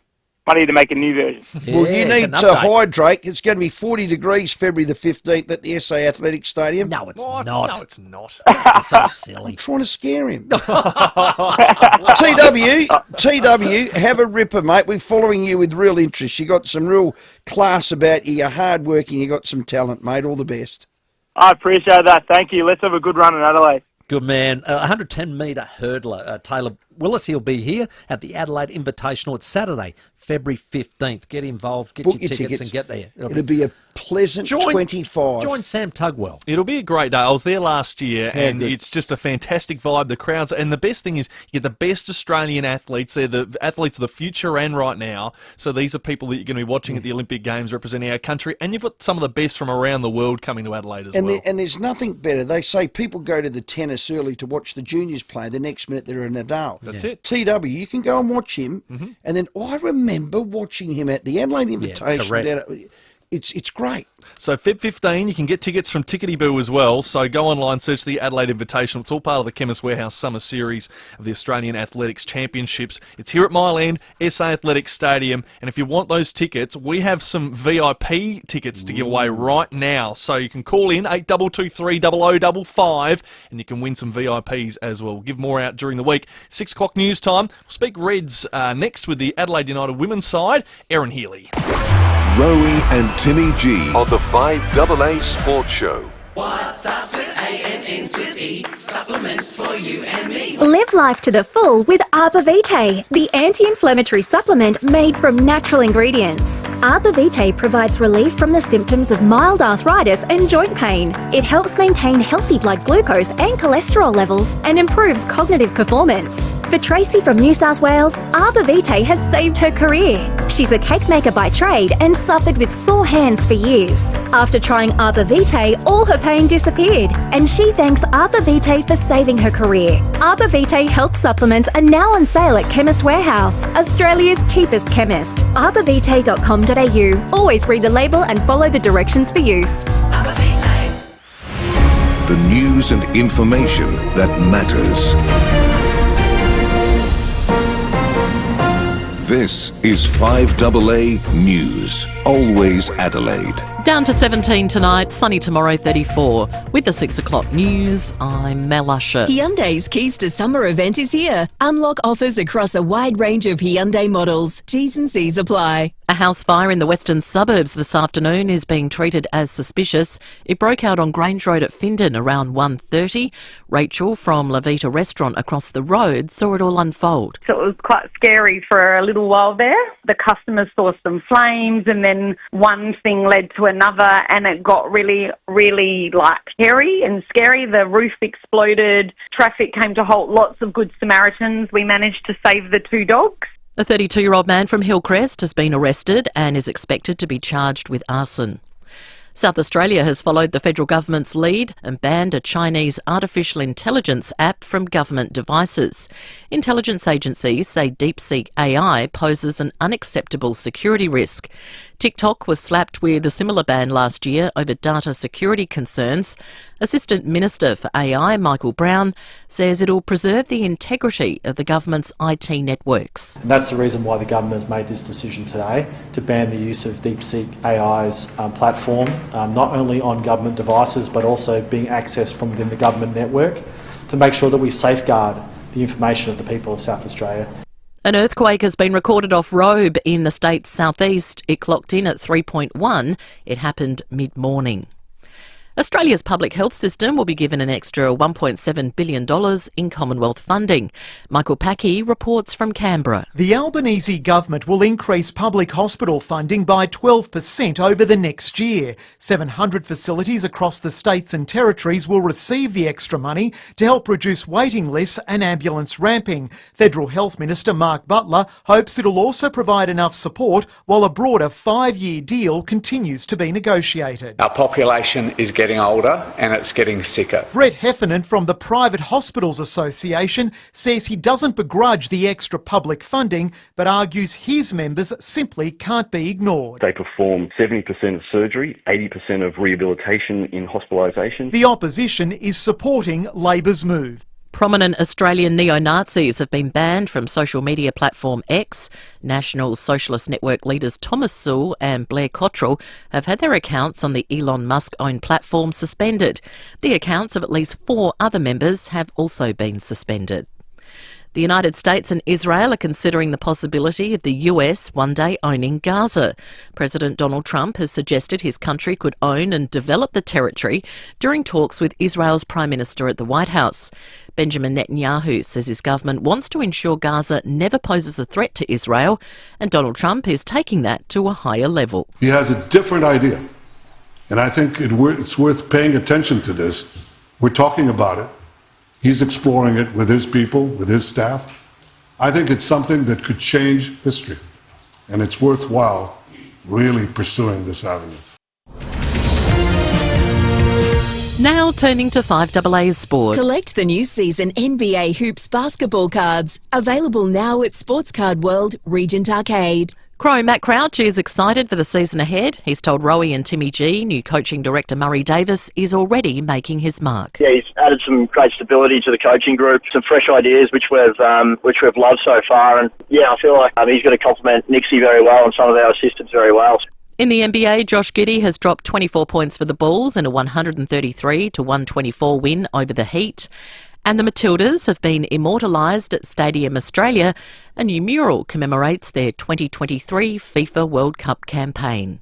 make a new version. Well, you need to hydrate. It's going to be 40 degrees February the 15th at the SA Athletics Stadium. No, it's not. No, it's not. You're so silly. I'm trying to scare him. TW, have a ripper, mate. We're following you with real interest. You got some real class about you. You're hard-working. You got some talent, mate. All the best. I appreciate that. Thank you. Let's have a good run in Adelaide. Good man. 110-metre hurdler Taylor Willis. He'll be here at the Adelaide Invitational. It's Saturday, February 15th. Get involved, get your tickets and get there. It'll be a pleasant 25. Join Sam Tugwell. It'll be a great day. I was there last year, and it's just a fantastic vibe. The crowds, and the best thing is you get the best Australian athletes. They're the athletes of the future and right now. So these are people that you're going to be watching at the Olympic Games representing our country, and you've got some of the best from around the world coming to Adelaide as well. And there's nothing better. They say people go to the tennis early to watch the juniors play. The next minute they're a Nadal. That's it. TW, you can go and watch him, and then I remember watching him at the Adelaide Invitation. It's great. So Feb 15, you can get tickets from Tickety Boo as well. So go online, search the Adelaide Invitational. It's all part of the Chemist Warehouse Summer Series of the Australian Athletics Championships. It's here at Myland, SA Athletics Stadium. And if you want those tickets, we have some VIP tickets to give away right now. So you can call in 8223 0055 and you can win some VIPs as well. We'll give more out during the week. 6 o'clock news time. We'll speak Reds next with the Adelaide United women's side, Erin Healy. Rowey and Timmy G on the 5AA Sports Show. What starts with A and Ends with E, supplements for you and me. Live life to the full with Arbor Vitae, the anti-inflammatory supplement made from natural ingredients. Arbor Vitae provides relief from the symptoms of mild arthritis and joint pain. It helps maintain healthy blood glucose and cholesterol levels and improves cognitive performance. For Tracy from New South Wales, Arbor Vitae has saved her career. She's a cake maker by trade and suffered with sore hands for years. After trying Arbor Vitae, all her pain disappeared, and she thanks Arbor Vitae for saving her career. Arbor Vitae health supplements are now on sale at Chemist Warehouse, Australia's cheapest chemist. arborvitae.com.au. Always read the label and follow the directions for use. The news and information that matters. This is 5AA News. Always Adelaide. Down to 17 tonight, sunny tomorrow 34. With the 6 o'clock news, I'm Mel Usher. Hyundai's Keys to Summer event is here. Unlock offers across a wide range of Hyundai models. T's and C's apply. A house fire in the western suburbs this afternoon is being treated as suspicious. It broke out on Grange Road at Findon around 1:30. Rachel from Levita Restaurant across the road saw it all unfold. So it was quite scary for a little while there. The customers saw some flames and then one thing led to another and it got really, really hairy and scary. The roof exploded. Traffic came to halt. Lots of good Samaritans. We managed to save the 2 dogs. A 32-year-old man from Hillcrest has been arrested and is expected to be charged with arson. South Australia has followed the federal government's lead and banned a Chinese artificial intelligence app from government devices. Intelligence agencies say DeepSeek AI poses an unacceptable security risk. TikTok was slapped with a similar ban last year over data security concerns. Assistant Minister for AI, Michael Brown, says it'll preserve the integrity of the government's IT networks. And that's the reason why the government has made this decision today to ban the use of DeepSeek AI's platform, not only on government devices but also being accessed from within the government network to make sure that we safeguard the information of the people of South Australia. An earthquake has been recorded off Rowey in the state's southeast. It clocked in at 3.1. It happened mid-morning. Australia's public health system will be given an extra $1.7 billion in Commonwealth funding. Michael Packey reports from Canberra. The Albanese government will increase public hospital funding by 12% over the next year. 700 facilities across the states and territories will receive the extra money to help reduce waiting lists and ambulance ramping. Federal Health Minister Mark Butler hopes it'll also provide enough support while a broader 5-year deal continues to be negotiated. Our population is getting older and it's getting sicker. Brett Heffernan from the Private Hospitals Association says he doesn't begrudge the extra public funding but argues his members simply can't be ignored. They perform 70% of surgery, 80% of rehabilitation in hospitalisation. The opposition is supporting Labor's move. Prominent Australian neo-Nazis have been banned from social media platform X. National Socialist Network leaders Thomas Sewell and Blair Cottrell have had their accounts on the Elon Musk-owned platform suspended. The accounts of at least 4 other members have also been suspended. The United States and Israel are considering the possibility of the US one day owning Gaza. President Donald Trump has suggested his country could own and develop the territory during talks with Israel's Prime Minister at the White House. Benjamin Netanyahu says his government wants to ensure Gaza never poses a threat to Israel, and Donald Trump is taking that to a higher level. He has a different idea, and I think it's worth paying attention to this. We're talking about it. He's exploring it with his people, with his staff. I think it's something that could change history, and it's worthwhile really pursuing this avenue. Now turning to 5AA Sport. Collect the new season NBA Hoops basketball cards. Available now at Sports Card World, Regent Arcade. Crow Matt Crouch is excited for the season ahead. He's told Rowey and Timmy G new coaching director Murray Davis is already making his mark. Yeah, he's added some great stability to the coaching group, some fresh ideas which we've loved so far, and yeah, I feel like he's going to complement Nixie very well and some of our assistants very well. In the NBA, Josh Giddey has dropped 24 points for the Bulls in a 133-124 win over the Heat. And the Matildas have been immortalised at Stadium Australia. A new mural commemorates their 2023 FIFA World Cup campaign.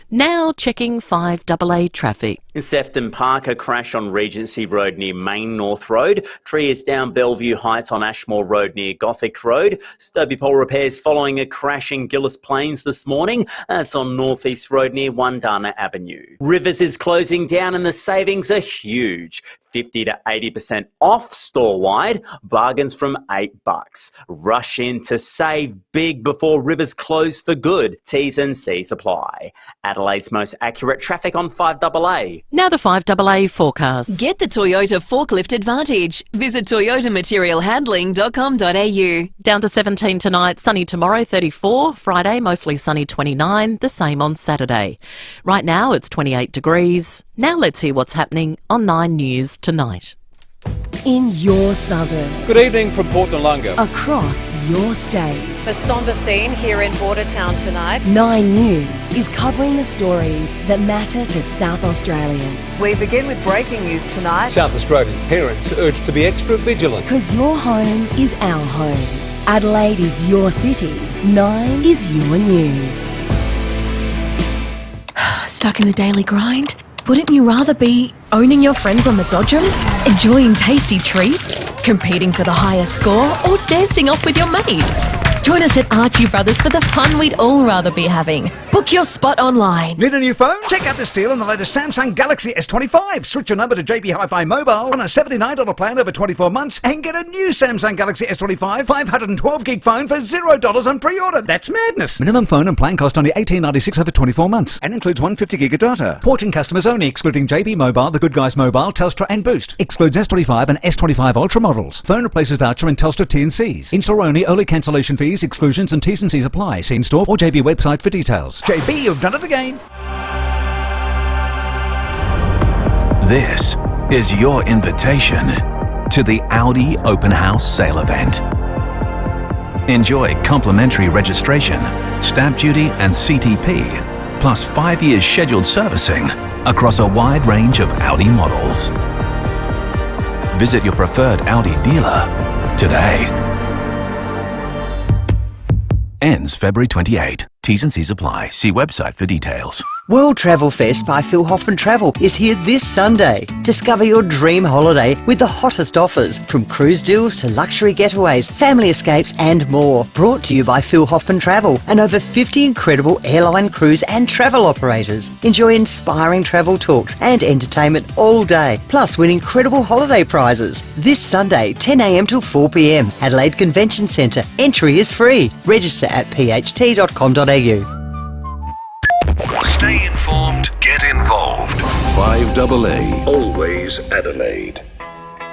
Now checking 5AA traffic. In Sefton Park, a crash on Regency Road near Main North Road. Tree is down Bellevue Heights on Ashmore Road near Gothic Road. Stobie Pole repairs following a crash in Gillis Plains this morning. That's on North East Road near Wundana Avenue. Rivers is closing down and the savings are huge. 50 to 80% off store-wide, bargains from $8. Rush in to save big before Rivers close for good. T's and C's apply. Adelaide's most accurate traffic on 5AA. Now the 5AA forecast. Get the Toyota Forklift Advantage. Visit toyotamaterialhandling.com.au. Down to 17 tonight, sunny tomorrow 34, Friday mostly sunny 29, the same on Saturday. Right now it's 28 degrees. Now let's hear what's happening on 9 News tonight. In your suburb. Good evening from Port Noarlunga. Across your state. A sombre scene here in Bordertown tonight. 9 News is covering the stories that matter to South Australians. We begin with breaking news tonight. South Australian parents urged to be extra vigilant. Because your home is our home. Adelaide is your city. 9 is your news. Stuck in the daily grind? Wouldn't you rather be owning your friends on the dodgems, enjoying tasty treats, competing for the highest score, or dancing off with your mates? Join us at Archie Brothers for the fun we'd all rather be having. Book your spot online. Need a new phone? Check out this deal on the latest Samsung Galaxy S25. Switch your number to JB Hi-Fi Mobile on a $79 plan over 24 months and get a new Samsung Galaxy S25 512GB phone for $0 on pre-order. That's madness. Minimum phone and plan cost only $18.96 over 24 months and includes 150GB of data. Porting customers only, excluding JB Mobile, The Good Guys Mobile, Telstra and Boost. Excludes S25 and S25 Ultra models. Phone replaces voucher and Telstra T&Cs. In-store only, early cancellation fees, exclusions and T's and C's apply. See in-store or JB website for details. JB, you've done it again. This is your invitation to the Audi Open House Sale Event. Enjoy complimentary registration, stamp duty and CTP, plus 5 years scheduled servicing across a wide range of Audi models. Visit your preferred Audi dealer today. Ends February 28. T's and C's apply. See website for details. World Travel Fest by Phil Hoffman Travel is here this Sunday. Discover your dream holiday with the hottest offers, from cruise deals to luxury getaways, family escapes and more. Brought to you by Phil Hoffman Travel and over 50 incredible airline, cruise and travel operators. Enjoy inspiring travel talks and entertainment all day, plus win incredible holiday prizes. This Sunday, 10 a.m. till 4 p.m. Adelaide Convention Centre. Entry is free. Register at pht.com.au. Stay informed, get involved. 5AA, always Adelaide.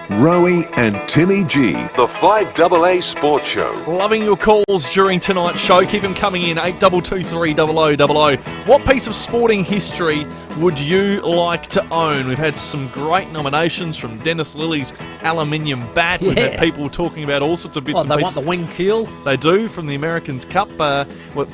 Rowey and Timmy G, the 5AA Sports Show. Loving your calls during tonight's show. Keep them coming in, 8223 0000. What piece of sporting history would you like to own? We've had some great nominations from Dennis Lilly's aluminium bat. We've had people talking about all sorts of bits and they pieces. want the wing keel? They do, from the Americans Cup.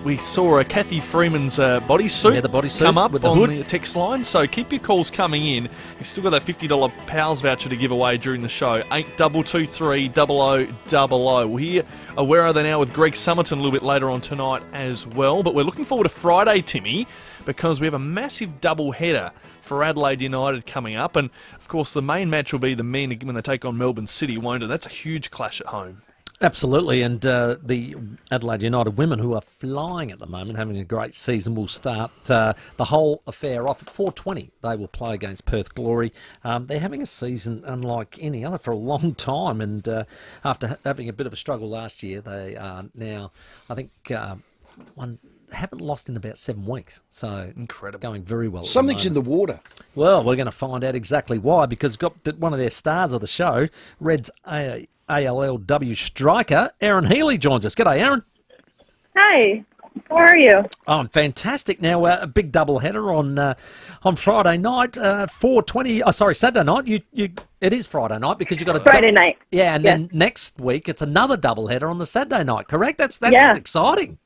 We saw Kathy Freeman's bodysuit, the bodysuit come up with the on hood. the text line. So keep your calls coming in. You've still got that $50 PALS voucher to give away during the show. 8223 0000. We'll hear Where Are They Now with Greg Summerton a little bit later on tonight as well. But we're looking forward to Friday, Timmy, because we have a massive double header for Adelaide United coming up. And, of course, the main match will be the men when they take on Melbourne City, won't it? That's a huge clash at home. Absolutely, and the Adelaide United women, who are flying at the moment, having a great season, will start the whole affair off at 4:20. They will play against Perth Glory. They're having a season unlike any other for a long time, and after having a bit of a struggle last year, they are now, I think, haven't lost in about 7 weeks. So incredible, going very well. Something's in the water. Well, we're going to find out exactly why, because got one of their stars of the show, Reds ALLW striker, Aaron Healy, joins us. G'day, Aaron. Hey, how are you? Oh, I'm fantastic. Now, a big doubleheader on Friday night, 4:20. Oh, sorry, Saturday night. It is Friday night because you got a Friday night. Yeah, and then next week it's another doubleheader on the Saturday night. Correct? That's exciting.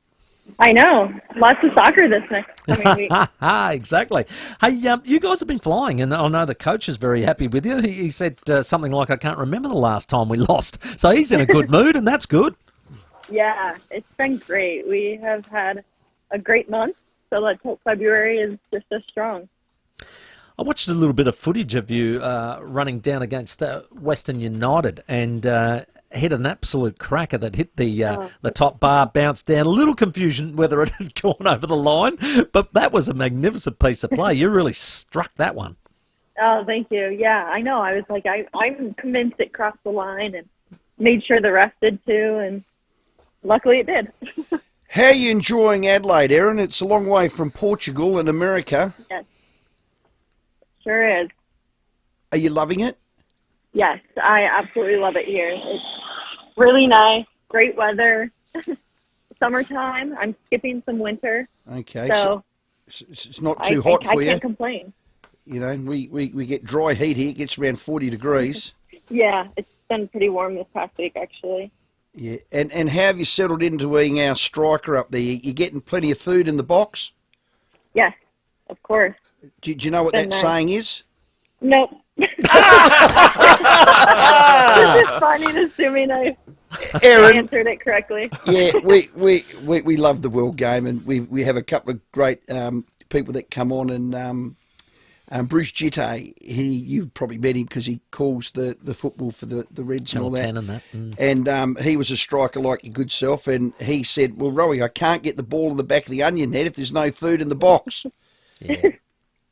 I know. Lots of soccer this next coming week. Exactly. Hey, you guys have been flying, and I know the coach is very happy with you. He said something like, I can't remember the last time we lost. So he's in a good mood, and that's good. Yeah, it's been great. We have had a great month, So let's hope February is just as strong. I watched a little bit of footage of you running down against Western United and hit an absolute cracker that hit the top bar, bounced down. A little confusion whether it had gone over the line, but that was a magnificent piece of play. You really struck that one. Oh, thank you. Yeah, I know. I was like, I'm convinced it crossed the line and made sure the ref did too, and luckily it did. How are you enjoying Adelaide, Erin? It's a long way from Portugal and America. Yes, sure is. Are you loving it? Yes, I absolutely love it here. It's really nice, great weather, summertime. I'm skipping some winter. Okay, so it's not too hot for you. I can't complain. You know, we get dry heat here. It gets around 40 degrees. Yeah, it's been pretty warm this past week, actually. Yeah, and how have you settled into being our striker up there? You getting plenty of food in the box? Yes, of course. Do you know what that saying is? Nope. It's funny to assuming I answered it correctly. Yeah, we love the World Game, and we have a couple of great people that come on, and Bruce Jitte, you probably met him because he calls the football for the Reds Channel and all that. 10 and that. And he was a striker like your good self, and he said, well, Rowey, I can't get the ball in the back of the onion net if there's no food in the box. Yeah.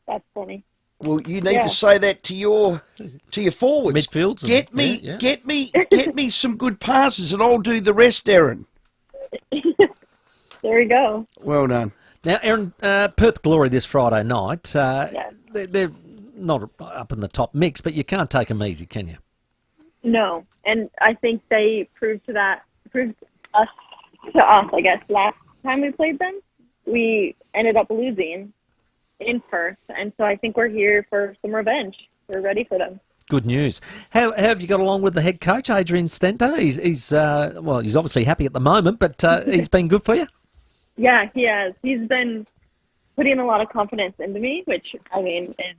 That's funny. Well, you need to say that to your forwards. Midfields. Get me some good passes, and I'll do the rest, Erin. There we go. Well done. Now, Erin, Perth Glory this Friday night. They're not up in the top mix, but you can't take them easy, can you? No, and I think they proved us, I guess. Last time we played them, we ended up losing in Perth, and so I think we're here for some revenge. We're ready for them. Good news. How have you got along with the head coach, Adrian Stenta? He's obviously happy at the moment, but he's been good for you? Yeah, he has. He's been putting a lot of confidence into me, which, I mean, is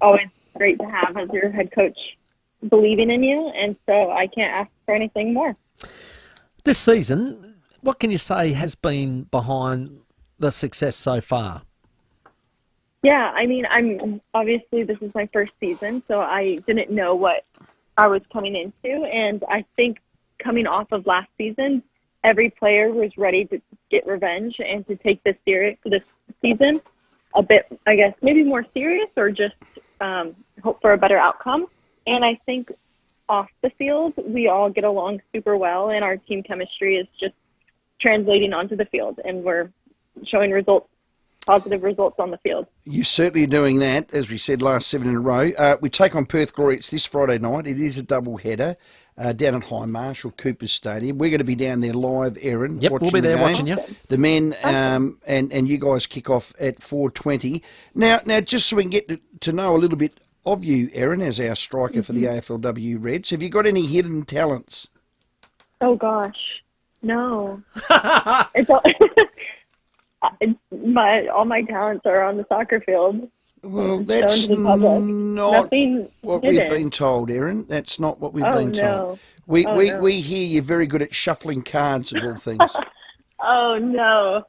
always great to have as your head coach believing in you, and so I can't ask for anything more. This season, what can you say has been behind the success so far? Yeah, I mean, this is my first season, so I didn't know what I was coming into, and I think coming off of last season, every player was ready to get revenge and to take this season a bit, I guess, maybe more serious, or just hope for a better outcome. And I think off the field, we all get along super well, and our team chemistry is just translating onto the field, and we're showing positive results on the field. You're certainly doing that, as we said, last 7 in a row. We take on Perth Glory. It's this Friday night. It is a double header down at High Marshall Cooper Stadium. We're going to be down there live, Erin. Yep, we'll be there watching you. The men and you guys kick off at 4:20. Now, just so we can get to know a little bit of you, Erin, as our striker for the AFLW Reds, have you got any hidden talents? Oh, gosh, no. All my talents are on the soccer field. Well, that's not what we've been told, Erin. That's not what we've been told. We hear you're very good at shuffling cards of all things. Oh, no.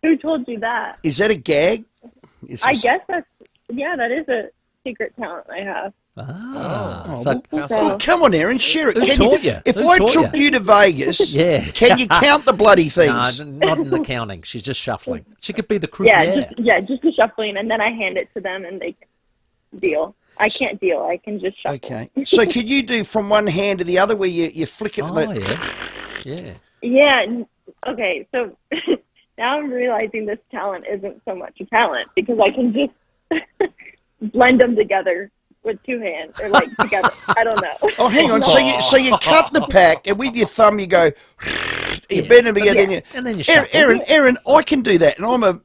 Who told you that? Is that a gag? I guess that is a secret talent I have. Well, come on, Erin, share it. Who taught you? If I took you to Vegas, can you count the bloody things? No, not in the counting. She's just shuffling. She could be the croupier. Just the shuffling, and then I hand it to them, and they deal. I can't deal. I can just shuffle. Okay. So could you do from one hand to the other where you flick it? Yeah. Okay, so now I'm realizing this talent isn't so much a talent because I can just blend them together with two hands, or like together. I don't know. Oh, hang on. So you cut the pack, and with your thumb you go, you bend them together, and then you shuffle. Erin, I can do that, and I'm a.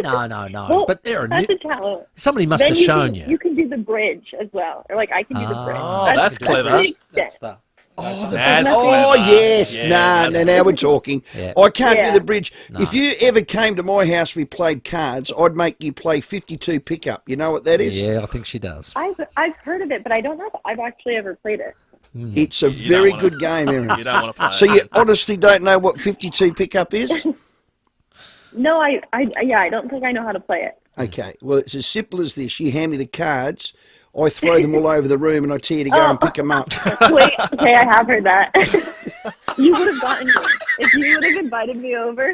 No. Well, but Erin, that's a talent. Somebody must have shown you. You can do the bridge as well, or like I can do the bridge. Oh, that's clever. That's the. Yes. Yeah, now we're talking. Yeah. I can't do the bridge. No. If you ever came to my house, we played cards, I'd make you play 52 pickup. You know what that is? Yeah, I think she does. I've heard of it, but I don't know if I've actually ever played it. It's a very good game, Erin. You don't want to play So you honestly don't know what 52 pickup is? No, I don't think I know how to play it. Okay, well, it's as simple as this. You hand me the cards, I throw them all over the room, and I tell you to go and pick them up. Wait, okay, I have heard that. You would have gotten me. If you would have invited me over,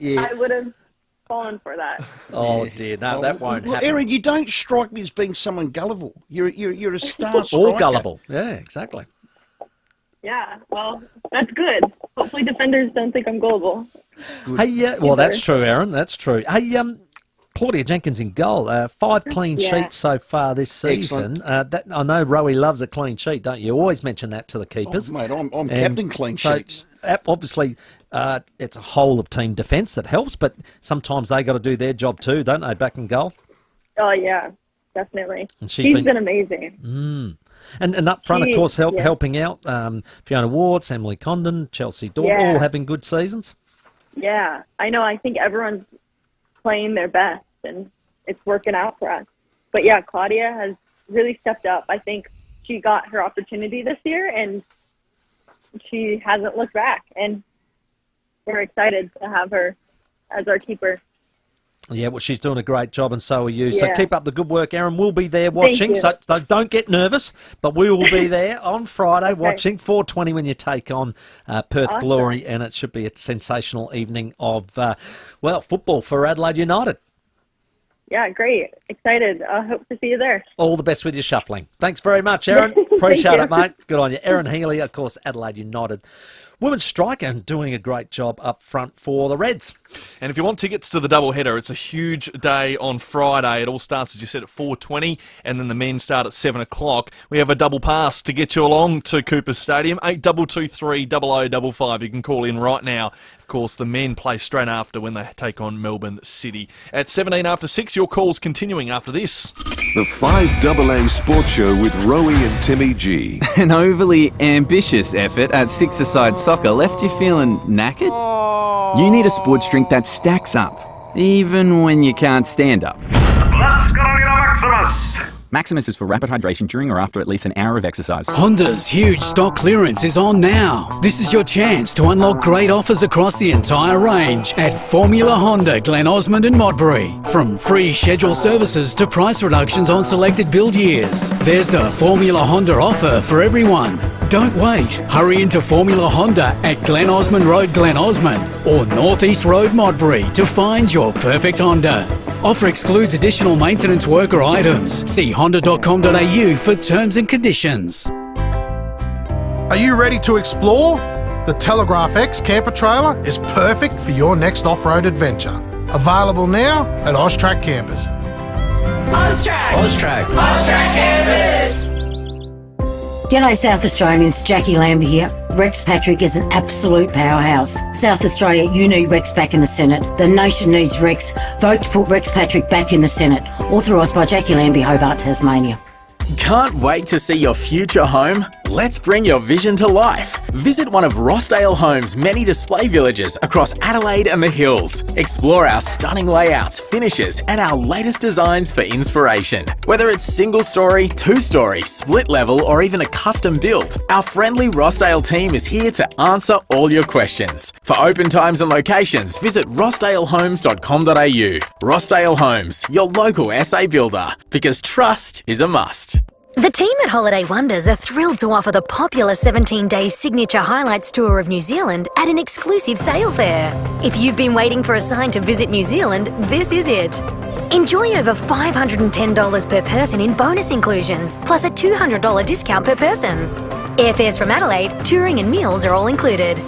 I would have fallen for that. Oh, dear, no, that won't happen. Erin, you don't strike me as being someone gullible. You're a star striker. Or gullible, yeah, exactly. Yeah, well, that's good. Hopefully defenders don't think I'm gullible. Hey, well, that's true, Erin, that's true. Hey, Claudia Jenkins in goal. 5 clean sheets so far this season. I know Rowey loves a clean sheet, don't you? Always mention that to the keepers. Oh, mate, I'm captain clean sheets. Obviously, it's a whole of team defence that helps, but sometimes they got to do their job too, don't they, back in goal? Oh, yeah, definitely. And she's been amazing. And up front, of course, helping out Fiona Ward, Emily Condon, Chelsea Dawson, all having good seasons. Yeah, I know. I think everyone's playing their best, and it's working out for us. But yeah, Claudia has really stepped up. I think she got her opportunity this year, and she hasn't looked back. And we're excited to have her as our keeper. Yeah, well, she's doing a great job, and so are you. Yeah. So keep up the good work, Erin. We'll be there watching, so don't get nervous, but we will be there on Friday watching 4:20 when you take on Perth Glory, and it should be a sensational evening of, football for Adelaide United. Yeah, great. Excited. I hope to see you there. All the best with your shuffling. Thanks very much, Erin. Appreciate it, mate. Good on you. Erin Healy, of course, Adelaide United women's striker, and doing a great job up front for the Reds. And if you want tickets to the doubleheader, it's a huge day on Friday. It all starts, as you said, at 4:20, and then the men start at 7 o'clock. We have a double pass to get you along to Coopers Stadium, 8223 0055. You can call in right now. Of course, the men play straight after when they take on Melbourne City. At 17 after 6, your calls continuing after this. The 5AA Sports Show with Rowey and Timmy G. An overly ambitious effort at six-a-side soccer left you feeling knackered? You need a sports drink that stacks up, even when you can't stand up. Let's go get a Maximus! Maximus is for rapid hydration during or after at least an hour of exercise. Honda's huge stock clearance is on now. This is your chance to unlock great offers across the entire range at Formula Honda, Glen Osmond and Modbury. From free schedule services to price reductions on selected build years. There's a Formula Honda offer for everyone. Don't wait. Hurry into Formula Honda at Glen Osmond Road, Glen Osmond, or North East Road, Modbury to find your perfect Honda. Offer excludes additional maintenance work or items. See honda.com.au for terms and conditions. Are you ready to explore? The Telegraph X camper trailer is perfect for your next off-road adventure. Available now at Austrac Campers. Austrac Campers. G'day South Australians, Jackie Lambie here. Rex Patrick is an absolute powerhouse. South Australia, you need Rex back in the Senate. The nation needs Rex. Vote to put Rex Patrick back in the Senate. Authorised by Jackie Lambie, Hobart, Tasmania. Can't wait to see your future home? Let's bring your vision to life. Visit one of Rossdale Homes' many display villages across Adelaide and the Hills. Explore our stunning layouts, finishes, and our latest designs for inspiration. Whether it's single story, 2-story, split level, or even a custom build, our friendly Rossdale team is here to answer all your questions. For open times and locations, visit rossdalehomes.com.au. Rossdale Homes, your local SA builder, because trust is a must. The team at Holiday Wonders are thrilled to offer the popular 17-day signature highlights tour of New Zealand at an exclusive sale fair. If you've been waiting for a sign to visit New Zealand, this is it. Enjoy over $510 per person in bonus inclusions, plus a $200 discount per person. Airfares from Adelaide, touring and meals are all included.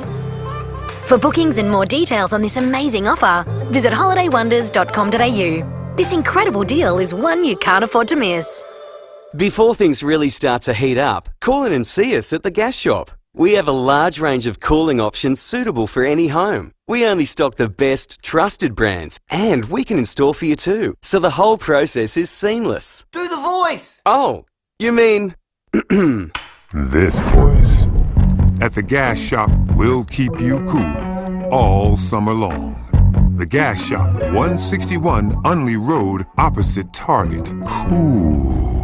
For bookings and more details on this amazing offer, visit holidaywonders.com.au. This incredible deal is one you can't afford to miss. Before things really start to heat up, call in and see us at the Gas Shop. We have a large range of cooling options suitable for any home. We only stock the best, trusted brands, and we can install for you too, so the whole process is seamless. Do the voice! Oh, you mean... This voice. At the Gas Shop, we'll keep you cool all summer long. The Gas Shop, 161 Unley Road, opposite Target. Cool.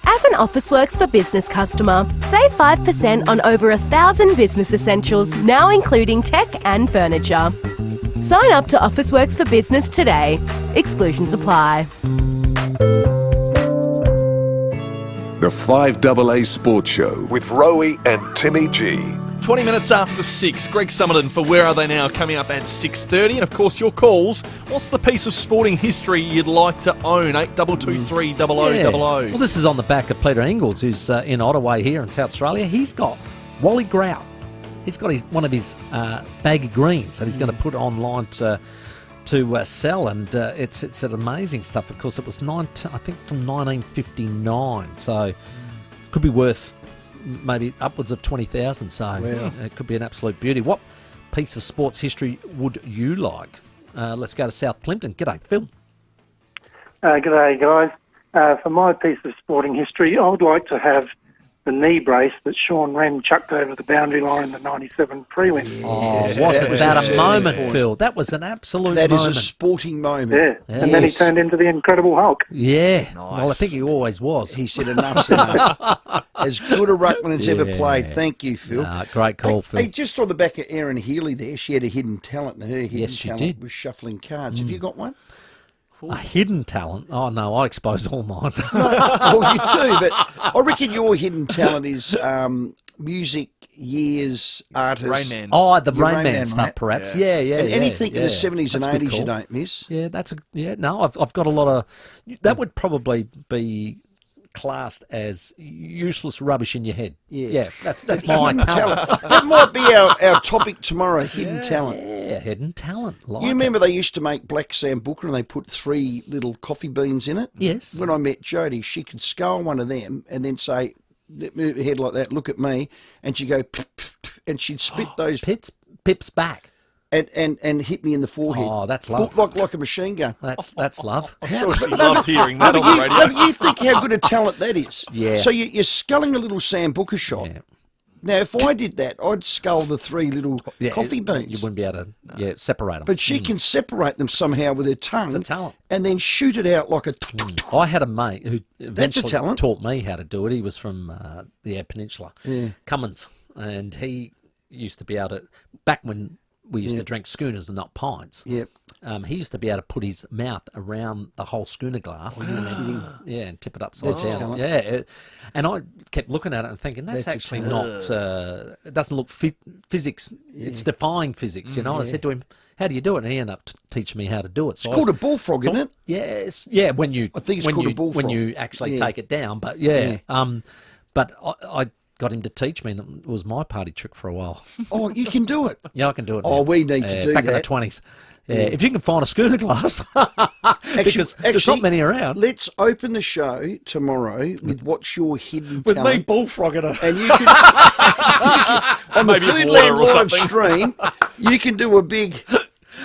As an Officeworks for Business customer, save 5% on over 1,000 business essentials, now including tech and furniture. Sign up to Officeworks for Business today. Exclusions apply. The 5AA Sports Show with Rowey and Timmy G. 20 minutes after 6, Greg Summerton for Where Are They Now coming up at 6:30. And, of course, your calls. What's the piece of sporting history you'd like to own? 8223 0000. Well, this is on the back of Peter Ingalls, who's in Ottawa here in South Australia. He's got Wally Grout. He's got one of his baggy greens that he's going to put online to sell, and it's amazing stuff. Of course, it was I think from 1959, so could be worth maybe upwards of 20,000. So it could be an absolute beauty. What piece of sports history would you like? Let's go to South Plimpton. G'day, Phil. G'day, guys. For my piece of sporting history, I would like to have the knee brace that Sean Wren chucked over the boundary line in the 97 prelim. Wasn't that a moment, Phil? That was an absolute moment. That is a sporting moment. Yeah, and then he turned into the Incredible Hulk. Yeah, nice. Well, I think he always was. He said enough's enough. As good a ruckman as ever played. Thank you, Phil. Great call, Phil. Hey, just on the back of Erin Healy there, she had a hidden talent, and her hidden she talent did. was shuffling cards. Have you got one? A hidden talent? Oh, no, I expose all mine. Well, you too, but I reckon your hidden talent is music, years, artists. Rain Man. Oh, the Rain Man stuff, right? perhaps. Yeah. And anything in the 70s and 80s you don't miss. Yeah, I've got a lot of... That would probably be classed as useless rubbish in your head. Yeah, that's my talent. That might be our topic tomorrow, hidden talent. Yeah, hidden talent. You remember they used to make black sambuca and they put 3 little coffee beans in it? Yes. When I met Jodie, she could scull one of them and then say, move her head like that, look at me, and she'd go, pff, pff, pff, and she'd spit those... Pips back. And hit me in the forehead. Oh, that's love. Like a machine gun. That's love. I'm sure she loved hearing that on the radio. But you think how good a talent that is. Yeah. So you're sculling a little sambuca shot. Yeah. Now, if I did that, I'd scull the 3 little coffee beans. You wouldn't be able to separate them. But she can separate them somehow with her tongue. It's a talent. And then shoot it out like a... I had a mate who That's a eventually talent. taught me how to do it. He was from the Peninsula, Cummins, and he used to be able to... Back when we used to drink schooners and not pints. Yep. He used to be able to put his mouth around the whole schooner glass and tip it upside down. Talent. Yeah, and I kept looking at it and thinking that's actually not. It doesn't look physics. Yeah. It's defying physics, you know. And I said to him, "How do you do it?" And he ended up teaching me how to do it. So it's called a bullfrog, isn't it? Yes. Yeah. When you I think it's called a bullfrog. When you actually take it down, but but I got him to teach me, and it was my party trick for a while. Oh, you can do it. Yeah, I can do it. Oh, we need to do back that. in the 20s. Yeah, if you can find a schooner glass, because there's not many around. Let's open the show tomorrow with what's your hidden with talent. me bullfrogging her. And you can on the Foodland live stream, you can do a big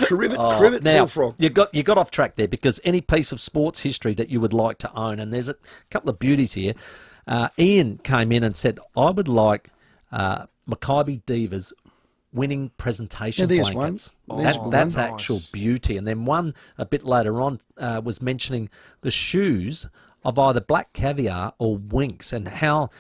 cribbit now, bullfrog. You got off track there, because any piece of sports history that you would like to own, and there's a couple of beauties here. Ian came in and said, I would like Maccabi Divas winning presentation blankets. That's actual beauty. And then one a bit later on was mentioning the shoes of either Black Caviar or Winks, and how...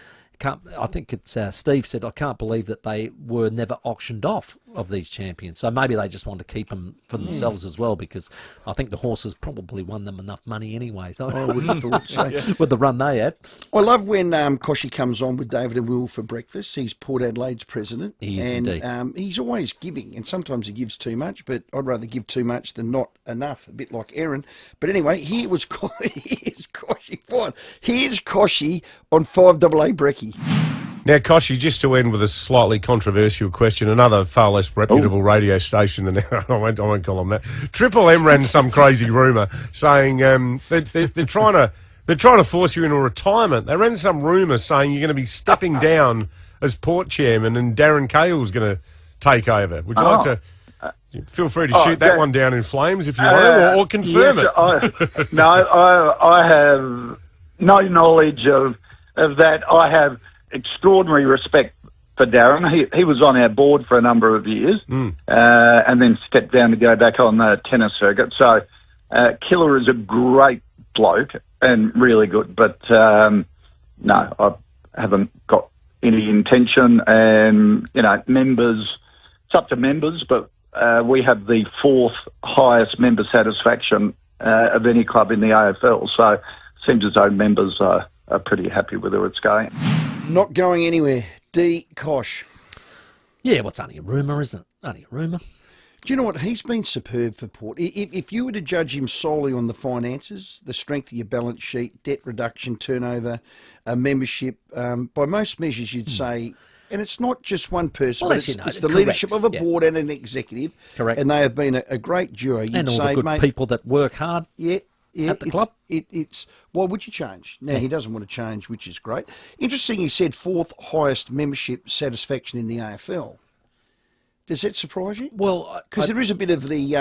I think it's Steve said, I can't believe that they were never auctioned off of these champions. So maybe they just want to keep them for themselves as well, because I think the horses probably won them enough money anyway. So I would have thought so. With the run they had. I love when Koshy comes on with David and Will for breakfast. He's Port Adelaide's president. He is indeed. He's always giving, and sometimes he gives too much, but I'd rather give too much than not enough, a bit like Erin. But anyway, here's Koshy. Fine. Here's Koshy on 5AA Brekkie. Now, Koshy, just to end with a slightly controversial question, another far less reputable radio station than I won't call them that. Triple M ran some crazy rumour saying they're trying to force you into retirement. They ran some rumour saying you're going to be stepping down as port chairman and Darren Cahill's going to take over. Would you like to? Feel free to shoot that one down in flames if you want to, or confirm it. I have no knowledge of that. I have extraordinary respect for Darren. He was on our board for a number of years and then stepped down to go back on the tennis circuit. So Killer is a great bloke and really good. But no, I haven't got any intention. And, members, it's up to members, but we have the 4th highest member satisfaction of any club in the AFL. So it seems as though members are pretty happy with where it's going. Not going anywhere. D. Kosh. Yeah, what's only a rumour, isn't it? Only a rumour. Do you know what? He's been superb for Port. If you were to judge him solely on the finances, the strength of your balance sheet, debt reduction, turnover, membership, by most measures you'd say, and it's not just one person, but it's the leadership of a board and an executive. Correct. And they have been a great duo. You'd And all say, the good mate, people that work hard at the club. It's why would you change? Now, he doesn't want to change, which is great. Interesting, he said 4th highest membership satisfaction in the AFL. Does that surprise you? Well, because there is a bit of the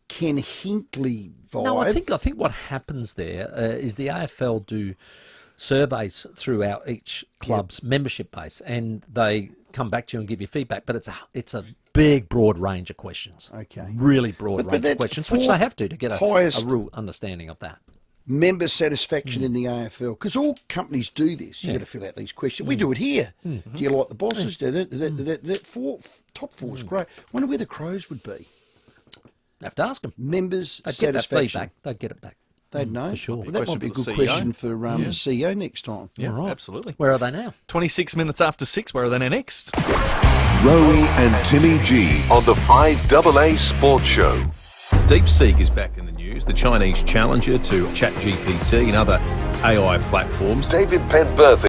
Ken Hinkley vibe. No, I think what happens there is the AFL do surveys throughout each club's membership base, and they come back to you and give you feedback. But it's a big, broad range of questions. Okay, really broad range of questions, which they have to get a real understanding of that. Member satisfaction in the AFL, because all companies do this. You've got to fill out these questions. We do it here. Do you like the bosses? Top 4 is great. Wonder where the Crows would be. Have to ask them. Members' They'd get that satisfaction. feedback. They'd get it back. They'd know. For sure. Well, that might be a good question for the CEO next time. Yeah, All right. absolutely. Where are they now? 26 minutes after 6. Where are they next? Rowey and Timmy G on the 5AA Sports Show. DeepSeek is back in the news, the Chinese challenger to ChatGPT and other AI platforms. David Penberthy.